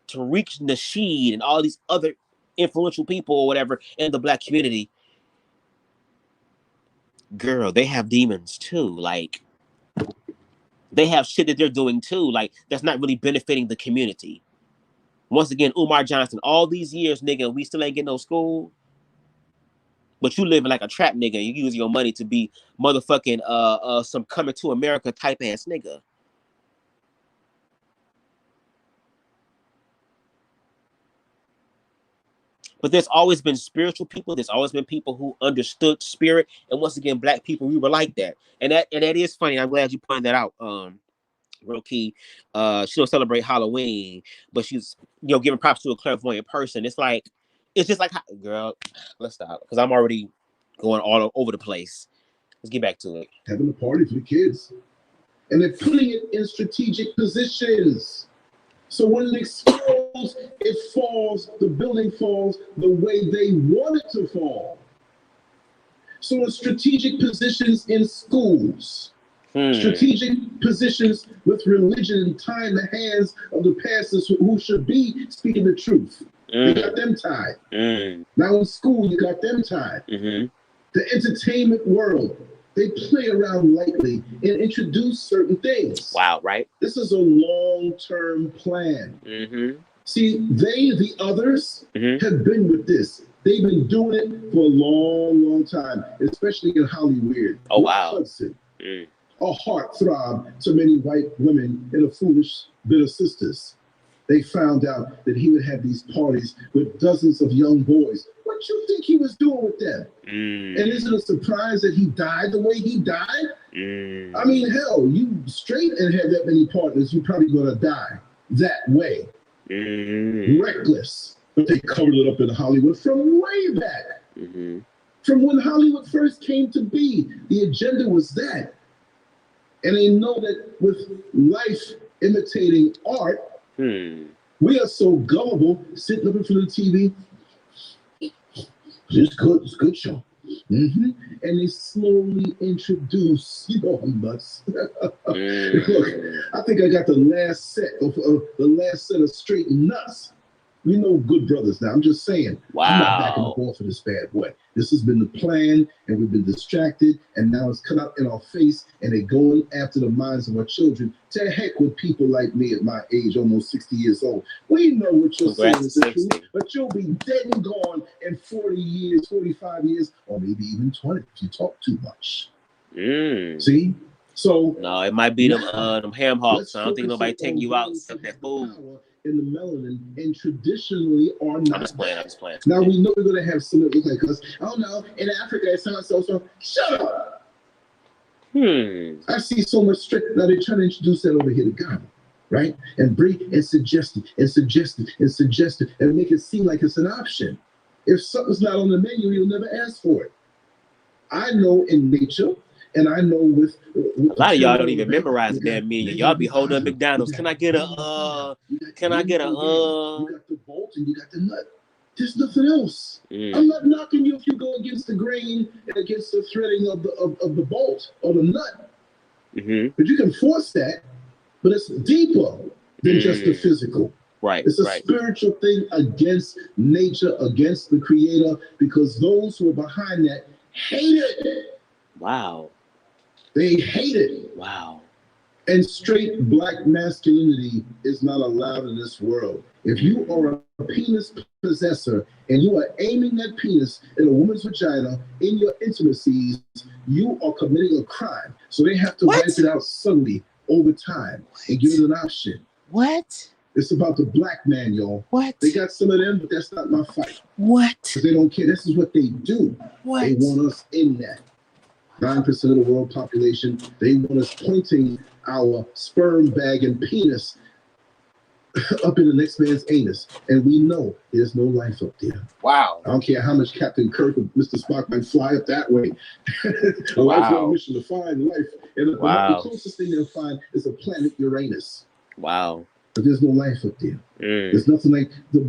Tariq Nasheed and all these other influential people or whatever in the Black community, girl, they have demons too. Like, they have shit that they're doing too. Like, that's not really benefiting the community. Once again, Umar Johnson, all these years, nigga, we still ain't getting no school. But you living like a trap nigga. You use your money to be motherfucking some Coming to America type ass nigga. But there's always been spiritual people. There's always been people who understood spirit. And once again, Black people, we were like that. And that is funny. I'm glad you pointed that out. Real key. She don't celebrate Halloween, but she's, you know, giving props to a clairvoyant person. It's just like, girl, let's stop, because I'm already going all over the place. Let's get back to it. Having a party for the kids, and they're putting it in strategic positions. So when it explodes, it falls, the building falls the way they want it to fall. So in strategic positions in schools, strategic positions with religion and tying the hands of the pastors who should be speaking the truth. They got them tied. Now in school, you got them tied. The entertainment world, they play around lightly and introduce certain things. Wow, right? This is a long-term plan. See, the others, have been with this. They've been doing it for a long, long time, especially in Hollywood. Oh, wow. Hudson, a heartthrob to many white women and a foolish bit of sisters. They found out that he would have these parties with dozens of young boys. What you think he was doing with them? And isn't it a surprise that he died the way he died? I mean, hell, you straight and have that many partners, you're probably going to die that way. Reckless. But they covered it up in Hollywood from way back. From when Hollywood first came to be, the agenda was that. And they know that with life imitating art, we are so gullible, sitting up in front of the TV. It's good show. And they slowly introduce, you know, nuts. Look, I think I got the last set of straight nuts. We know good brothers now. I'm just saying. Wow. I'm not backing up off of this bad boy. This has been the plan, and we've been distracted, and now it's cut out in our face, and they're going after the minds of our children. To heck with people like me at my age, almost 60 years old. We know what you're saying is the truth, but you'll be dead and gone in 40 years, 45 years, or maybe even 20 if you talk too much. See? So no, it might be them ham hocks. I don't think nobody taking you out except that food. In the melanin, and traditionally are not. I'm just playing. Now we know we're gonna have some that look like us. Oh no, in Africa it's not so. Shut up. I see so much strict. Now they're trying to introduce that over here to Ghana, right? And bring and suggest it, and make it seem like it's an option. If something's not on the menu, you'll never ask for it. I know in nature. And I know with a lot of y'all don't even memorize the damn menu. Y'all be holding up McDonald's. Can I get a You got the bolt and you got the nut. There's nothing else. I'm not knocking you if you go against the grain and against the threading of the bolt or the nut. But you can force that. But it's deeper than just the physical. Right. It's a spiritual thing against nature, against the Creator, because those who are behind that hate it. Wow. They hate it. Wow. And straight black masculinity is not allowed in this world. If you are a penis possessor and you are aiming that penis in a woman's vagina in your intimacies, you are committing a crime. So they have to wipe it out subtly over time and give it an option. What? It's about the black man, y'all. What? They got some of them, but that's not my fight. What? Because they don't care. This is what they do. What? They want us in that. 9% of the world population, they want us pointing our sperm bag and penis up in the next man's anus. And we know there's no life up there. Wow. I don't care how much Captain Kirk or Mr. Spock might fly up that way. A lifelong mission to find life. And the closest thing they'll find is a planet Uranus. Wow. But there's no life up there. There's nothing like the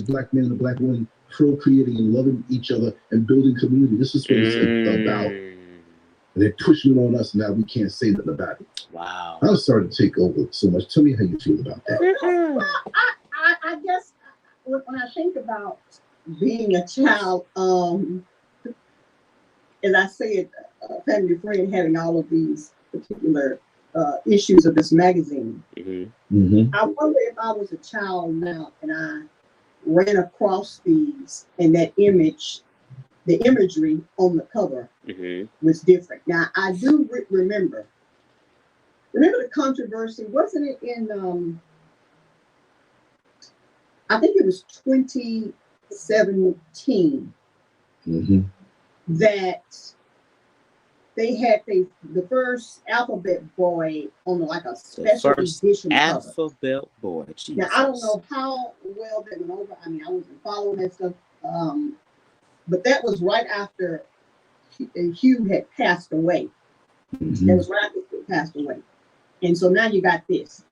black man and the black woman procreating and loving each other and building community. This is what it's about. And they're pushing it on us now. We can't say nothing about it. Wow. I'm sorry to take over so much. Tell me how you feel about that. I guess when I think about being a child, as I said, a family friend having all of these particular issues of this magazine. I wonder if I was a child now and I ran across these and that image, the imagery on the cover was different. Now I do remember the controversy. Wasn't it in? I think it was 2017 that they had the first Alphabet Boy on like a special edition Alphabet Boy. Jesus. Now I don't know how well that went over. I mean, I wasn't following that stuff, but that was right after Hugh had passed away. That was right after he passed away, and so now you got this.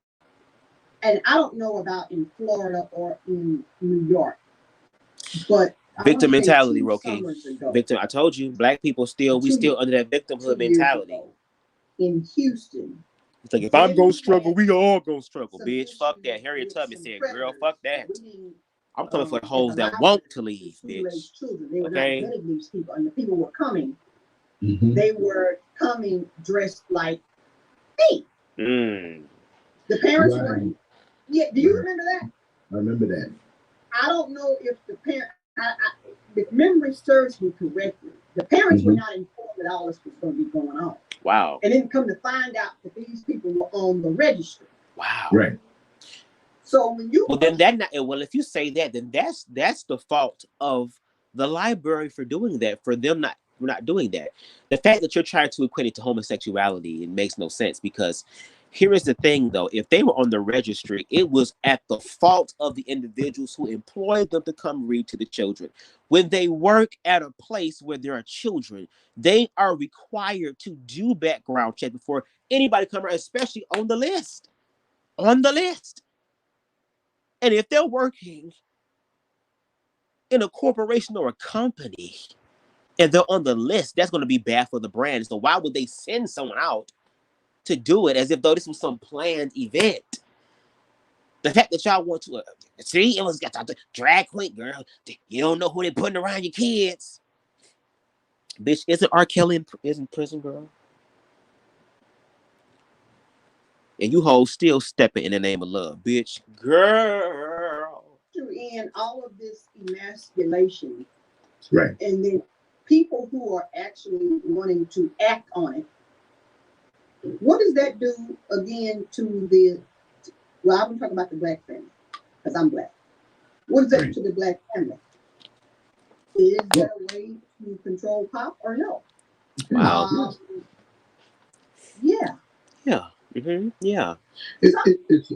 And I don't know about in Florida or in New York, but victim mentality, Rocky. Victim. I told you, black people we still under that victimhood mentality. In Houston, it's like if I'm gonna struggle, we all gonna struggle, bitch. Fuck that. Harriet Tubman said, "Girl, fuck that. I'm coming for the hoes that want to leave, bitch." They were not letting these people, and the people were coming. They were coming dressed like me. The parents were. Yeah, do you remember that? I remember that. I don't know if the parent, if memory serves me correctly, the parents were not informed that all this was going to be going on. Wow. And then come to find out that these people were on the registry. Wow. Right. So when you if you say that, then that's the fault of the library for doing that, for them not doing that. The fact that you're trying to equate it to homosexuality, it makes no sense, because here is the thing, though. If they were on the registry, it was at the fault of the individuals who employed them to come read to the children. When they work at a place where there are children, they are required to do background check before anybody comes around, especially on the list. On the list. And if they're working in a corporation or a company and they're on the list, that's going to be bad for the brand. So why would they send someone out to do it as if though this was some planned event? The fact that y'all want to see, it was got the drag queen girl. You don't know who they're putting around your kids. Bitch, isn't R. Kelly in prison, girl? And you hoes still stepping in the name of love, bitch. Girl. In all of this emasculation. Right. And then people who are actually wanting to act on it. What does that do again to the, well, I'm talking about the black family, because I'm black. What does that do to the black family? Is there a way to control pop or no? Wow. Yeah. Yeah. Mm-hmm. Yeah. It's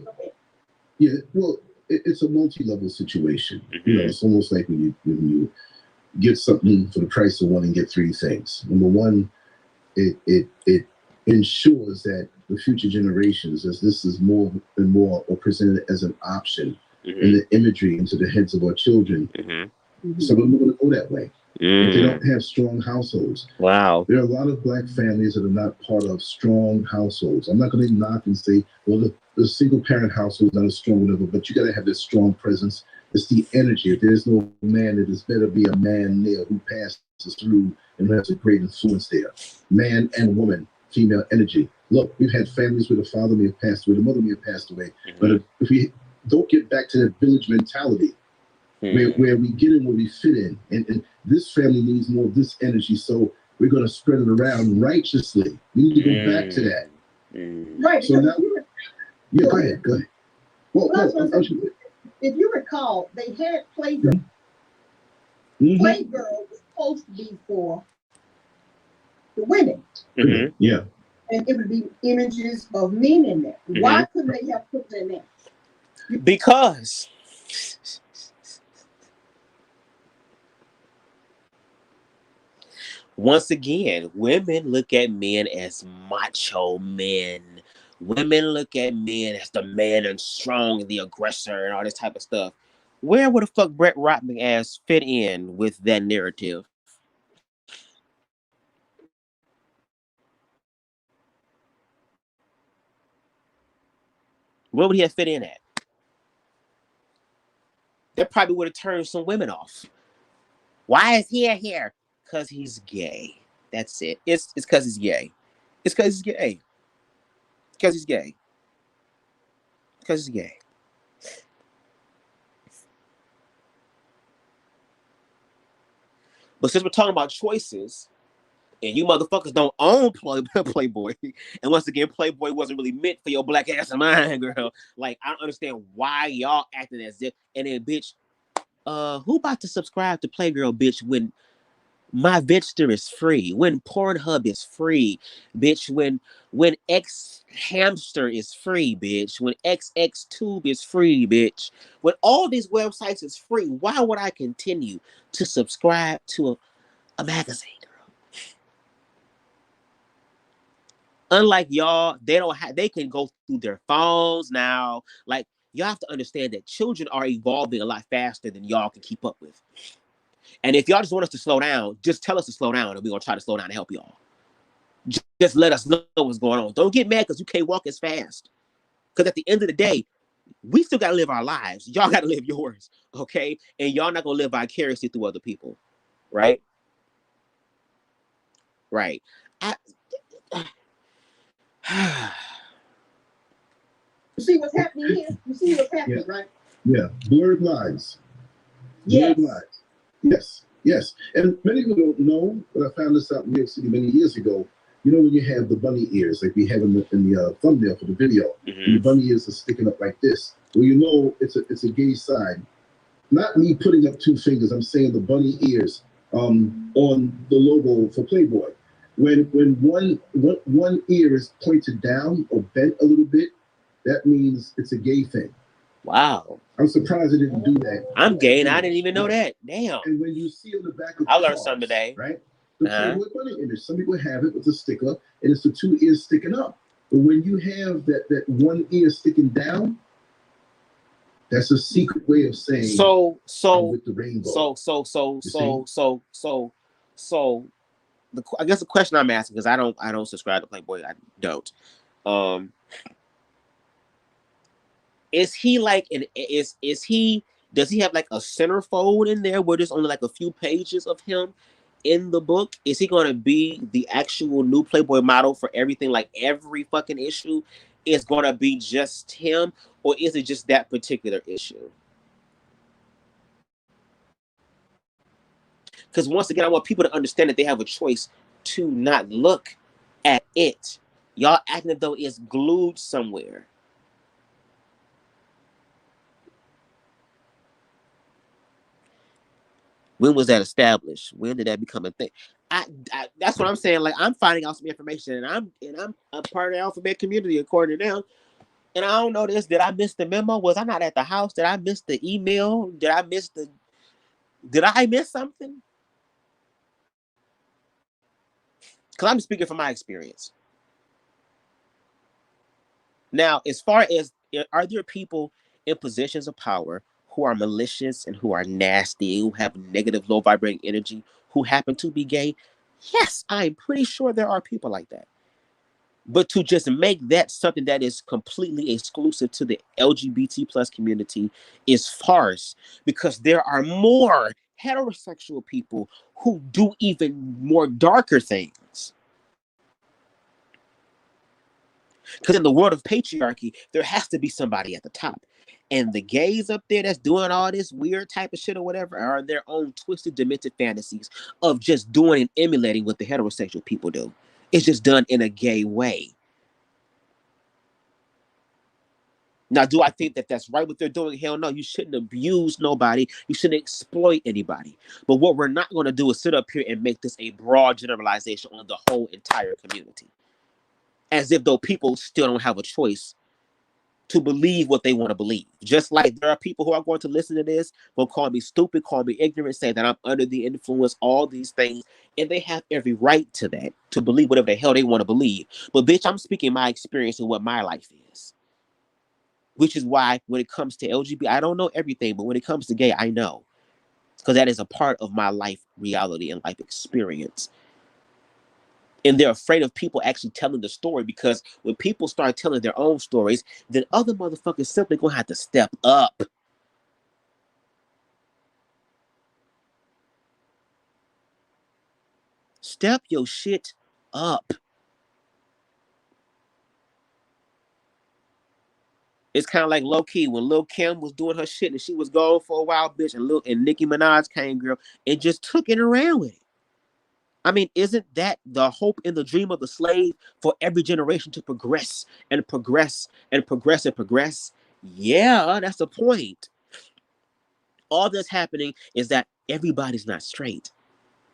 a multi-level situation. You know, it's almost like when you get something for the price of one and get three things. Number one, it ensures that the future generations, as this is more and more presented as an option in the imagery into the heads of our children, some of them are going to go that way. If they don't have strong households. Wow. There are a lot of black families that are not part of strong households. I'm not going to knock and say, well, the single parent household is not as strong, whatever, but you got to have this strong presence. It's the energy. If there's no man, it is better be a man there who passes through and who has a great influence there. Man and woman, female energy. Look, we've had families where the father may have passed away, the mother may have passed away. But if we don't get back to that village mentality, where we get in where we fit in, and this family needs more of this energy, so we're going to spread it around righteously. We need to go back to that. Right. So now, go ahead. Well, if you recall, they had Playgirl. Playgirl was supposed to be for the women. Yeah. And it would be images of men in there. Why couldn't they have put them in there? Because once again, women look at men as macho men. Women look at men as the man and strong, the aggressor, and all this type of stuff. Where would the fuck Brett Ratner ass fit in with that narrative? Where would he have fit in at? that probably would have turned some women off. Why is he here? Because he's gay. That's it. It's because he's gay. It's because he's gay. Because he's gay. Because he's gay. But since we're talking about choices, and you motherfuckers don't own Playboy, and once again, Playboy wasn't really meant for your black ass and mine, girl. Like, I don't understand why y'all acting as if, and then, bitch, who about to subscribe to Playgirl, bitch, when my Vidster is free, when Pornhub is free, bitch, when X Hamster is free, bitch, when XXTube is free, bitch, when all these websites is free, why would I continue to subscribe to a magazine, girl? Unlike y'all, they can go through their phones now. Like, y'all have to understand that children are evolving a lot faster than y'all can keep up with. And if y'all just want us to slow down, just tell us to slow down, and we're gonna try to slow down and help y'all. Just let us know what's going on. Don't get mad because you can't walk as fast. Because at the end of the day, we still gotta live our lives. Y'all gotta live yours, okay? And y'all not gonna live vicariously through other people, right? Right. You see what's happening here? You see what's happening, right? Yeah. Blurred lines. Yes. Blurred lines. Yes. Yes. And many people don't know, but I found this out in New York City many years ago. You know when you have the bunny ears, like we have in the thumbnail for the video, and the bunny ears are sticking up like this. Well, you know it's a gay sign. Not me putting up two fingers. I'm saying the bunny ears on the logo for Playboy. When one ear is pointed down or bent a little bit, that means it's a gay thing. Wow. I'm surprised they didn't do that. I'm gay and I didn't even know that. Damn. And when you see on the back of I learned something today. Right? The Playboy bunny image. Some people have it with a sticker, and it's the two ears sticking up. But when you have that one ear sticking down, that's a secret way of saying with the rainbow. I guess the question I'm asking, because I don't subscribe to Playboy, I don't. Is he like does he have like a centerfold in there where there's only like a few pages of him in the book? Is he going to be the actual new Playboy model for everything? Like every fucking issue is going to be just him, or is it just that particular issue? Because once again, I want people to understand that they have a choice to not look at it. Y'all acting as though it's glued somewhere. When was that established? When did that become a thing? That's what I'm saying. Like, I'm finding out some information, and I'm a part of the alphabet community according to them. And I don't know this. Did I miss the memo? Was I not at the house? Did I miss the email? Did I miss something? Because I'm speaking from my experience. Now, as far as, are there people in positions of power who are malicious and who are nasty, who have negative, low vibrating energy, who happen to be gay? Yes, I'm pretty sure there are people like that. But to just make that something that is completely exclusive to the LGBT plus community is farce, because there are more heterosexual people who do even more darker things. Because in the world of patriarchy, there has to be somebody at the top. And the gays up there that's doing all this weird type of shit or whatever are their own twisted, demented fantasies of just doing and emulating what the heterosexual people do. It's just done in a gay way. Now, do I think that that's right what they're doing? Hell no. You shouldn't abuse nobody. You shouldn't exploit anybody. But what we're not going to do is sit up here and make this a broad generalization on the whole entire community. As if though people still don't have a choice to believe what they want to believe. Just like there are people who are going to listen to this, will call me stupid, call me ignorant, say that I'm under the influence, all these things. And they have every right to that, to believe whatever the hell they want to believe. But bitch, I'm speaking my experience and what my life is. Which is why when it comes to LGBT, I don't know everything, but when it comes to gay, I know. Because that is a part of my life reality and life experience. And they're afraid of people actually telling the story, because when people start telling their own stories, then other motherfuckers simply gonna have to step up. step your shit up. It's kind of like low key when Lil Kim was doing her shit and she was gone for a while, bitch, and Nicki Minaj came, girl, and just took it and ran with it. I mean, isn't that the hope and the dream of the slave for every generation to progress and progress and progress and progress? Yeah, that's the point. All that's happening is that everybody's not straight.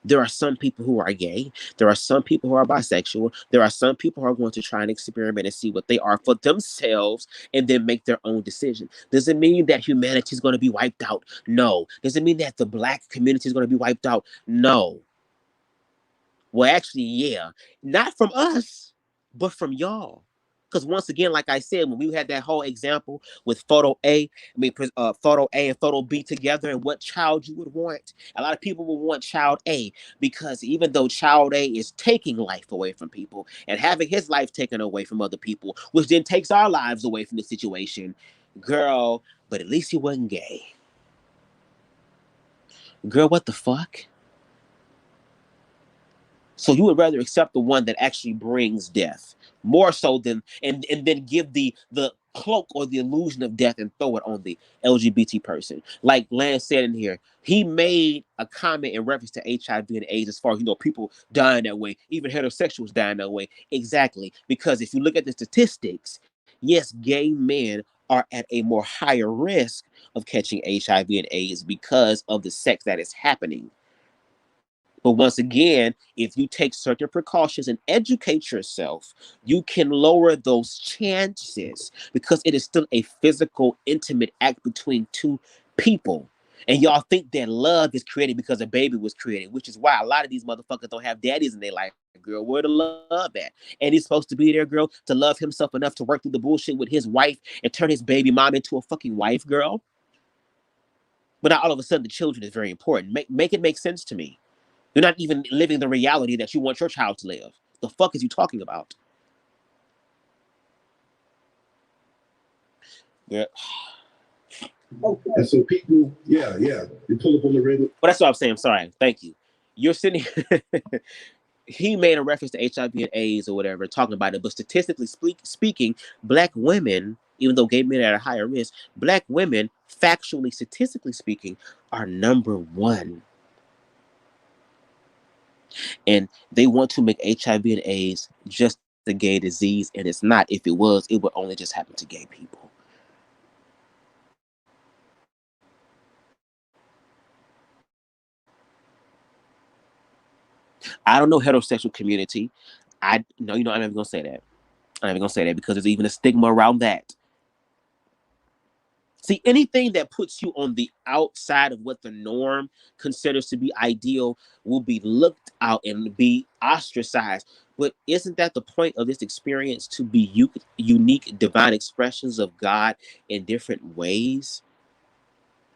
There are some people who are gay. There are some people who are bisexual. There are some people who are going to try and experiment and see what they are for themselves and then make their own decision. Does it mean that humanity is going to be wiped out? No. Does it mean that the Black community is going to be wiped out? No. Well, actually, yeah. Not from us, but from y'all. Because once again, like I said, when we had that whole example with photo A and photo B together and what child you would want, a lot of people will want child A because even though child A is taking life away from people and having his life taken away from other people, which then takes our lives away from the situation, girl, but at least he wasn't gay. Girl, what the fuck? So you would rather accept the one that actually brings death more so than and then give the cloak or the illusion of death and throw it on the LGBT person. Like Lance said in here, he made a comment in reference to HIV and AIDS as far as, people dying that way, even heterosexuals dying that way. Exactly. Because if you look at the statistics, yes, gay men are at a more higher risk of catching HIV and AIDS because of the sex that is happening. But once again, if you take certain precautions and educate yourself, you can lower those chances because it is still a physical, intimate act between two people. And y'all think that love is created because a baby was created, which is why a lot of these motherfuckers don't have daddies in their life, girl. Where the love at? And he's supposed to be there, girl, to love himself enough to work through the bullshit with his wife and turn his baby mom into a fucking wife, girl. But now all of a sudden the children is very important. Make it make sense to me. You're not even living the reality that you want your child to live. The fuck is you talking about? Yeah. And so people, you pull up on the radio. But that's what I'm saying. I'm sorry. Thank you. You're sitting. He made a reference to HIV and AIDS or whatever, talking about it. But statistically speaking, Black women, even though gay men are at a higher risk, Black women, factually, statistically speaking, are number one. And they want to make HIV and AIDS just a gay disease, and it's not. If it was, it would only just happen to gay people. I don't know heterosexual community. I'm not even gonna say that. I'm not even gonna say that because there's even a stigma around that. See, anything that puts you on the outside of what the norm considers to be ideal will be looked out and be ostracized. But isn't that the point of this experience, to be unique divine expressions of God in different ways?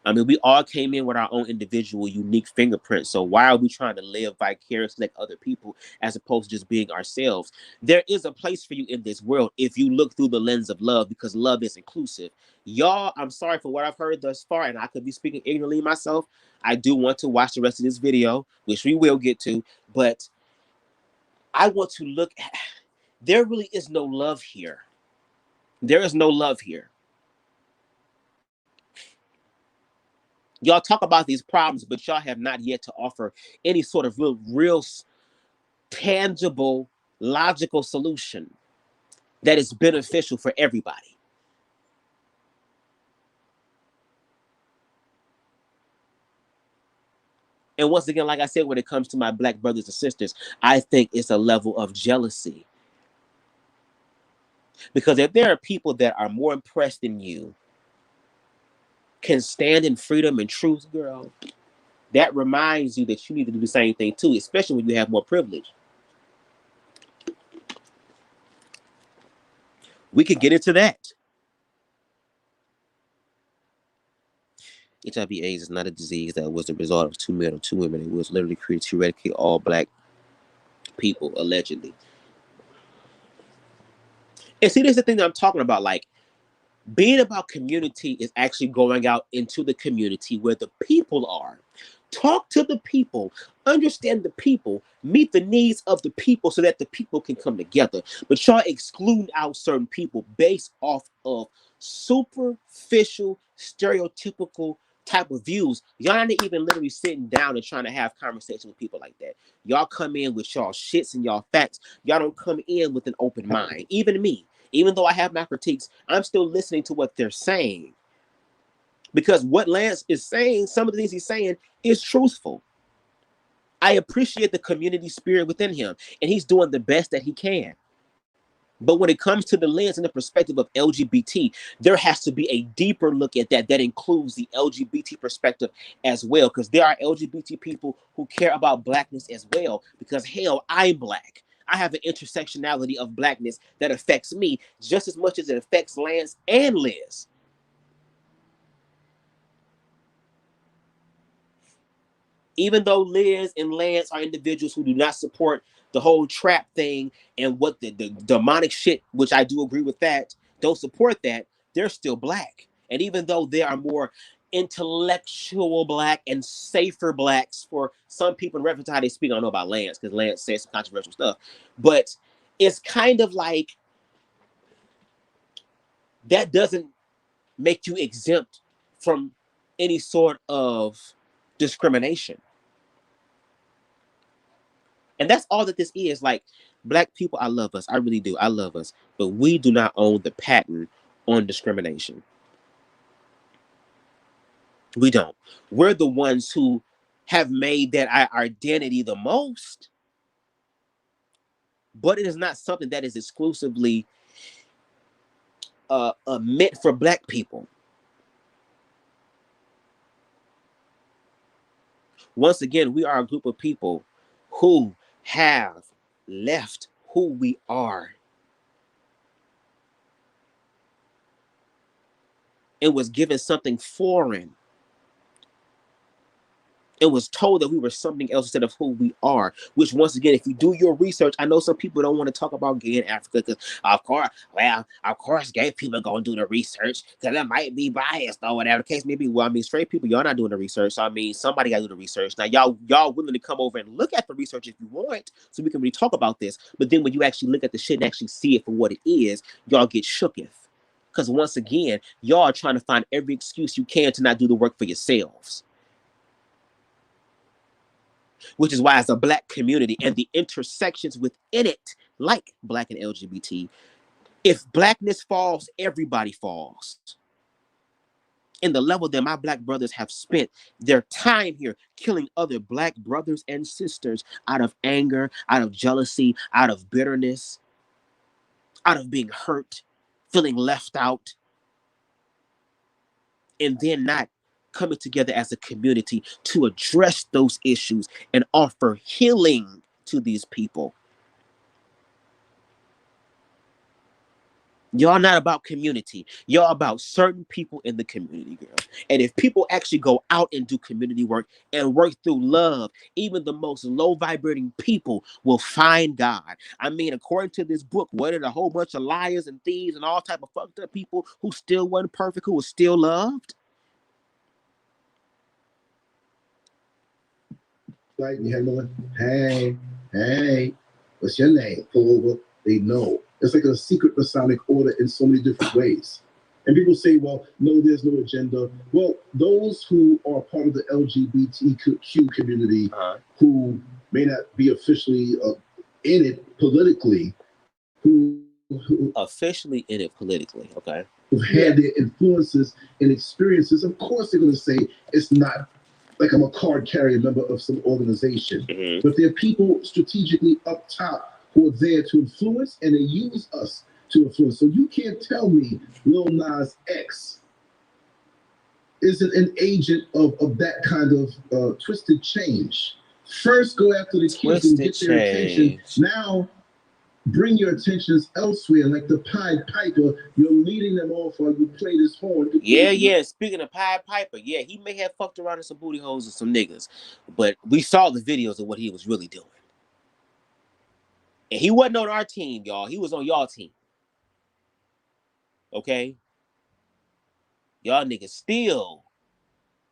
I mean, we all came in with our own individual, unique fingerprints. So why are we trying to live vicariously like other people as opposed to just being ourselves? There is a place for you in this world if you look through the lens of love, because love is inclusive. Y'all, I'm sorry for what I've heard thus far, and I could be speaking ignorantly myself. I do want to watch the rest of this video, which we will get to, but I want to look at, there really is no love here. There is no love here. Y'all talk about these problems, but y'all have not yet to offer any sort of real tangible, logical solution that is beneficial for everybody. And once again, like I said, when it comes to my Black brothers and sisters, I think it's a level of jealousy. Because if there are people that are more impressed than you, can stand in freedom and truth, girl, that reminds you that you need to do the same thing too, especially when you have more privilege. We could get into that. HIV/AIDS is not a disease that was the result of two men or two women. It was literally created to eradicate all Black people, allegedly. And see, this is the thing that I'm talking about. Like, being about community is actually going out into the community where the people are. Talk to the people, understand the people, meet the needs of the people so that the people can come together. But y'all exclude out certain people based off of superficial, stereotypical type of views. Y'all not even literally sitting down and trying to have conversations with people like that. Y'all come in with y'all shits and y'all facts. Y'all don't come in with an open mind. Even me, even though I have my critiques, I'm still listening to what they're saying. Because what Lance is saying, some of the things he's saying is truthful. I appreciate the community spirit within him, and he's doing the best that he can. But when it comes to the lens and the perspective of LGBT, there has to be a deeper look at that includes the LGBT perspective as well, because there are LGBT people who care about blackness as well, because hell, I'm black. I have an intersectionality of blackness that affects me just as much as it affects Lance and Liz. Even though Liz and Lance are individuals who do not support the whole trap thing and what the demonic shit, which I do agree with that, don't support that, they're still black. And even though there are more intellectual black and safer blacks for some people in reference to how they speak, I don't know about Lance because Lance says some controversial stuff, but it's kind of like that doesn't make you exempt from any sort of discrimination. And that's all that this is. Like, black people, I love us. I really do. I love us. But we do not own the patent on discrimination. We don't. We're the ones who have made that our identity the most. But it is not something that is exclusively meant for black people. Once again, we are a group of people who have left who we are and was given something foreign. It was told that we were something else instead of who we are, which once again, if you do your research, I know some people don't want to talk about gay in Africa because of course, gay people are going to do the research because it might be biased or whatever the case may be. Well, I mean, straight people, y'all not doing the research. So, I mean, somebody got to do the research. Now, y'all willing to come over and look at the research if you want so we can really talk about this. But then when you actually look at the shit and actually see it for what it is, y'all get shooketh. Because once again, y'all are trying to find every excuse you can to not do the work for yourselves. Which is why as a black community and the intersections within it, like black and LGBT, if blackness falls, everybody falls. In the level that my black brothers have spent their time here killing other black brothers and sisters out of anger, out of jealousy, out of bitterness, out of being hurt, feeling left out, and then not coming together as a community to address those issues and offer healing to these people. Y'all not about community. Y'all about certain people in the community, girl. And if people actually go out and do community work and work through love, even the most low vibrating people will find God. I mean, according to this book, what are a whole bunch of liars and thieves and all type of fucked up people who still wasn't perfect, who was still loved? Like you have no, hey, what's your name? Pull over. They know. It's like a secret Masonic order in so many different ways. And people say, well, no, there's no agenda. Well, those who are part of the LGBTQ community who may not be officially in it politically, who officially in it politically, okay, who've had their influences and experiences, of course they're going to say it's not like I'm a card carrier member of some organization. But there are people strategically up top who are there to influence, and they use us to influence. So you can't tell me Lil Nas X isn't an agent of that kind of twisted change. First, go after the kids and get their attention. Now, bring your attentions elsewhere, like the Pied Piper. You're leading them off while you play this horn. Yeah. Speaking of Pied Piper, yeah, he may have fucked around in some booty holes and some niggas, but we saw the videos of what he was really doing. And he wasn't on our team, y'all. He was on y'all team. Okay? Y'all niggas still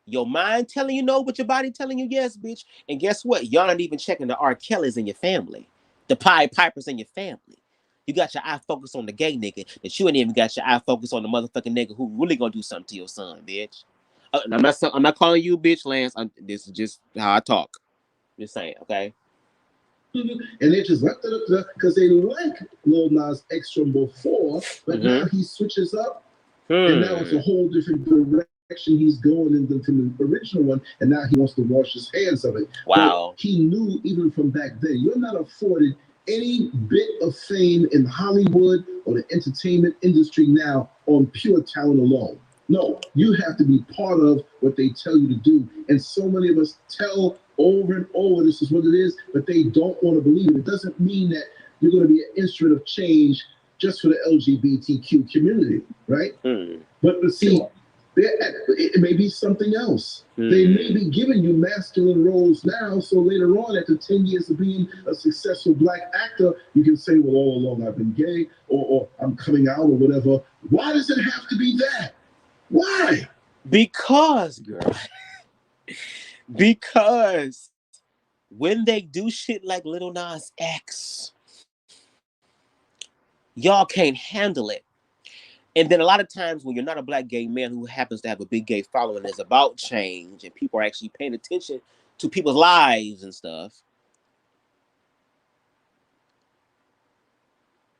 Your mind telling you no, but your body telling you yes, bitch. And guess what? Y'all not even checking the R. Kellys in your family, the Pied Pipers in your family. You got your eye focused on the gay nigga, that you ain't even got your eye focused on the motherfucking nigga who really gonna do something to your son, bitch. I'm not calling you bitch, Lance. This is just how I talk. Just saying, okay? And they just left it up because they like Lil Nas X from before, but now he switches up, and now it's a whole different direction he's going into from the original one, and now he wants to wash his hands of it. Wow. But he knew even from back then, you're not afforded any bit of fame in Hollywood or the entertainment industry now on pure talent alone. No, you have to be part of what they tell you to do. And so many of us tell over and over this is what it is, but they don't want to believe it. It doesn't mean that you're going to be an instrument of change just for the LGBTQ community, right? But see, it may be something else. They may be giving you masculine roles now, so later on, after 10 years of being a successful black actor, you can say, well, all along I've been gay, or I'm coming out, or whatever. Why does it have to be that? Why? Because, girl. Because when they do shit like Lil Nas X, y'all can't handle it. And then a lot of times when you're not a black gay man who happens to have a big gay following is about change and people are actually paying attention to people's lives and stuff,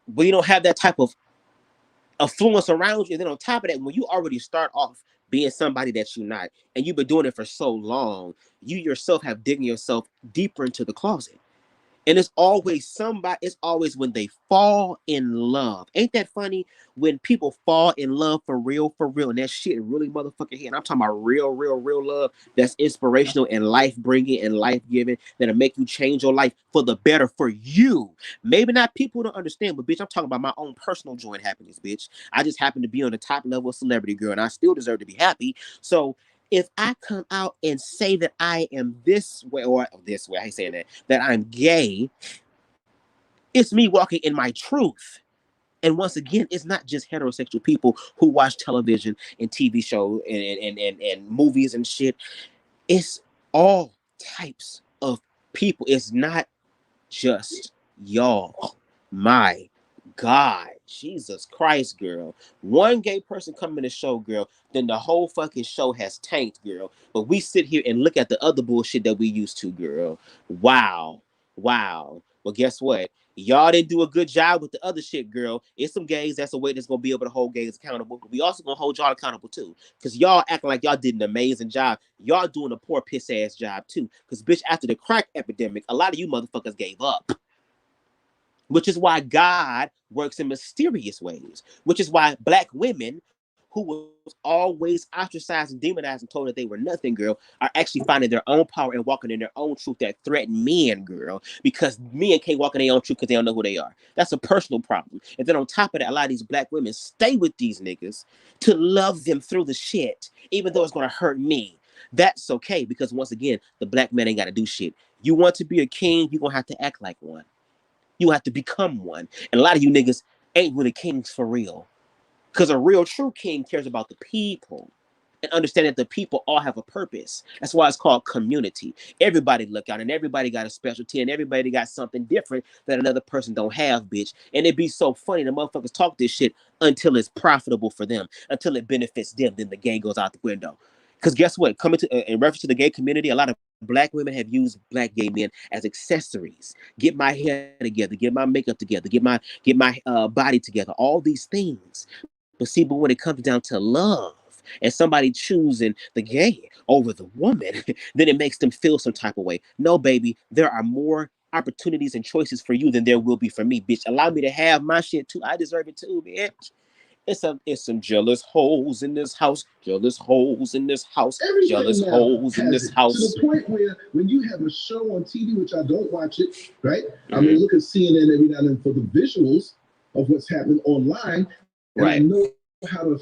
but you don't have that type of affluence around you. And then on top of that, when you already start off being somebody that you're not, and you've been doing it for so long, you yourself have digging yourself deeper into the closet. And it's always somebody, it's always when they fall in love. Ain't that funny? When people fall in love for real, and that shit really motherfucking hit. And I'm talking about real love that's inspirational and life-bringing and life-giving, that'll make you change your life for the better for you. Maybe not people don't understand, but bitch, I'm talking about my own personal joy and happiness, bitch. I just happen to be on the top level of celebrity, girl, and I still deserve to be happy. So if I come out and say that I am this way, or this way, I hate saying that I'm gay, it's me walking in my truth. And once again, it's not just heterosexual people who watch television and TV shows and movies and shit. It's all types of people. It's not just y'all. My God, Jesus Christ, girl. One gay person come in the show, girl, then the whole fucking show has tanked, girl. But we sit here and look at the other bullshit that we used to, girl. Wow. Well, guess what? Y'all didn't do a good job with the other shit, girl. It's some gays that's a way that's gonna be able to hold gays accountable. But we also gonna hold y'all accountable too. Cause y'all acting like y'all did an amazing job. Y'all doing a poor piss ass job too. Cause bitch, after the crack epidemic, a lot of you motherfuckers gave up. Which is why God works in mysterious ways. Which is why black women who was always ostracized and demonized and told that they were nothing, girl, are actually finding their own power and walking in their own truth that threaten men, girl, because men can't walk in their own truth because they don't know who they are. That's a personal problem. And then on top of that, a lot of these black women stay with these niggas to love them through the shit, even though it's going to hurt me. That's okay, because once again, the black man ain't got to do shit. You want to be a king, you're going to have to act like one. You have to become one. And a lot of you niggas ain't really kings for real. Because a real true king cares about the people and understand that the people all have a purpose. That's why it's called community. Everybody look out and everybody got a specialty and everybody got something different that another person don't have, bitch. And it'd be so funny. The motherfuckers talk this shit until it's profitable for them, until it benefits them. Then the gay goes out the window. Because guess what? Coming to in reference to the gay community, a lot of black women have used black gay men as accessories. Get my hair together, get my makeup together, get my body together. All these things. But when it comes down to love and somebody choosing the gay over the woman, then it makes them feel some type of way. No, baby, there are more opportunities and choices for you than there will be for me, bitch. Allow me to have my shit too. I deserve it too, bitch. It's some jealous hoes in this house, jealous hoes in this house, Everybody jealous now hoes in has this it, house. to the point where when you have a show on TV, which I don't watch it, right? I mean, look at CNN every now and then for the visuals of what's happening online. And Right. I know how to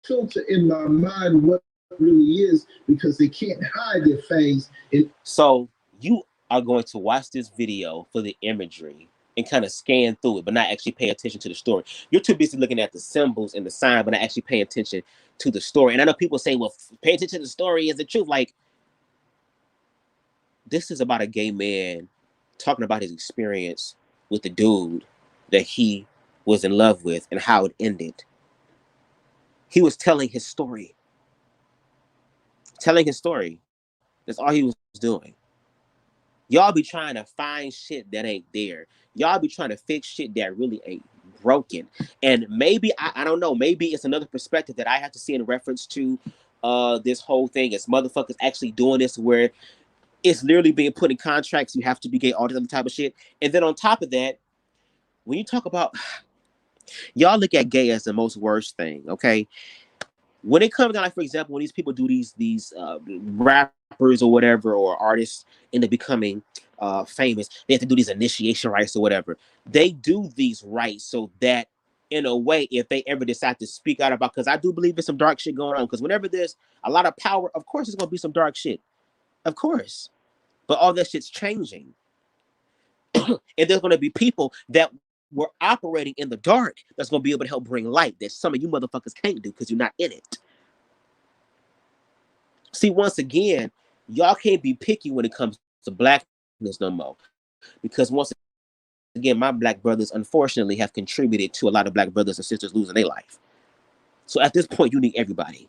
filter in my mind what really is, because they can't hide their fangs. So you are going to watch this video for the imagery and kind of scan through it, but not actually pay attention to the story. You're too busy looking at the symbols and the sign, but not actually paying attention to the story. And I know people say, well, pay attention to the story is the truth. Like, this is about a gay man talking about his experience with the dude that he was in love with and how it ended. He was telling his story. Telling his story. That's all he was doing. Y'all be trying to find shit that ain't there. Y'all be trying to fix shit that really ain't broken. And maybe, I don't know, maybe it's another perspective that I have to see in reference to this whole thing. As motherfuckers actually doing this where it's literally being put in contracts, you have to be gay, all this other type of shit. And then on top of that, when you talk about, y'all look at gay as the most worst thing, okay? When it comes down, like, for example, when these people do these rappers or whatever, or artists end up becoming famous, they have to do these initiation rites or whatever. They do these rites so that, in a way, if they ever decide to speak out about, because I do believe there's some dark shit going on, because whenever there's a lot of power, of course there's going to be some dark shit. Of course. But all that shit's changing. And there's going to be people that were operating in the dark that's going to be able to help bring light that some of you motherfuckers can't do because you're not in it. See, once again, y'all can't be picky when it comes to blackness no more. Because once again, my black brothers, unfortunately, have contributed to a lot of black brothers and sisters losing their life. So at this point, you need everybody.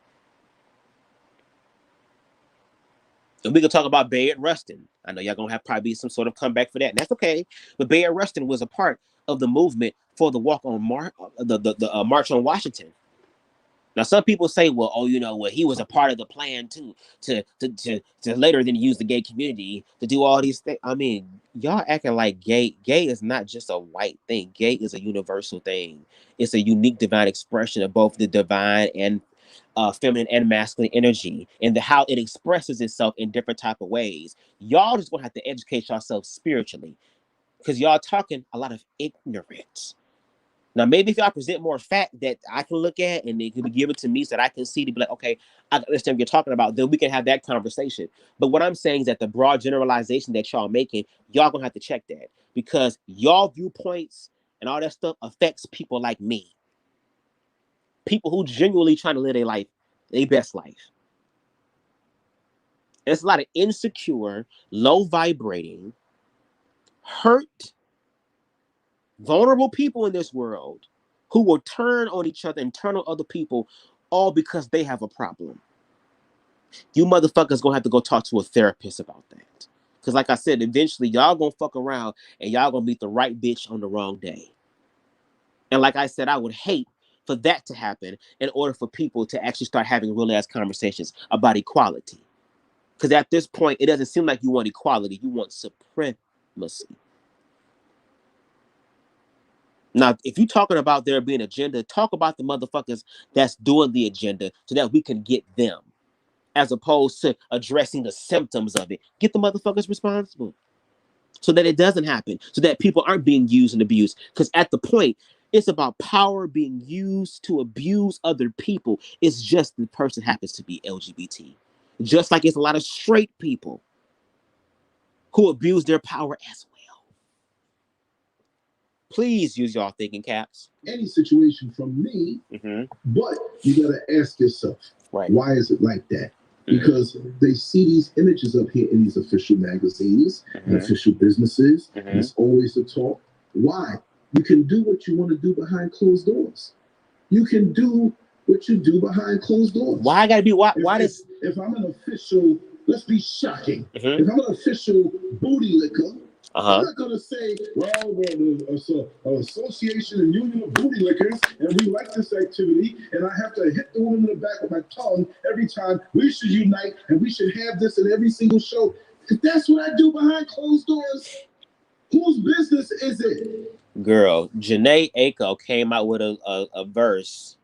And we can talk about Bayard Rustin. I know y'all gonna have probably some sort of comeback for that, and that's okay. But Bayard Rustin was a part of the movement for the walk on March on Washington. Now, some people say, well, oh, you know, well, he was a part of the plan too, to later then use the gay community to do all these things. I mean, y'all acting like gay is not just a white thing. Gay is a universal thing. It's a unique divine expression of both the divine and feminine and masculine energy, and how it expresses itself in different type of ways. Y'all just gonna have to educate yourselves spiritually, because y'all talking a lot of ignorance. Now, maybe if y'all present more fact that I can look at and it can be given to me so that I can see to be like, okay, I understand what you're talking about, then we can have that conversation. But what I'm saying is that the broad generalization that y'all making, y'all gonna have to check that, because y'all viewpoints and all that stuff affects people like me. People who genuinely trying to live their life, their best life. And it's a lot of insecure, low vibrating, hurt, vulnerable people in this world who will turn on each other and turn on other people, all because they have a problem. You motherfuckers gonna have to go talk to a therapist about that. Because like I said, eventually y'all gonna fuck around and y'all gonna meet the right bitch on the wrong day. And like I said, I would hate for that to happen in order for people to actually start having real ass conversations about equality. Because at this point, it doesn't seem like you want equality. You want supremacy. Now, if you're talking about there being agenda, talk about the motherfuckers that's doing the agenda so that we can get them, as opposed to addressing the symptoms of it. Get the motherfuckers responsible so that it doesn't happen, so that people aren't being used and abused. Because at the point, it's about power being used to abuse other people. It's just the person happens to be LGBT. Just like it's a lot of straight people who abuse their power as well. Please use y'all thinking caps. Any situation from me, but you gotta ask yourself, right? Why is it like that? Because they see these images up here in these official magazines and official businesses, and it's always the talk. Why? You can do what you want to do behind closed doors. You can do what you do behind closed doors. Why I gotta be? Why does? If I'm an official, let's be shocking. If I'm an official booty licker, I'm not gonna say, well, the Association and Union of Booty Lickers, and we like this activity, and I have to hit the woman in the back with my tongue every time. We should unite, and we should have this in every single show. If that's what I do behind closed doors, whose business is it? Girl, Janae Aiko came out with a verse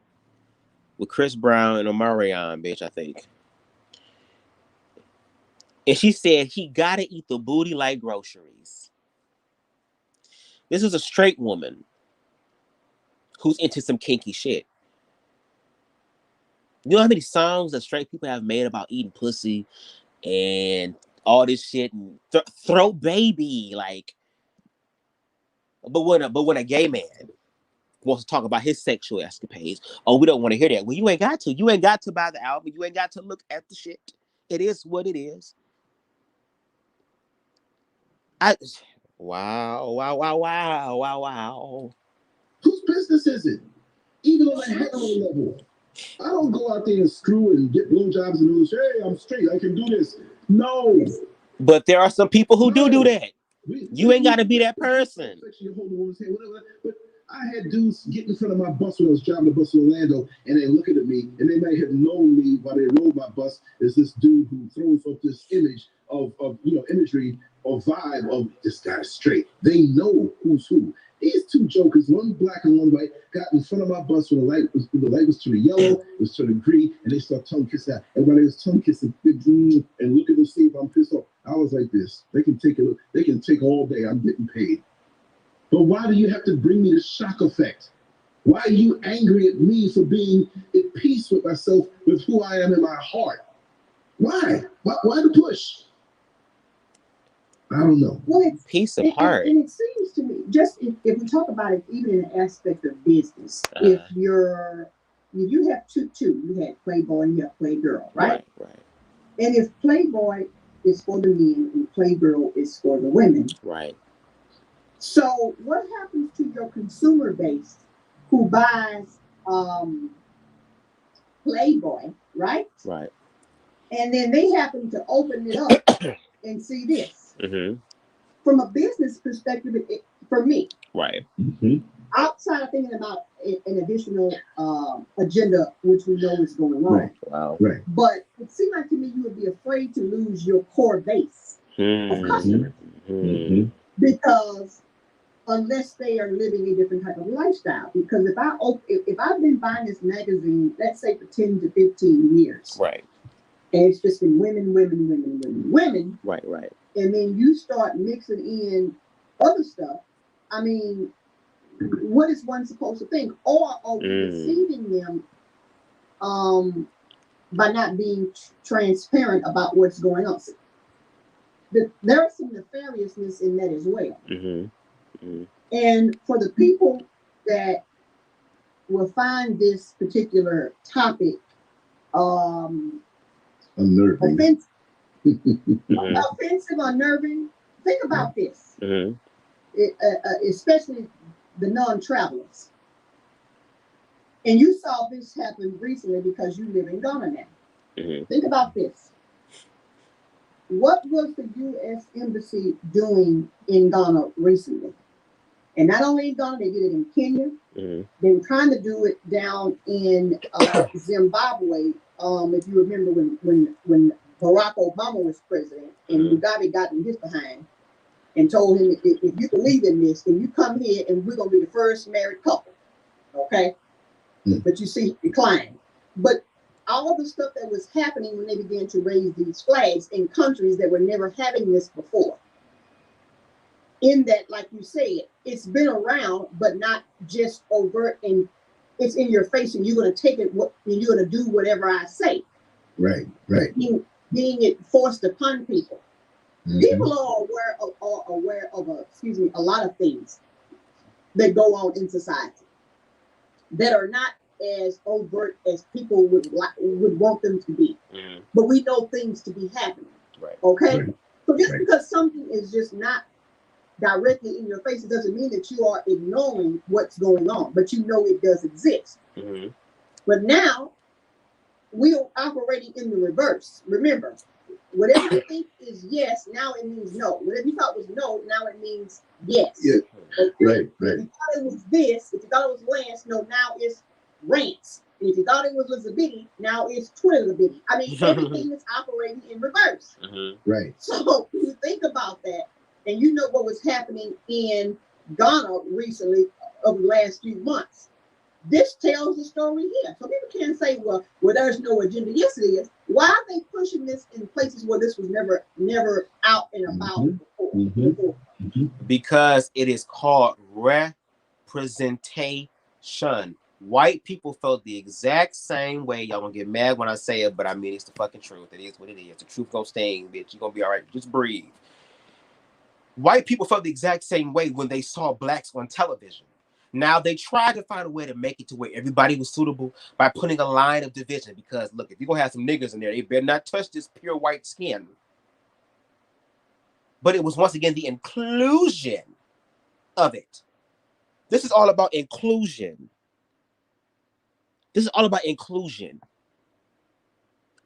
with Chris Brown and Omarion, bitch, I think. And she said he gotta eat the booty like groceries. This is a straight woman who's into some kinky shit. You know how many songs that straight people have made about eating pussy and all this shit and throw baby, like, But when a gay man wants to talk about his sexual escapades, oh, we don't want to hear that. Well, you ain't got to. You ain't got to buy the album. You ain't got to look at the shit. It is what it is. Wow. Whose business is it? Even on a hetero level. I don't go out there and screw and get blowjobs and do this. Hey, I'm straight. I can do this. No. But there are some people who do that. You ain't got to be that person. But I had dudes get in front of my bus when I was driving the bus in Orlando, and they looking at me, and they might have known me while they rode my bus as this dude who throws up this image of imagery or vibe of this guy's straight. They know who's who. These two jokers, one black and one white, got in front of my bus when the light was turning yellow, it was turning green, and they start tongue kissing out. And when they was tongue kissing, and looking to see if I'm pissed off, I was like this. They can take it. They can take all day. I'm getting paid. But why do you have to bring me the shock effect? Why are you angry at me for being at peace with myself, with who I am in my heart? Why? Why the push? I don't know. Well, it's peace of heart. And it seems to me, just if we talk about it, even in the aspect of business, if you have two, you had Playboy and you have Playgirl, right? Right. And if Playboy is for the men and Playgirl is for the women, right. So what happens to your consumer base who buys Playboy, right? Right. And then they happen to open it up and see this. Mm-hmm. From a business perspective, for me, right. Mm-hmm. outside of thinking about an additional agenda, which we know is going on. Right. Wow. Right. But it seemed like to me you would be afraid to lose your core base of customers. Mm-hmm. Because unless they are living a different type of lifestyle. Because if I've been buying this magazine, let's say for 10 to 15 years. Right. And it's just been women. Right. And then you start mixing in other stuff. I mean, what is one supposed to think? Or are we deceiving them by not being transparent about what's going on? So there's some nefariousness in that as well. Mm-hmm. Mm-hmm. And for the people that will find this particular topic unnerving, offensive, unnerving, think about this. Mm-hmm. Especially the non-travelers. And you saw this happen recently because you live in Ghana now. Mm-hmm. Think about this. What was the U.S. Embassy doing in Ghana recently? And not only in Ghana, they did it in Kenya. Mm-hmm. They were trying to do it down in Zimbabwe. If you remember when Barack Obama was president and Mugabe got in his behind and told him, if you believe in this, then you come here and we're going to be the first married couple. Okay? But you see, he declined. But all the stuff that was happening when they began to raise these flags in countries that were never having this before. In that, like you said, it's been around, but not just overt, and it's in your face, and you're going to take it. You're going to do whatever I say. Right. Being it forced upon people. Mm-hmm. People are aware of a lot of things that go on in society that are not as overt as people would want them to be. Mm-hmm. But we know things to be happening. Right. Okay. Right. So just because something is just not directly in your face, it doesn't mean that you are ignoring what's going on, but you know it does exist. Mm-hmm. But now we are operating in the reverse. Remember, whatever you think is yes, now it means no. Whatever you thought was no, now it means yes. Yeah. Okay? Right. If you thought it was this, if you thought it was Lance, no, now it's Rance. And if you thought it was Elizabeth, now it's Twilibity. I mean, everything is operating in reverse. Mm-hmm. Right. So you think about that, and you know what was happening in Ghana recently over the last few months. This tells the story here. So people can't say, well, there's no agenda. Yes, it is. Why are they pushing this in places where this was never out and about before? Mm-hmm. Because it is called representation. White people felt the exact same way. Y'all gonna get mad when I say it, but I mean, it's the fucking truth. It is what it is. The truth gonna sting, bitch. You're gonna be all right. Just breathe. White people felt the exact same way when they saw blacks on television. Now they tried to find a way to make it to where everybody was suitable by putting a line of division. Because look, if you're gonna have some niggas in there, they better not touch this pure white skin. But it was once again the inclusion of it. This is all about inclusion. This is all about inclusion.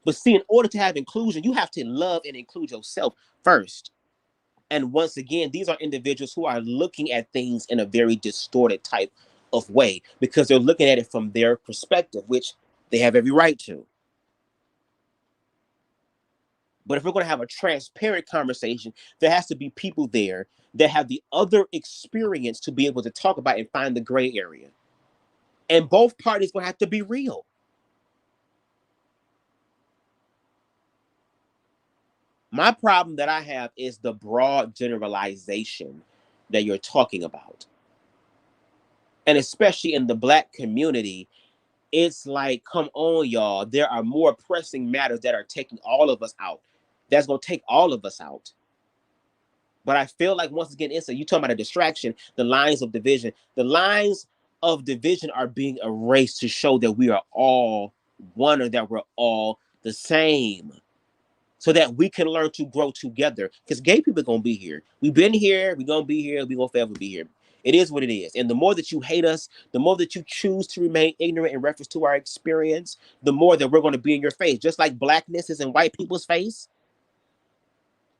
But see, in order to have inclusion, you have to love and include yourself first. And once again, these are individuals who are looking at things in a very distorted type of way because they're looking at it from their perspective, which they have every right to. But if we're going to have a transparent conversation, there has to be people there that have the other experience to be able to talk about and find the gray area. And both parties going to have to be real. My problem that I have is the broad generalization that you're talking about. And especially in the Black community, it's like, come on, y'all. There are more pressing matters that are taking all of us out. That's going to take all of us out. But I feel like, once again, it's you talking about a distraction, the lines of division. The lines of division are being erased to show that we are all one, or that we're all the same, so that we can learn to grow together. Because gay people are going to be here. We've been here. We're going to be here. We're going to forever be here. It is what it is. And the more that you hate us, the more that you choose to remain ignorant in reference to our experience, the more that we're going to be in your face. Just like blackness is in white people's face,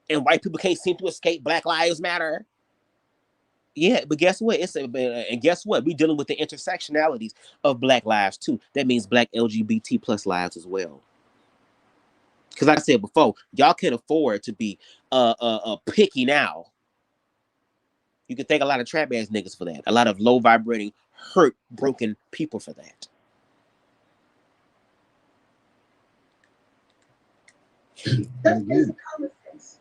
and white people can't seem to escape Black Lives Matter. Yeah, but guess what? And guess what? We're dealing with the intersectionalities of Black lives too. That means Black LGBT plus lives as well. Because like I said before, y'all can't afford to be picky now. You can thank a lot of trap ass niggas for that. A lot of low vibrating, hurt, broken people for that. That's basic common sense.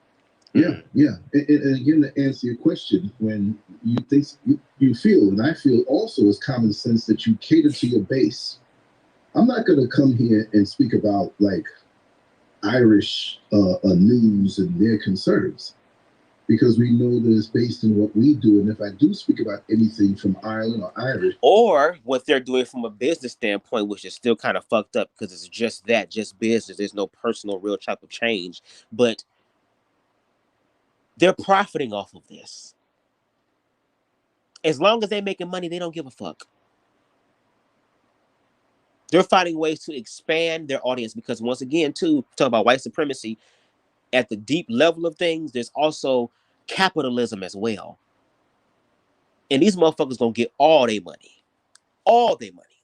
Yeah. And again, to answer your question, when you think you feel, and I feel also as common sense that you cater to your base. I'm not going to come here and speak about like Irish news and their concerns, because we know that it's based on what we do. And if I do speak about anything from Ireland or Irish, or what they're doing from a business standpoint, which is still kind of fucked up because it's just business. There's no personal real type of change, but they're profiting off of this. As long as they're making money, they don't give a fuck. They're finding ways to expand their audience because, once again, too, talk about white supremacy, at the deep level of things, there's also capitalism as well. And these motherfuckers gonna get all their money. All their money.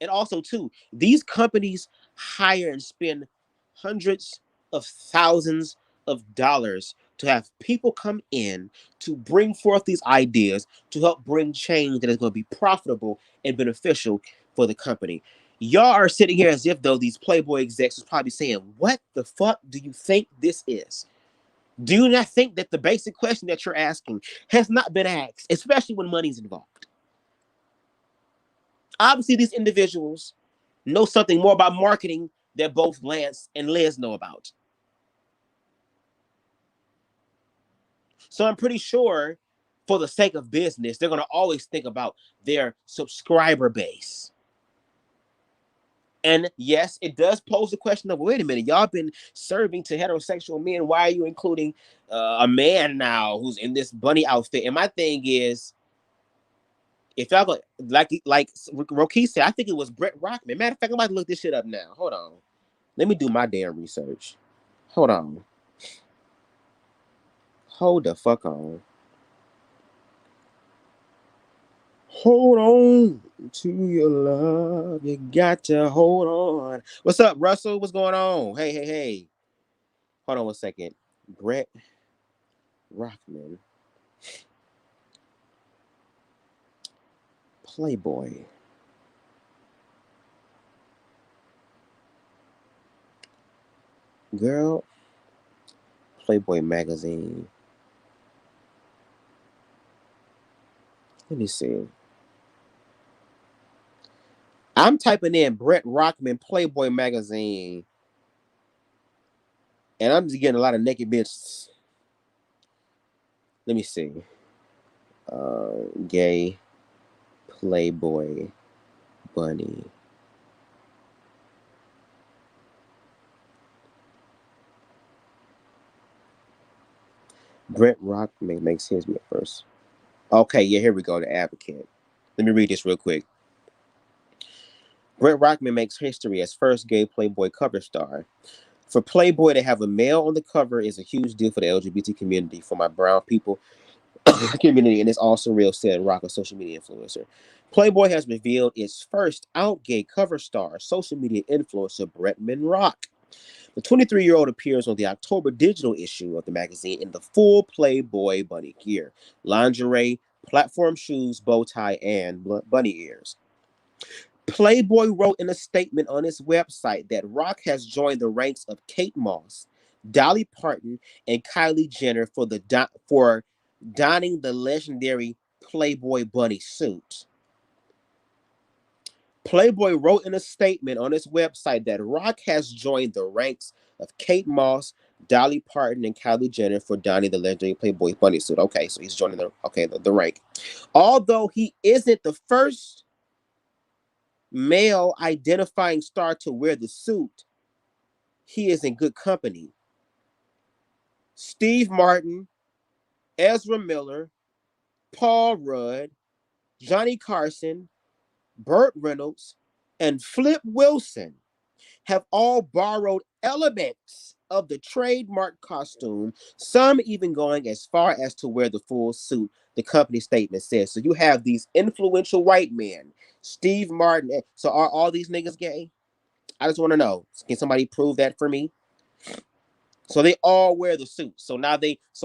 And also, too, these companies hire and spend hundreds of thousands of dollars to have people come in to bring forth these ideas to help bring change that is going to be profitable and beneficial for the company. Y'all are sitting here as if though these Playboy execs was probably saying, what the fuck do you think this is? Do you not think that the basic question that you're asking has not been asked, especially when money's involved? Obviously, these individuals know something more about marketing that both Lance and Liz know about. So I'm pretty sure, for the sake of business, they're going to always think about their subscriber base. And yes, it does pose the question of, wait a minute, y'all been serving to heterosexual men. Why are you including a man now who's in this bunny outfit? And my thing is, if y'all go, like Roki said, I think it was Brett Rockman. Matter of fact, I'm about to look this shit up now. Hold on. Let me do my damn research. Hold on. Hold the fuck on. Hold on to your love. You got to hold on. What's up, Russell? What's going on? Hey. Hold on 1 second. Brett Rockman. Playboy. Girl. Playboy magazine. Let me see. I'm typing in Brett Rockman Playboy magazine, and I'm just getting a lot of naked bitches. Let me see. Gay Playboy bunny. Brent Rock makes sense to me at first. Okay, yeah, here we go. The Advocate. Let me read this real quick. Brent Rockman makes history as first gay Playboy cover star. For Playboy to have a male on the cover is a huge deal for the LGBT community. For my brown people community, and it's all surreal, said Rock, a social media influencer. Playboy has revealed its first out gay cover star, social media influencer Bretman Rock. The 23-year-old appears on the October digital issue of the magazine in the full Playboy bunny gear, lingerie, platform shoes, bow tie, and bunny ears. Playboy wrote in a statement on its website that Rock has joined the ranks of Kate Moss, Dolly Parton, and Kylie Jenner for donning the legendary Playboy bunny suit. Playboy wrote in a statement on its website that Rock has joined the ranks of Kate Moss, Dolly Parton, and Kylie Jenner for donning the legendary Playboy bunny suit. Okay, so he's joining the rank. Although he isn't the first male identifying star to wear the suit, he is in good company. Steve Martin, Ezra Miller, Paul Rudd, Johnny Carson, Burt Reynolds, and Flip Wilson have all borrowed elements of the trademark costume, some even going as far as to wear the full suit, the company statement says. So you have these influential white men, Steve Martin. So are all these niggas gay? I just want to know. Can somebody prove that for me? So they all wear the suit. So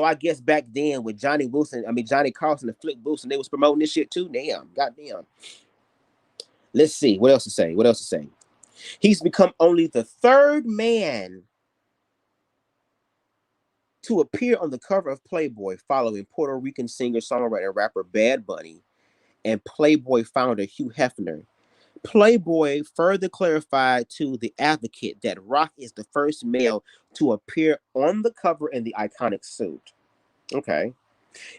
I guess back then with Johnny Carson and Flip Wilson, they was promoting this shit too. Damn, goddamn. Let's see. What else to say? He's become only the third man to appear on the cover of Playboy following Puerto Rican singer, songwriter, and rapper Bad Bunny and Playboy founder Hugh Hefner. Playboy further clarified to The Advocate that Rock is the first male to appear on the cover in the iconic suit. Okay.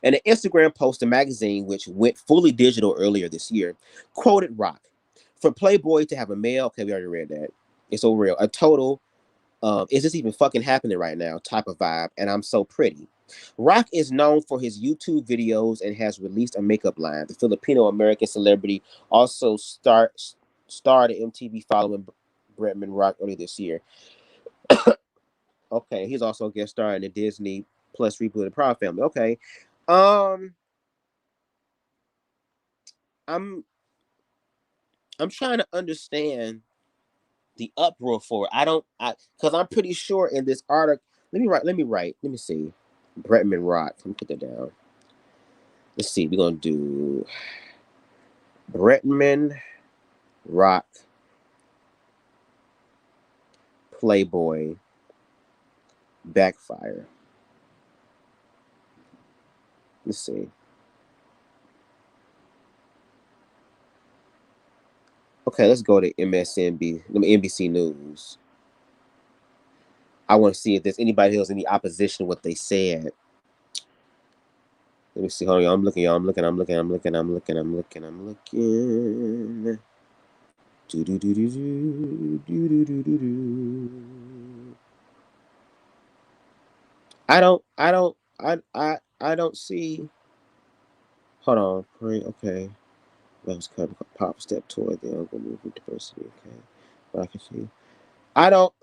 And an Instagram post, the magazine, which went fully digital earlier this year, quoted Rock. For Playboy to have a male, okay, we already read that. It's so real. A total, is this even fucking happening right now type of vibe, and I'm so pretty. Rock is known for his YouTube videos and has released a makeup line. The Filipino-American celebrity also starred at MTV following Bretman Rock earlier this year. Okay, he's also a guest star in the Disney Plus rebooted Proud Family. Okay. I'm trying to understand the uproar for it. Because I'm pretty sure in this article, let me see. Bretman Rock. Let me put that down. Let's see. We're going to do Bretman Rock Playboy backfire. Let's see. Okay, let's go to NBC News. I want to see if there's anybody else any opposition to what they said. Let me see. Hold on, I'm looking. I don't see. Hold on. Okay. That was kind of a pop step toward the uncle movement diversity. Okay. But I can see. I don't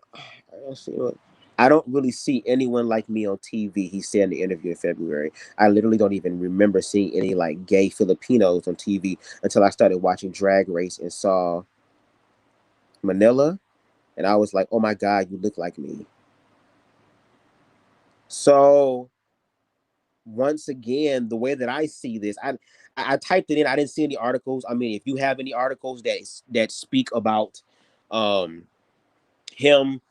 see what. I don't really see anyone like me on TV, he said in the interview in February. I literally don't even remember seeing any like gay Filipinos on TV until I started watching Drag Race and saw Manila. And I was like, oh my God, you look like me. So once again, the way that I see this, I typed it in. I didn't see any articles. I mean, if you have any articles that speak about him,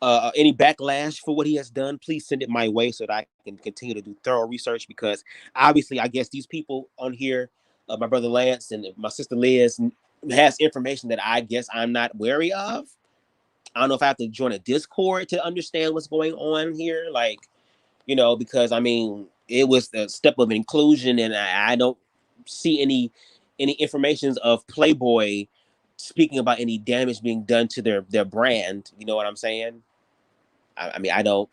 any backlash for what he has done, please send it my way so that I can continue to do thorough research. Because obviously, I guess these people on here, my brother Lance and my sister Liz, has information that I guess I'm not wary of. I don't know if I have to join a Discord to understand what's going on here. Like, because I mean, it was a step of inclusion, and I don't see any informations of Playboy speaking about any damage being done to their brand. You know what I'm saying? I mean, I don't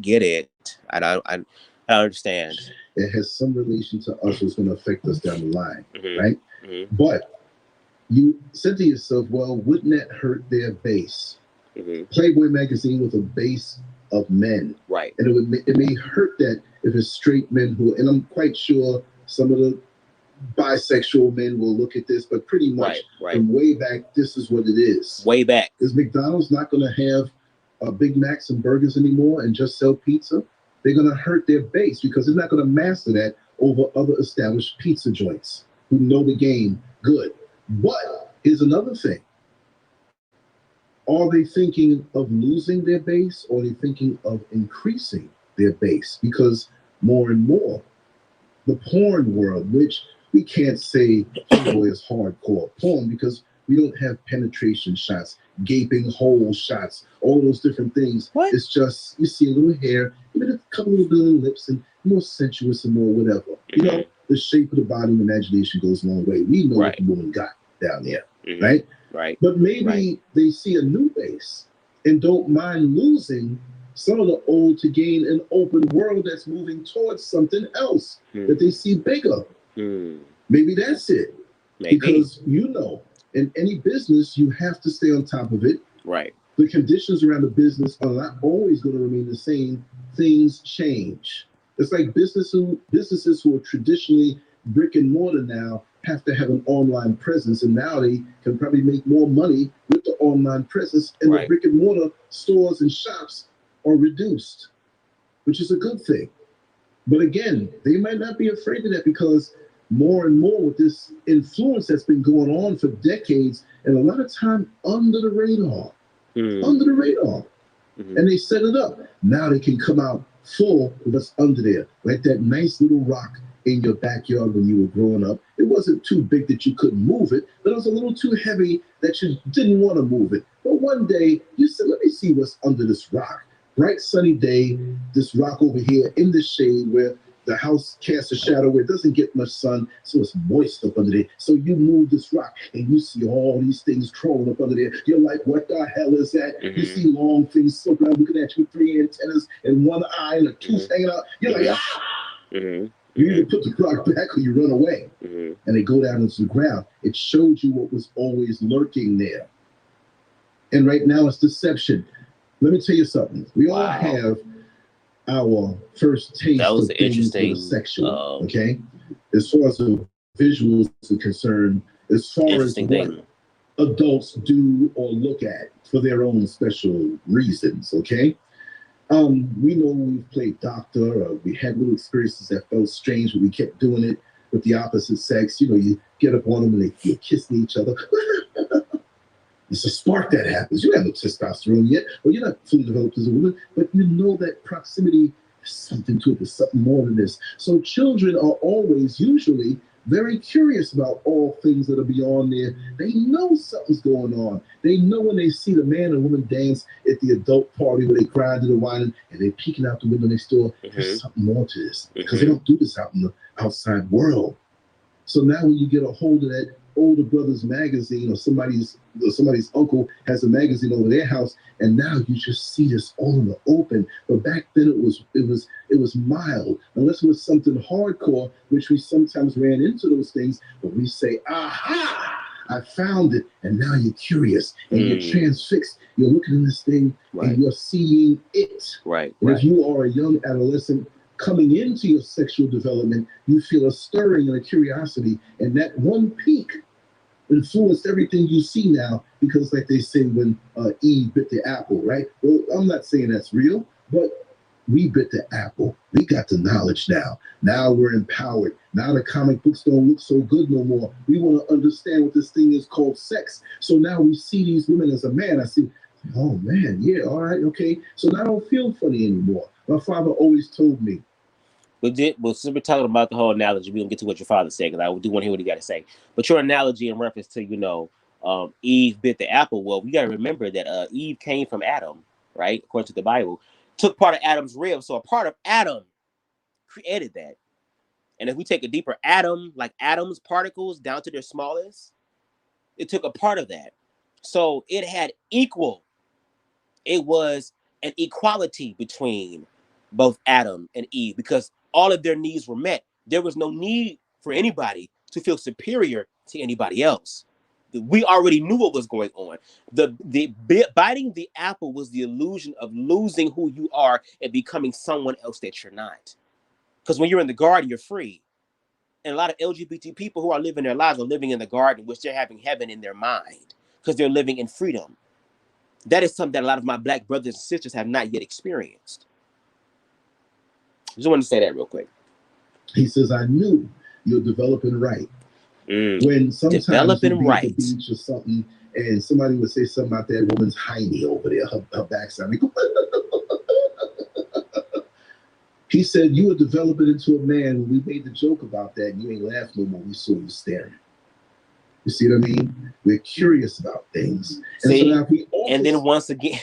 get it. I don't understand. It has some relation to us what's going to affect us down the line, Mm-hmm. right? Mm-hmm. But you said to yourself, well, wouldn't that hurt their base? Mm-hmm. Playboy magazine with a base of men, right? And it may hurt that if it's straight men who, and I'm quite sure some of the bisexual men will look at this, but pretty much from way back, this is what it is. Way back. Is McDonald's not going to have Big Macs and burgers anymore and just sell pizza? They're going to hurt their base because they're not going to master that over other established pizza joints who know the game good. But here's another thing. Are they thinking of losing their base, or are they thinking of increasing their base? Because more and more, the porn world, which we can't say Playboy is hardcore porn because we don't have penetration shots, gaping hole shots, all those different things. What? It's just, you see a little hair, even a couple of little lips, and more sensuous and more whatever. Mm-hmm. You know, the shape of the body and imagination goes a long way. We know what the woman got down there, right? Right. But maybe they see a new base and don't mind losing some of the old to gain an open world that's moving towards something else that they see bigger. Maybe that's it. Maybe. Because, you know, in any business, you have to stay on top of it. Right. The conditions around the business are not always going to remain the same. Things change. It's like businesses who are traditionally brick and mortar now have to have an online presence, and now they can probably make more money with the online presence, and the brick and mortar stores and shops are reduced, which is a good thing. But again, they might not be afraid of that because more and more with this influence that's been going on for decades, and a lot of time under the radar, and they set it up. Now they can come out full of what's under there, like that nice little rock in your backyard when you were growing up. It wasn't too big that you couldn't move it, but it was a little too heavy that you didn't want to move it. But one day you said, let me see what's under this rock. Bright sunny day, this rock over here in the shade where the house casts a shadow where it doesn't get much sun, so it's moist up under there. So you move this rock and you see all these things crawling up under there. You're like, what the hell is that? You see long things circling around looking at you with 3 antennas and 1 eye and a tooth hanging out. You're like, You either put the rock back or you run away. And they go down into the ground. It showed you what was always lurking there. And right now it's deception. Let me tell you something. We all have our first taste of things that are sexual, okay? As far as the visuals are concerned, as far as what adults do or look at for their own special reasons, okay? We know we've played doctor, or we had little experiences that felt strange, but we kept doing it with the opposite sex. You know, you get up on them and you're kissing each other. It's a spark that happens. You have no testosterone yet, or you're not fully developed as a woman, but you know that proximity, there's something to it, there's something more than this. So children are always, usually, very curious about all things that are beyond there. They know something's going on. They know when they see the man and woman dance at the adult party where they grinding and whining, and they're peeking out the window next door. There's something more to this, because they don't do this out in the outside world. So now when you get a hold of that older brother's magazine, or somebody's uncle has a magazine over their house, and now you just see this all in the open. But back then it was mild, unless it was something hardcore, which we sometimes ran into those things. But we say, aha, I found it, and now you're curious and you're transfixed. You're looking in this thing and you're seeing it. And if you are a young adolescent coming into your sexual development, you feel a stirring and a curiosity, and that one peak influenced everything you see now, because like they say when Eve bit the apple, right? Well, I'm not saying that's real, but we bit the apple. We got the knowledge now. Now we're empowered. Now the comic books don't look so good no more. We want to understand what this thing is called sex. So now we see these women as a man. I see, oh man, yeah, all right, okay. So now I don't feel funny anymore. My father always told me. Well, since we're talking about the whole analogy, we don't get to what your father said, because I do want to hear what he got to say. But your analogy in reference to, Eve bit the apple. Well, we got to remember that Eve came from Adam, right? According to the Bible, took part of Adam's rib. So a part of Adam created that. And if we take a deeper atom, like atoms, particles down to their smallest, it took a part of that. So it had it was an equality between both Adam and Eve because all of their needs were met. There was no need for anybody to feel superior to anybody else. We already knew what was going on. Biting the apple was the illusion of losing who you are and becoming someone else that you're not. Because when you're in the garden, you're free. And a lot of LGBT people who are living their lives are living in the garden, which they're having heaven in their mind because they're living in freedom. That is something that a lot of my Black brothers and sisters have not yet experienced. Just wanted to say that real quick. He says, I knew you're developing right. When sometimes developing you'd be right. at the beach or something, and somebody would say something about that woman's hiney over there, her backside. He said, you were developing into a man. When we made the joke about that, you ain't laughed no more. We saw you staring. You see what I mean? We're curious about things. See, and, so now and then once again,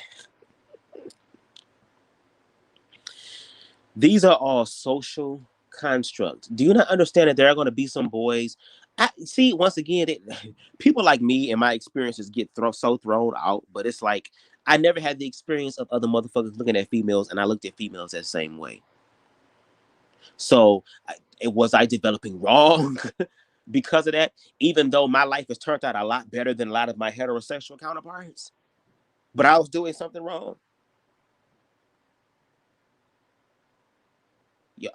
these are all social constructs. Do you not understand that there are going to be some boys? See, once again, people like me and my experiences get so thrown out, but it's like I never had the experience of other motherfuckers looking at females, and I looked at females that same way. So, was I developing wrong because of that? Even though my life has turned out a lot better than a lot of my heterosexual counterparts, but I was doing something wrong. Yeah.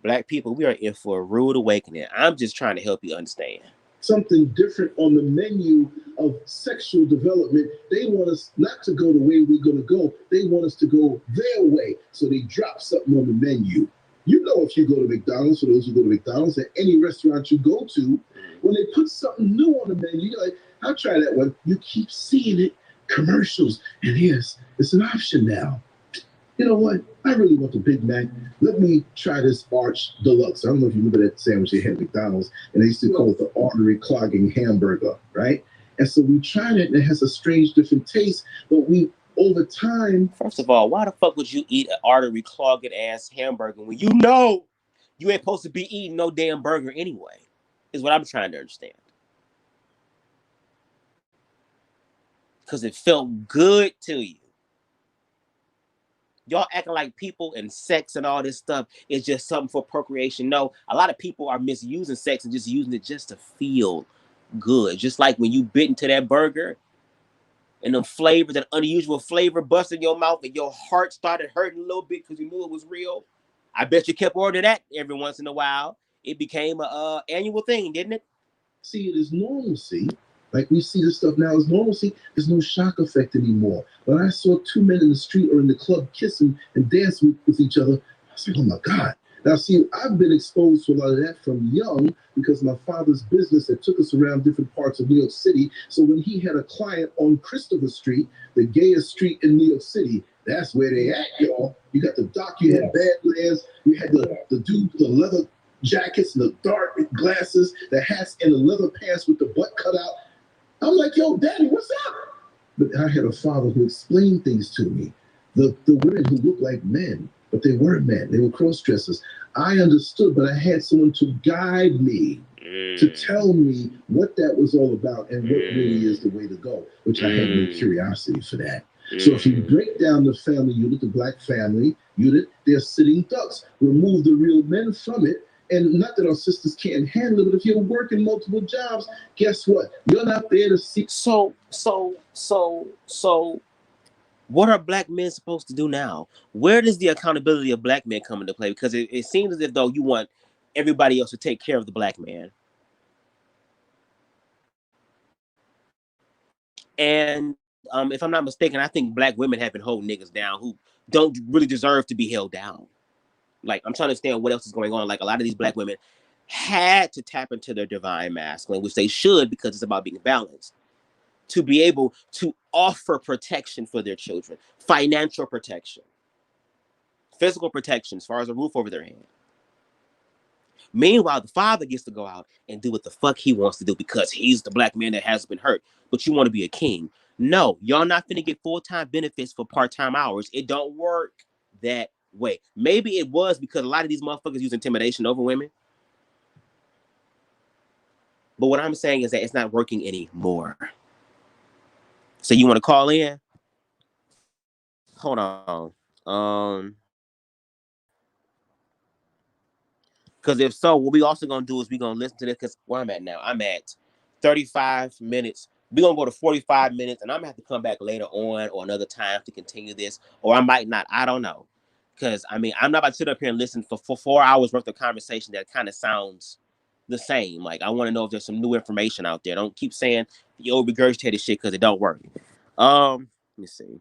Black people, we are in for a rude awakening. I'm just trying to help you understand. Something different on the menu of sexual development. They want us not to go the way we're going to go. They want us to go their way. So they drop something on the menu. You know, if you go to McDonald's, for those who go to McDonald's, at any restaurant you go to, when they put something new on the menu, you're like, I'll try that one. You keep seeing it, commercials, and yes, it's an option now. You know what? I really want the Big Mac. Let me try this Arch Deluxe. I don't know if you remember that sandwich they had at McDonald's, and they used to call it the artery clogging hamburger, right? And so we tried it, and it has a strange, different taste, but we, over time... First of all, why the fuck would you eat an artery clogging ass hamburger when you know you ain't supposed to be eating no damn burger anyway? Is what I'm trying to understand. Because it felt good to you. Y'all acting like people and sex and all this stuff is just something for procreation. No, a lot of people are misusing sex and just using it just to feel good. Just like when you bit into that burger and them flavors, that unusual flavor busted in your mouth and your heart started hurting a little bit because you knew it was real. I bet you kept ordering that every once in a while. It became a annual thing, didn't it? See it as normalcy. Like we see this stuff now as normalcy. There's no shock effect anymore. When I saw two men in the street or in the club kissing and dancing with each other, I was like, oh my God. Now, see, I've been exposed to a lot of that from young because my father's business that took us around different parts of New York City. So when he had a client on Christopher Street, the gayest street in New York City, that's where they at, y'all. You got the doc, you had Badlands, you had the dude with the leather jackets and the dark glasses, the hats and the leather pants with the butt cut out. I'm like, yo, Daddy, what's up? But I had a father who explained things to me. The women who looked like men, but they weren't men. They were cross-dressers. I understood, but I had someone to guide me, to tell me what that was all about and what really is the way to go, which I had no curiosity for that. So if you break down the family unit, the Black family unit, they're sitting ducks. Remove the real men from it. And not that our sisters can't handle it, but if you're working multiple jobs, guess what? You're not there to see. So, what are Black men supposed to do now? Where does the accountability of Black men come into play? Because it seems as if though you want everybody else to take care of the Black man. And if I'm not mistaken, I think Black women have been holding niggas down who don't really deserve to be held down. Like, I'm trying to understand what else is going on. Like, a lot of these Black women had to tap into their divine masculine, which they should because it's about being balanced, to be able to offer protection for their children, financial protection, physical protection as far as a roof over their head. Meanwhile, the father gets to go out and do what the fuck he wants to do because he's the Black man that has been hurt. But you want to be a king. No, y'all not finna get full-time benefits for part-time hours. It don't work that way. Maybe it was because a lot of these motherfuckers use intimidation over women. But what I'm saying is that it's not working anymore. So you want to call in? Hold on. Because if so, what we also gonna do is we gonna listen to this. Because where I'm at now, I'm at 35 minutes. We're gonna go to 45 minutes, and I'm gonna have to come back later on or another time to continue this, or I might not. I don't know. Because I mean, I'm not about to sit up here and listen for 4 hours worth of conversation that kind of sounds the same. Like, I want to know if there's some new information out there. Don't keep saying the old regurgitated shit because it don't work. Let me see.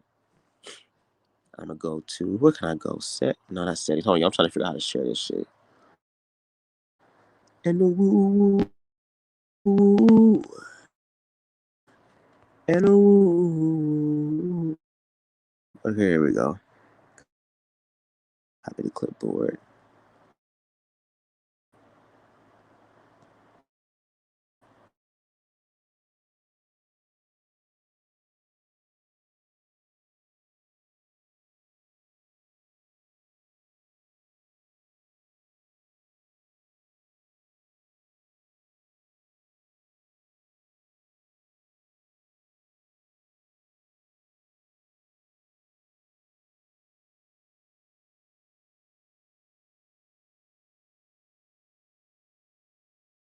I'm gonna go to, where can I go? Set? No, not settings. Hold on, I'm trying to figure out how to share this shit. And the woo, woo, and the woo. Okay, here we go. Copy the clipboard.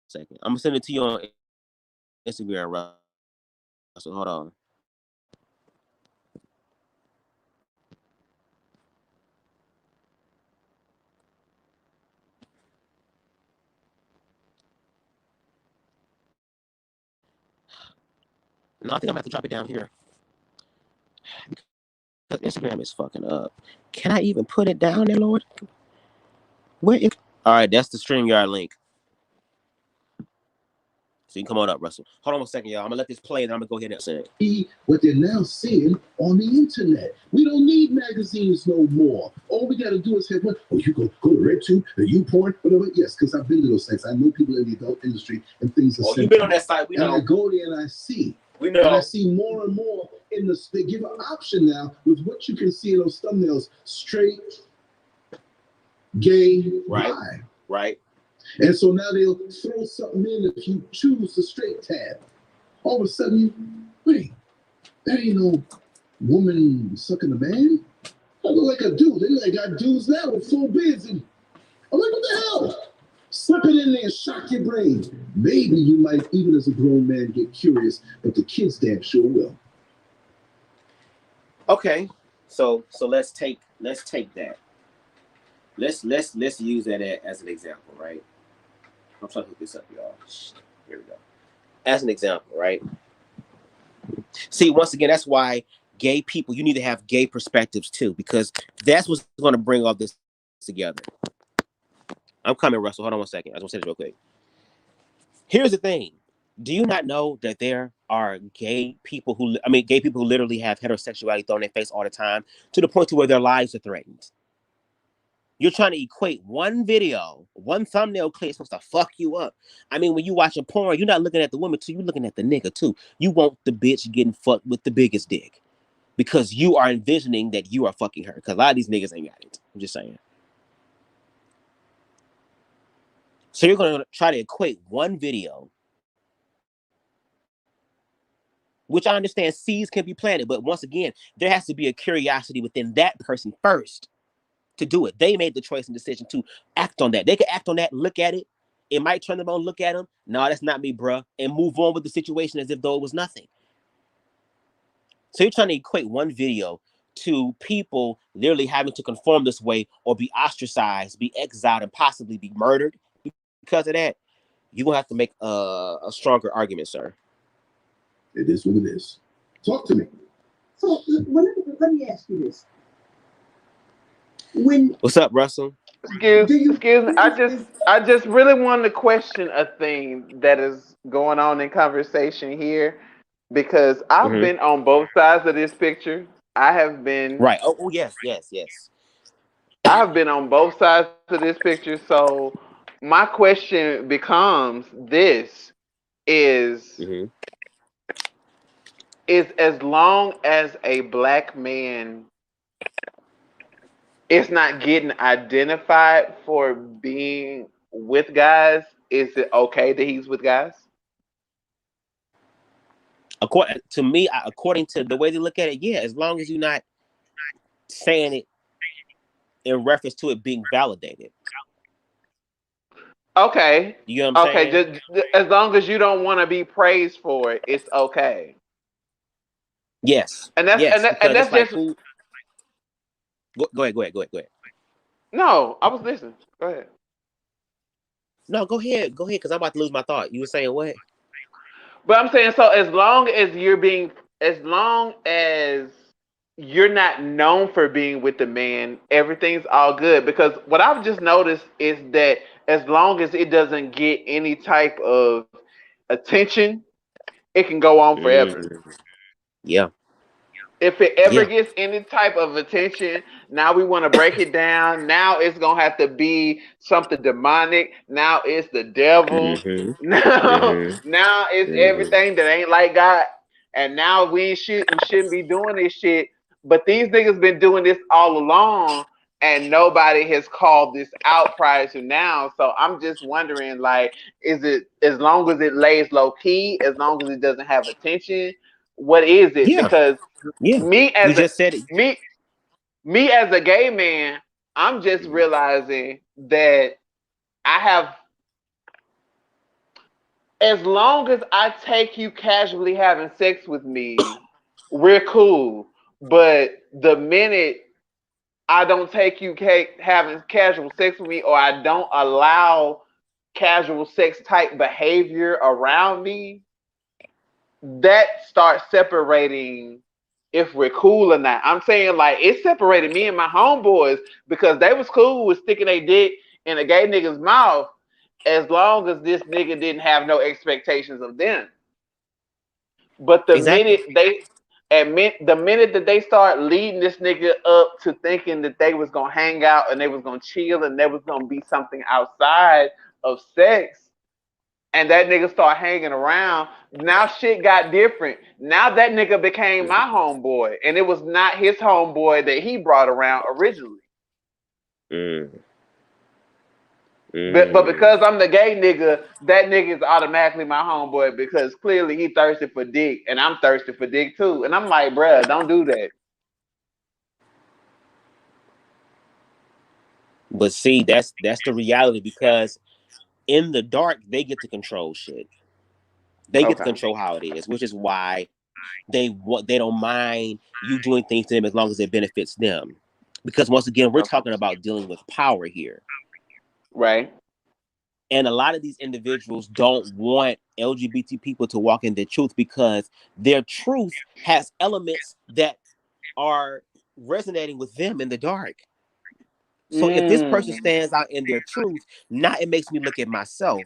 Second, I'm gonna send it to you on Instagram, Russell. Hold on. No, I think I'm gonna have to drop it down here. Because Instagram is fucking up. Can I even put it down there, Lord? Where is... All right, that's the StreamYard link. So you can come on up, Russell. Hold on 1 second, y'all. I'm gonna let this play, and I'm gonna go ahead and say it. What they're now seeing on the internet. We don't need magazines no more. All we gotta do is say, "What? Oh, you go to RedTube, the YouPorn, whatever." Yes, because I've been to those sites. I know people in the adult industry and things. Oh, you've been on that site. We know. And I go there and I see. We know. And I see more and more in the. They give an option now with what you can see in those thumbnails: straight, gay, bi. Right. And so now they'll throw something in if you choose the straight tab. All of a sudden, you wait. That ain't no woman sucking a man. I look like a dude. They got dudes now with full beards. And I'm like, what the hell? Slip it in there and shock your brain. Maybe you might, even as a grown man, get curious, but the kids damn sure will. Okay, so let's take that. Let's use that as an example, right? I'm trying to hook this up, y'all. Here we go. As an example, right? See, once again, that's why gay people, you need to have gay perspectives too, because that's what's going to bring all this together. I'm coming, Russell. Hold on 1 second. I just want to say this real quick. Here's the thing. Do you not know that there are gay people who literally have heterosexuality thrown in their face all the time to the point to where their lives are threatened? You're trying to equate one video, one thumbnail clip supposed to fuck you up. I mean, when you watching porn, you're not looking at the woman too, you're looking at the nigga too. You want the bitch getting fucked with the biggest dick because you are envisioning that you are fucking her. Because a lot of these niggas ain't got it. I'm just saying. So you're going to try to equate one video, which I understand seeds can be planted, but once again, there has to be a curiosity within that person first to do it. They made the choice and decision to act on that. They can act on that, look at it. It might turn them on, look at them. No, that's not me, bruh. And move on with the situation as if though it was nothing. So you're trying to equate one video to people literally having to conform this way or be ostracized, be exiled, and possibly be murdered because of that. You're going to have to make a stronger argument, sir. It is what it is. Talk to me. So let me ask you this. What's up, Russell? Excuse me. I just really wanted to question a thing that is going on in conversation here, because I've been on both sides of this picture. I have been right. Oh yes. I have been on both sides of this picture. So my question becomes this: is as long as a black man it's not getting identified for being with guys, is it okay that he's with guys? According to me, according to the way they look at it, yeah, as long as you're not saying it in reference to it being validated. Okay. You know what I'm saying? Just as long as you don't want to be praised for it, it's okay. Yes. And that's yes, and that's like just who... Go ahead. No, I was listening. Go ahead. No, go ahead, because I'm about to lose my thought. You were saying what? But I'm saying, so as long as you're not known for being with the man, everything's all good. Because what I've just noticed is that as long as it doesn't get any type of attention, it can go on forever. Yeah. If it ever gets any type of attention, now we want to break it down. Now it's going to have to be something demonic. Now it's the devil. Now it's everything that ain't like God. And now we shouldn't be doing this shit. But these niggas been doing this all along, and nobody has called this out prior to now. So I'm just wondering, like, is it, as long as it lays low key, as long as it doesn't have attention, what is it? Yeah. Because Yeah. me You just said it. me as a gay man, I'm just realizing that I have, as long as I take you casually having sex with me, we're cool. But the minute I don't take you having casual sex with me, or I don't allow casual sex type behavior around me, that starts separating if we're cool or not. I'm saying, like, it separated me and my homeboys because they was cool with sticking a dick in a gay nigga's mouth as long as this nigga didn't have no expectations of them. But the minute that they start leading this nigga up to thinking that they was gonna hang out and they was gonna chill and there was gonna be something outside of sex, and that nigga start hanging around, now shit got different. Now that nigga became my homeboy, and it was not his homeboy that he brought around originally. But because I'm the gay nigga, that nigga is automatically my homeboy because clearly he thirsty for dick, and I'm thirsty for dick too. And I'm like, bruh, don't do that. But see, that's the reality, because in the dark they get to control shit. They get to control how it is, which is why they don't mind you doing things to them as long as it benefits them. Because once again, we're talking about dealing with power here. Right. And a lot of these individuals don't want LGBT people to walk in their truth because their truth has elements that are resonating with them in the dark. So if this person stands out in their truth, now it makes me look at myself.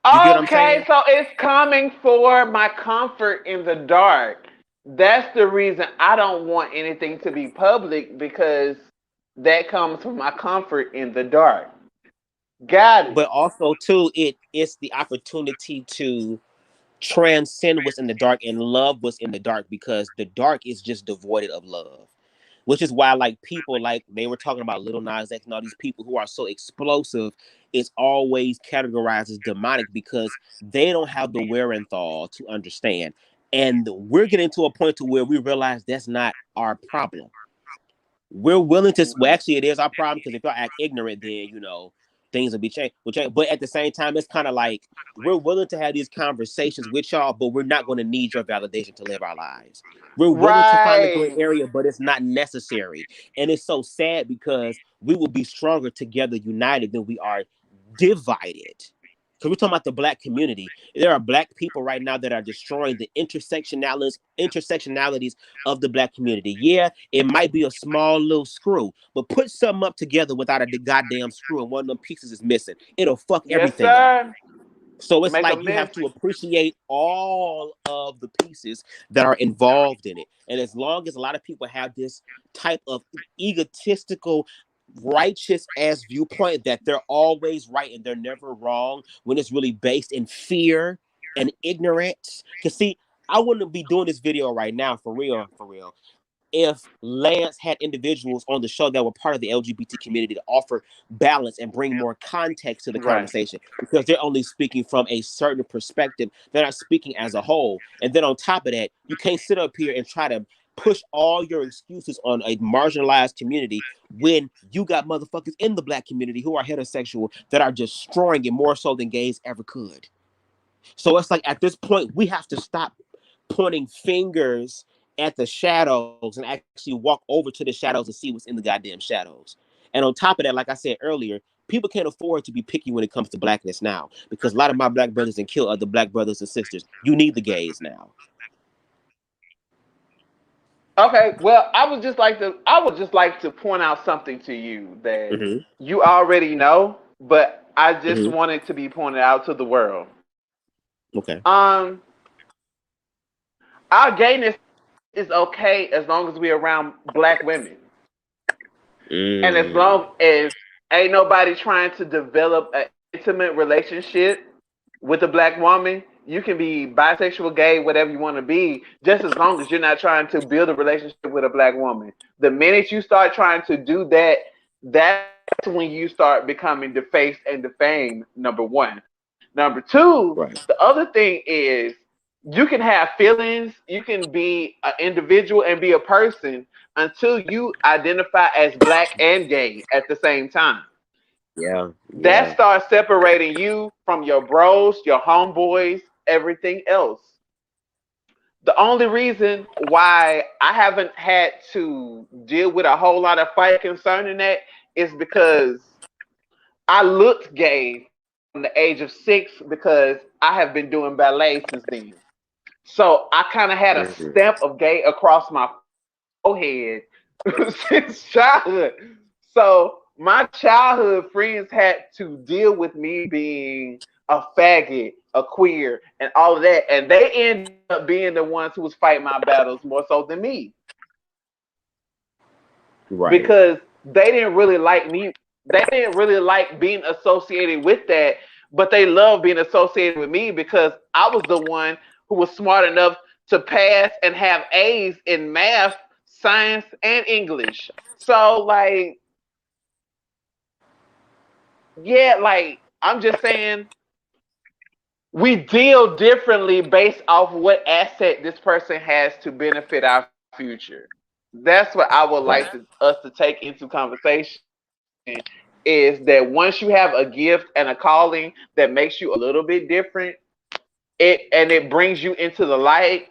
You get what I'm saying? So it's coming for my comfort in the dark. That's the reason I don't want anything to be public, because that comes from my comfort in the dark. Got it. But also, too, it's the opportunity to transcend what's in the dark and love what's in the dark, because the dark is just devoid of love. Which is why, like, people, like they were talking about Lil Nas X and all these people who are so explosive, it's always categorized as demonic because they don't have the wherewithal to understand. And we're getting to a point to where we realize that's not our problem. We're willing to, well, actually, it is our problem, because if y'all act ignorant, then, things will be changed. But at the same time, it's kind of like we're willing to have these conversations with y'all, but we're not going to need your validation to live our lives. We're willing to find a gray area, but it's not necessary. And it's so sad because we will be stronger together, united, than we are divided. Because we're talking about the Black community. There are Black people right now that are destroying the intersectionalities of the Black community. Yeah, it might be a small little screw, but put something up together without a goddamn screw and one of them pieces is missing. It'll fuck everything up. So it's like you have to appreciate all of the pieces that are involved in it. And as long as a lot of people have this type of egotistical, righteous ass viewpoint that they're always right and they're never wrong, when it's really based in fear and ignorance. Because see, I wouldn't be doing this video right now for real, if Lance had individuals on the show that were part of the LGBT community to offer balance and bring more context to the conversation, because they're only speaking from a certain perspective. They're not speaking as a whole. And then on top of that, you can't sit up here and try to push all your excuses on a marginalized community when you got motherfuckers in the Black community who are heterosexual that are destroying it more so than gays ever could. So it's like at this point, we have to stop pointing fingers at the shadows and actually walk over to the shadows and see what's in the goddamn shadows. And on top of that, like I said earlier, people can't afford to be picky when it comes to blackness now, because a lot of my Black brothers and kill other Black brothers and sisters. You need the gays now. Okay, well, I would just like to point out something to you that you already know, but I just want it to be pointed out to the world. Okay. Our gayness is okay as long as we're around Black women. And as long as ain't nobody trying to develop an intimate relationship with a Black woman, you can be bisexual, gay, whatever you want to be, just as long as you're not trying to build a relationship with a Black woman. The minute you start trying to do that, that's when you start becoming defaced and defamed, number one. Number two, the other thing is you can have feelings, you can be an individual and be a person until you identify as Black and gay at the same time. That starts separating you from your bros, your homeboys, everything else. The only reason why I haven't had to deal with a whole lot of fight concerning that is because I looked gay from the age of 6 because I have been doing ballet since then. So I kind of had a stamp of gay across my forehead since childhood. So my childhood friends had to deal with me being a faggot, a queer, and all of that. And they ended up being the ones who was fighting my battles more so than me. Because they didn't really like me. They didn't really like being associated with that, but they loved being associated with me because I was the one who was smart enough to pass and have A's in math, science, and English. So, like, yeah, like, I'm just saying, we deal differently based off what asset this person has to benefit our future. That's what I would like us to take into conversation, is that once you have a gift and a calling that makes you a little bit different, it brings you into the light.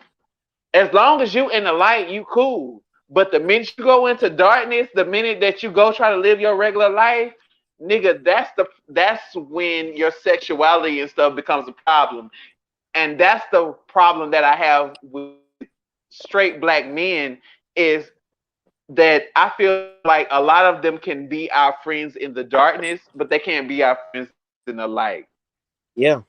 As long as you in the light, you cool. But the minute you go into darkness, the minute that you go try to live your regular life, nigga, that's when your sexuality and stuff becomes a problem. And that's the problem that I have with straight Black men, is that I feel like a lot of them can be our friends in the darkness, but they can't be our friends in the light. Yeah,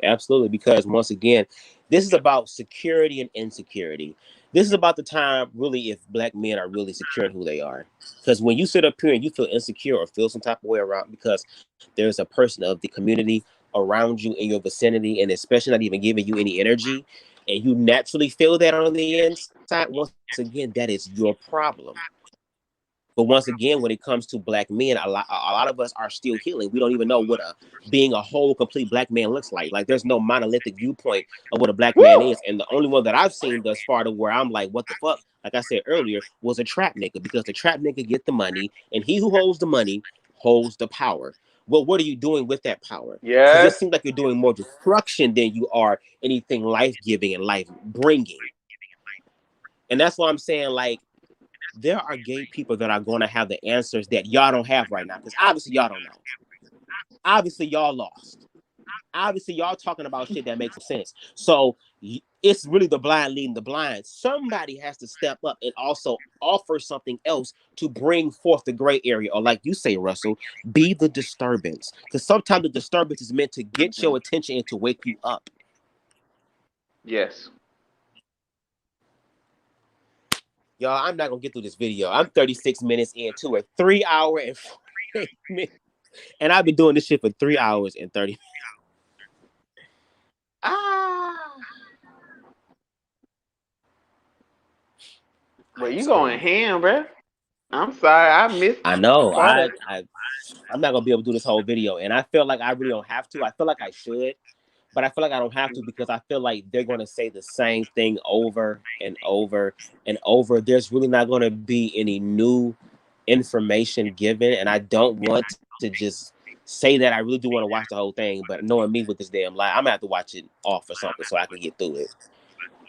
absolutely. Because once again, this is about security and insecurity. This is about the time, really, if Black men are really secure in who they are. Because when you sit up here and you feel insecure or feel some type of way around because there's a person of the community around you in your vicinity, and especially not even giving you any energy, and you naturally feel that on the inside, once again, that is your problem. But once again, when it comes to Black men, a lot of us are still healing. We don't even know what being a whole, complete Black man looks like. Like, there's no monolithic viewpoint of what a Black man is. And the only one that I've seen thus far to where I'm like, what the fuck, like I said earlier, was a trap nigga. Because the trap nigga get the money, and he who holds the money holds the power. Well, what are you doing with that power? Because it seems like you're doing more destruction than you are anything life-giving and life-bringing. And that's why I'm saying, like, there are gay people that are going to have the answers that y'all don't have right now. Because obviously y'all don't know. Obviously y'all lost. Obviously y'all talking about shit that makes sense. So it's really the blind leading the blind. Somebody has to step up and also offer something else to bring forth the gray area. Or like you say, Russell, be the disturbance. Because sometimes the disturbance is meant to get your attention and to wake you up. Yes. Y'all, I'm not going to get through this video. I'm 36 minutes into a 3 hour and 48 minutes. And I've been doing this shit for 3 hours and 30 minutes. Well, you going ham, bro. I'm sorry, I missed. I know. I'm not gonna be able to do this whole video, and I feel like I really don't have to. I feel like I should, but I feel like I don't have to because I feel like they're gonna say the same thing over and over and over. There's really not gonna be any new information given, and I don't want to just say that. I really do want to watch the whole thing, but knowing me with this damn lie, I'm gonna have to watch it off or something so I can get through it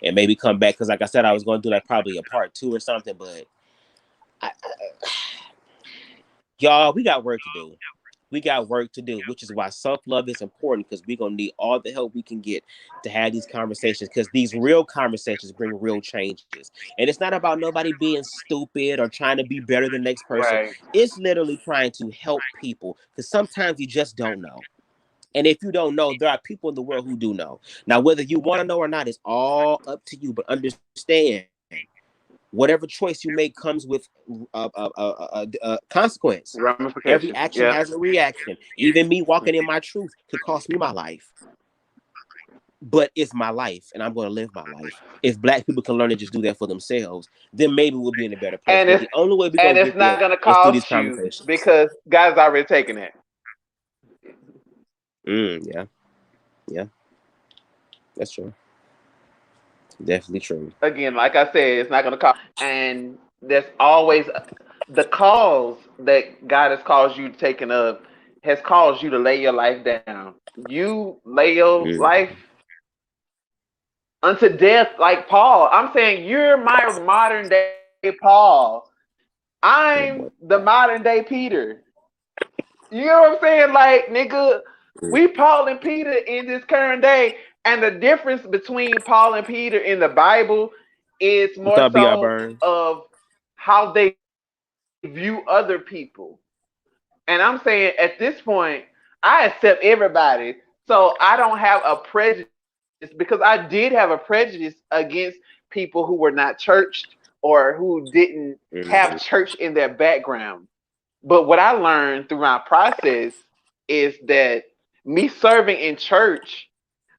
and maybe come back because, like I said, I was going to do like probably a part 2 or something, but y'all, we got work to do. We got work to do, which is why self-love is important, because we're going to need all the help we can get to have these conversations, because these real conversations bring real changes. And it's not about nobody being stupid or trying to be better than the next person. right. It's literally trying to help people, because sometimes you just don't know. And if you don't know, there are people in the world who do know. Now, whether you want to know or not is all up to you, but understand, whatever choice you make comes with consequence. Every action has a reaction. Even me walking in my truth could cost me my life. But it's my life, and I'm going to live my life. If Black people can learn to just do that for themselves, then maybe we'll be in a better place. And but the only way we're and going to it's get not there going to is through these cost you conversations. because guys already taking it. Yeah. That's true. Definitely true. Again, like I said, it's not going to cost. And there's always the cause that God has caused you to take up has caused you to lay your life down. You lay your life unto death, like Paul. I'm saying you're my modern day Paul. I'm the modern day Peter. You know what I'm saying? Like, nigga, we Paul and Peter in this current day. And the difference between Paul and Peter in the Bible is more so of how they view other people. And I'm saying at this point, I accept everybody. So I don't have a prejudice, because I did have a prejudice against people who were not churched or who didn't have church in their background. But what I learned through my process is that me serving in church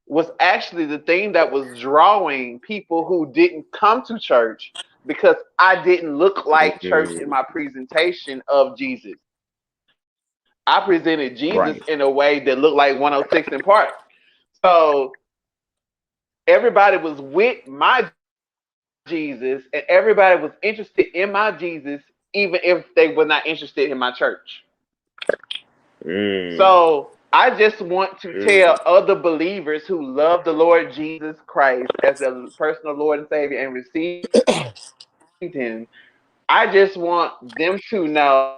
was actually the thing that was drawing people who didn't come to church, because I didn't look like church in my presentation of Jesus. I presented Jesus in a way that looked like 106 in Park. So everybody was with my Jesus, and everybody was interested in my Jesus, even if they were not interested in my church. So I just want to tell other believers who love the Lord Jesus Christ as their personal Lord and Savior and received Him, I just want them to know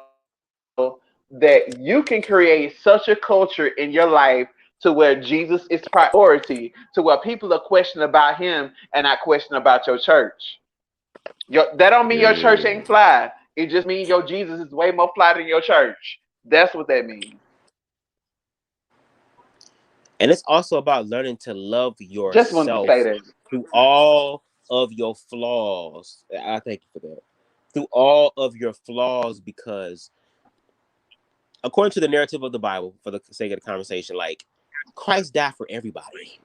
that you can create such a culture in your life to where Jesus is priority, to where people are questioning about Him and not questioning about your church. That don't mean your church ain't fly. It just means your Jesus is way more fly than your church. That's what that means. And it's also about learning to love yourself just wanted to say that. through all of your flaws. I thank you for that. Through all of your flaws, because according to the narrative of the Bible, for the sake of the conversation, like, Christ died for everybody.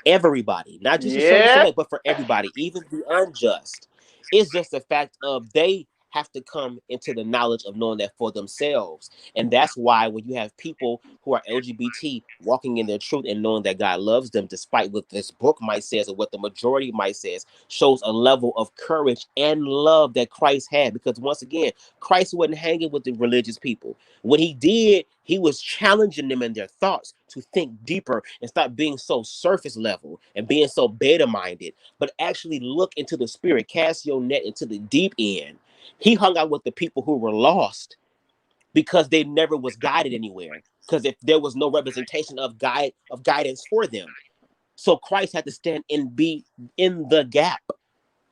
Everybody. Not just a certain select, but for everybody, even the unjust. It's just the fact of they have to come into the knowledge of knowing that for themselves. And that's why when you have people who are LGBT walking in their truth and knowing that God loves them, despite what this book might say or what the majority might say, shows a level of courage and love that Christ had. Because once again, Christ wasn't hanging with the religious people. What he did, he was challenging them in their thoughts to think deeper and stop being so surface level and being so beta minded, but actually look into the spirit, cast your net into the deep end. He hung out with the people who were lost because they never was guided anywhere, because if there was no representation of guidance for them. So Christ had to stand and be in the gap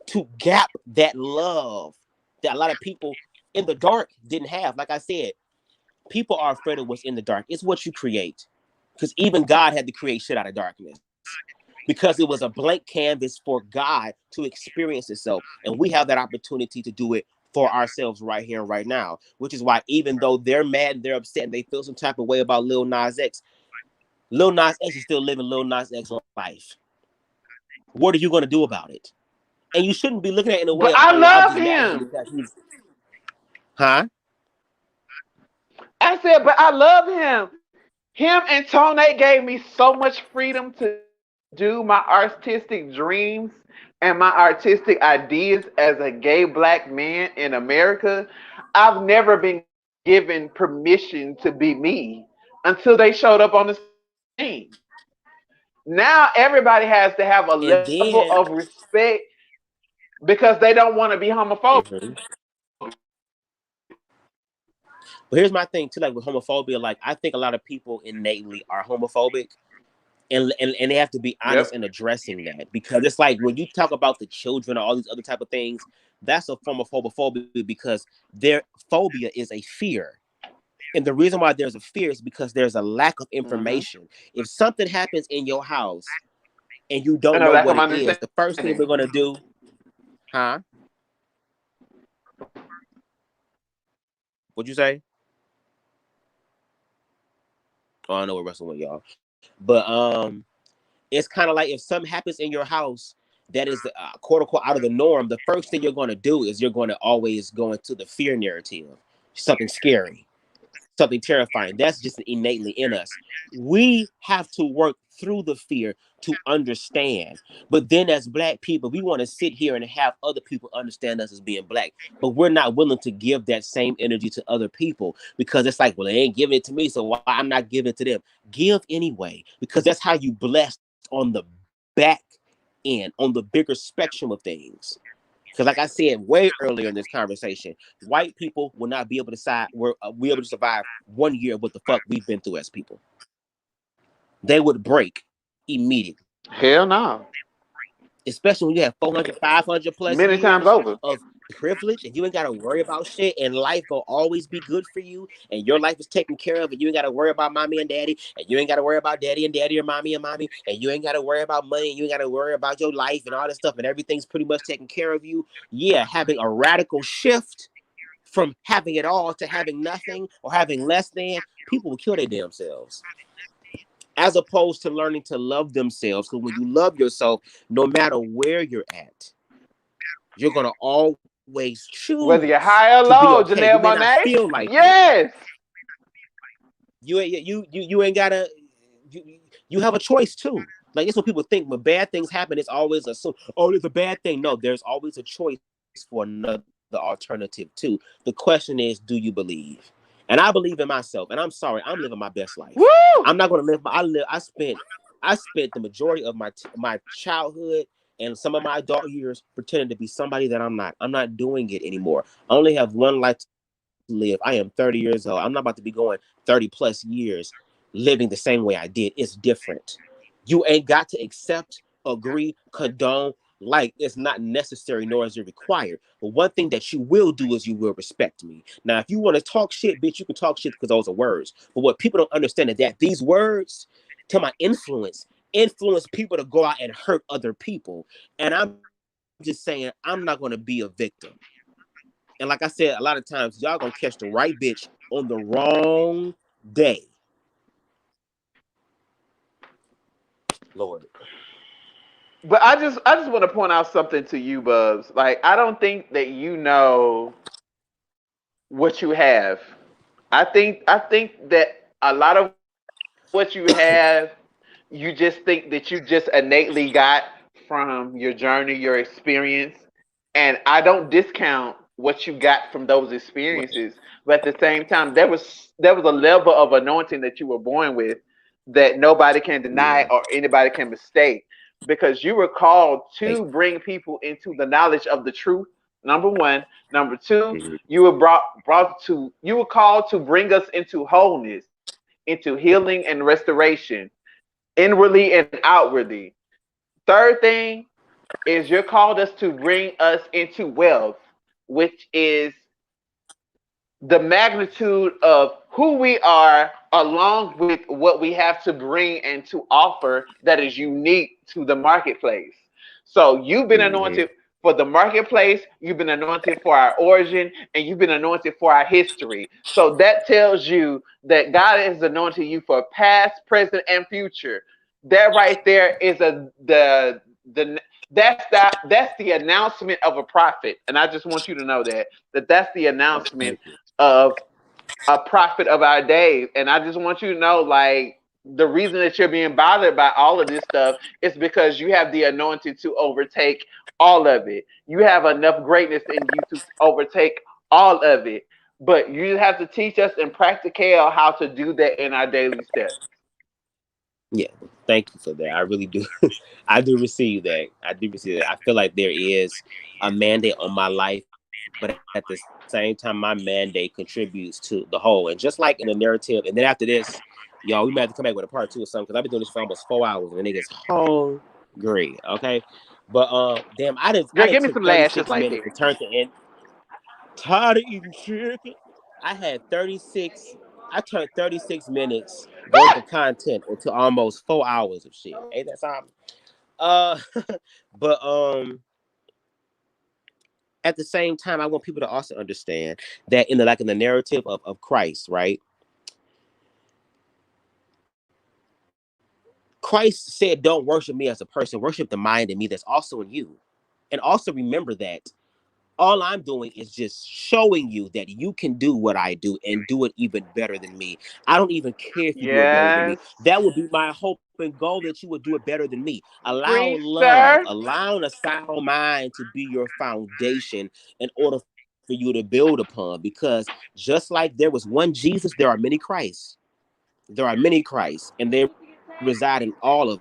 to gap that love that a lot of people in the dark didn't have. Like I said, people are afraid of what's in the dark. It's what you create, because even God had to create shit out of darkness, because it was a blank canvas for God to experience itself. And we have that opportunity to do it for ourselves right here and right now, which is why even though they're mad and they're upset and they feel some type of way about Lil Nas X is still living Lil Nas X life. What are you going to do about it? And you shouldn't be looking at it in a way But of, I oh, well, I'm love just mad at him him. because he's, huh? I said, but I love him. Him and Tone gave me so much freedom to do my artistic dreams and my artistic ideas as a gay black man in America. I've never been given permission to be me until they showed up on the scene. Now everybody has to have a And level then, of respect because they don't want to be homophobic. but here's my thing too, like with homophobia, like I think a lot of people innately are homophobic. And they have to be honest Yep. in addressing that, because it's like when you talk about the children or all these other type of things, that's a form of homophobia because their phobia is a fear. And the reason why there's a fear is because there's a lack of information. If something happens in your house and you don't And a know lack what of it is, the first thing understanding. we're going to do, huh? What'd you say? Oh, I know what Russell went, y'all. But it's kind of like if something happens in your house that is quote unquote out of the norm, the first thing you're going to do is you're going to always go into the fear narrative, something scary, something terrifying. That's just innately in us. We have to work through the fear to understand. But then as black people, we want to sit here and have other people understand us as being black. But we're not willing to give that same energy to other people because it's like, well, they ain't giving it to me, so why I'm not giving it to them? Give anyway, because that's how you bless on the back end, on the bigger spectrum of things. Because, like I said way earlier in this conversation, white people will not be able to be able to survive 1 year of what the fuck we've been through as people. They would break immediately. Hell no. Especially when you have 400, 500 plus Many times years over. of privilege and you ain't got to worry about shit and life will always be good for you and your life is taken care of and you ain't got to worry about mommy and daddy and you ain't got to worry about daddy or mommy and you ain't got to worry about money and you ain't got to worry about your life and all this stuff and everything's pretty much taken care of you. Yeah, having a radical shift from having it all to having nothing or having less than, people will kill their damn selves. As opposed to learning to love themselves. Because when you love yourself, no matter where you're at, you're going to always Whether you're choose high or to be low, okay. You Janelle may not Monáe. feel like it. Yes. You ain't gotta. You have a choice too. Like that's what people think. When bad things happen, it's always assumed, oh, it's a bad thing. No, there's always a choice for another alternative too. The question is, do you believe? And I believe in myself. And I'm sorry, I'm living my best life. Woo! I'm not gonna live. I spent the majority of my childhood and some of my adult years pretending to be somebody that I'm not. I'm not doing it anymore. I only have one life to live. I am 30 years old. I'm not about to be going 30 plus years living the same way I did. It's different. You ain't got to accept, agree, condone. Like it's not necessary nor is it required. But one thing that you will do is you will respect me. Now, if you want to talk shit, bitch, you can talk shit because those are words. But what people don't understand is that these words, to my influence people to go out and hurt other people. And I'm just saying, I'm not going to be a victim. And like I said, a lot of times y'all gonna catch the right bitch on the wrong day. Lord. But I just want to point out something to you, Bubs. Like I don't think that you know what you have. I think that a lot of what you have, you just think that you just innately got from your journey, your experience. And I don't discount what you got from those Right. experiences. But at the same time, there was a level of anointing that you were born with that nobody can deny Yeah. or anybody can mistake. Because you were called Hey. to bring people into the knowledge of the truth. Number one. Number two, Mhm. you were called to bring us into wholeness, into healing and restoration, inwardly and outwardly. Third thing is you're called us to bring us into wealth, which is the magnitude of who we are along with what we have to bring and to offer that is unique to the marketplace. So you've been Mhm. anointed for the marketplace, you've been anointed for our origin, and you've been anointed for our history. So that tells you that God has anointed you for past, present, and future. That right there is that's the announcement of a prophet. And I just want you to know that's the announcement of a prophet of our days. And I just want you to know, like, the reason that you're being bothered by all of this stuff is because you have the anointing to overtake all of it. You have enough greatness in you to overtake all of it. But you have to teach us in practical how to do that in our daily steps. Yeah, thank you for that. I really do. I do receive that. I do receive that. I feel like there is a mandate on my life, but at the same time, my mandate contributes to the whole. And just like in the narrative, and then after this, y'all, we might have to come back with a part 2 or something, because I've been doing this for almost 4 hours, and the nigga's hungry. Okay, but damn, I Girl, done give me took some lashes 36 like minutes that. to turn to end. Tired of eating chicken. I had 36. I turned 36 minutes worth of content into almost 4 hours of shit. Ain't that something? Uh, but at the same time, I want people to also understand that in the narrative of Christ, right? Christ said, "Don't worship me as a person. Worship the mind in me that's also in you." And also remember that all I'm doing is just showing you that you can do what I do and do it even better than me. I don't even care if you do it better than me. Yes. That would be my hope and goal, that you would do it better than me. Allow Preach, love, sir. allowing a sound mind to be your foundation in order for you to build upon. Because just like there was one Jesus, there are many Christs. There are many Christs, and they reside in all of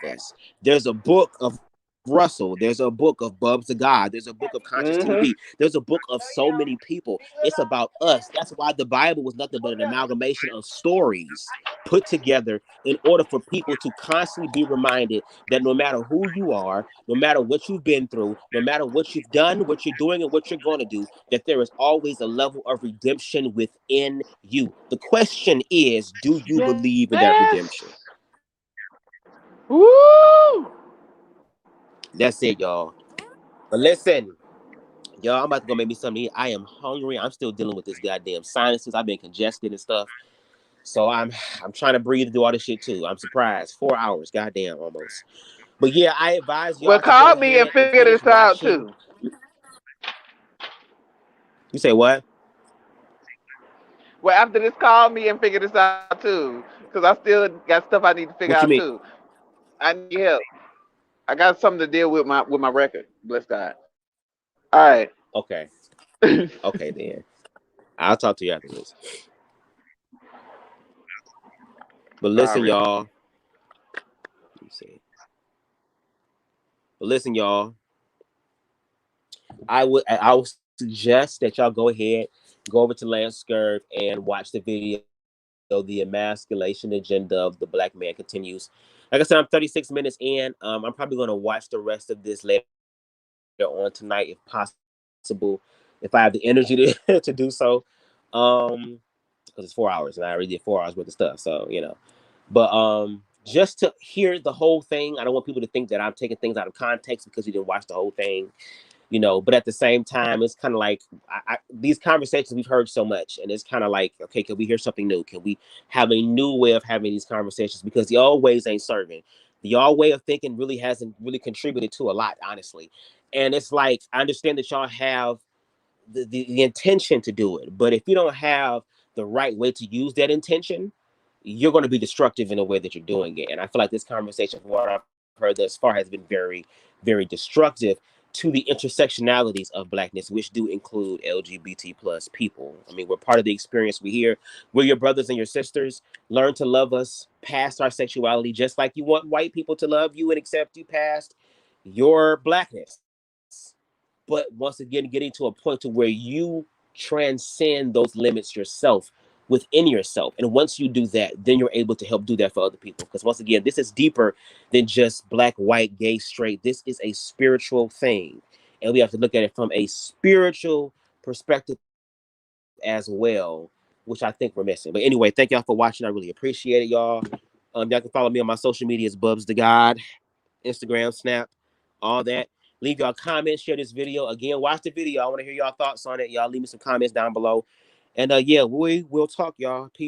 us. There's a book of Russell. There's a book of BubzDaGawd. There's a book of Conscious TV. There's a book of so many people. It's about us. That's why the Bible was nothing but an amalgamation of stories put together in order for people to constantly be reminded that no matter who you are, no matter what you've been through, no matter what you've done, what you're doing, and what you're going to do, that there is always a level of redemption within you. The question is, do you believe in that Yes. redemption? Woo! That's it, y'all. But listen, y'all, I'm about to go make me something to eat. I am hungry. I'm still dealing with this goddamn sinuses. I've been congested and stuff. So I'm trying to breathe and do all this shit too. I'm surprised. 4 hours, goddamn, almost. But yeah, I advise Well, y'all to go call me and ahead and figure finish this out watching. too. You say what? Well, after this, call me and figure this out too, because I still got stuff I need to figure What out you mean? too. I need help. I got something to deal with my record. Bless God. All right. Okay. Okay, then. I'll talk to you after this. But listen, Sorry. y'all. Let me see. But listen, y'all. I would suggest that y'all go ahead, go over to LanceScurv and watch the video. The emasculation agenda of the black man continues. Like I said, I'm 36 minutes in. I'm probably going to watch the rest of this later on tonight, if possible, if I have the energy to to do so. Because it's 4 hours, and I already did 4 hours worth of stuff. So but just to hear the whole thing, I don't want people to think that I'm taking things out of context because you didn't watch the whole thing. But at the same time, it's kind of like these conversations we've heard so much, and it's kind of like, okay, can we hear something new? Can we have a new way of having these conversations? Because the old ways ain't serving. The old way of thinking really hasn't really contributed to a lot, honestly. And it's like, I understand that y'all have the intention to do it, but if you don't have the right way to use that intention, you're going to be destructive in the way that you're doing it. And I feel like this conversation, from what I've heard thus far, has been very, very destructive to the intersectionalities of blackness, which do include LGBT plus people. I mean, we're part of the experience. We're your brothers and your sisters. Learn to love us past our sexuality, just like you want white people to love you and accept you past your blackness. But once again, getting to a point to where you transcend those limits yourself, within yourself. And once you do that, then you're able to help do that for other people. Because once again, this is deeper than just black, white, gay, straight. This is a spiritual thing. And we have to look at it from a spiritual perspective as well, which I think we're missing. But anyway, thank y'all for watching. I really appreciate it, y'all. Y'all can follow me on my social media as BubzDaGawd, Instagram, Snap, all that. Leave y'all comments, share this video. Again, watch the video. I want to hear y'all thoughts on it. Y'all leave me some comments down below. And yeah, we will talk, y'all. Peace.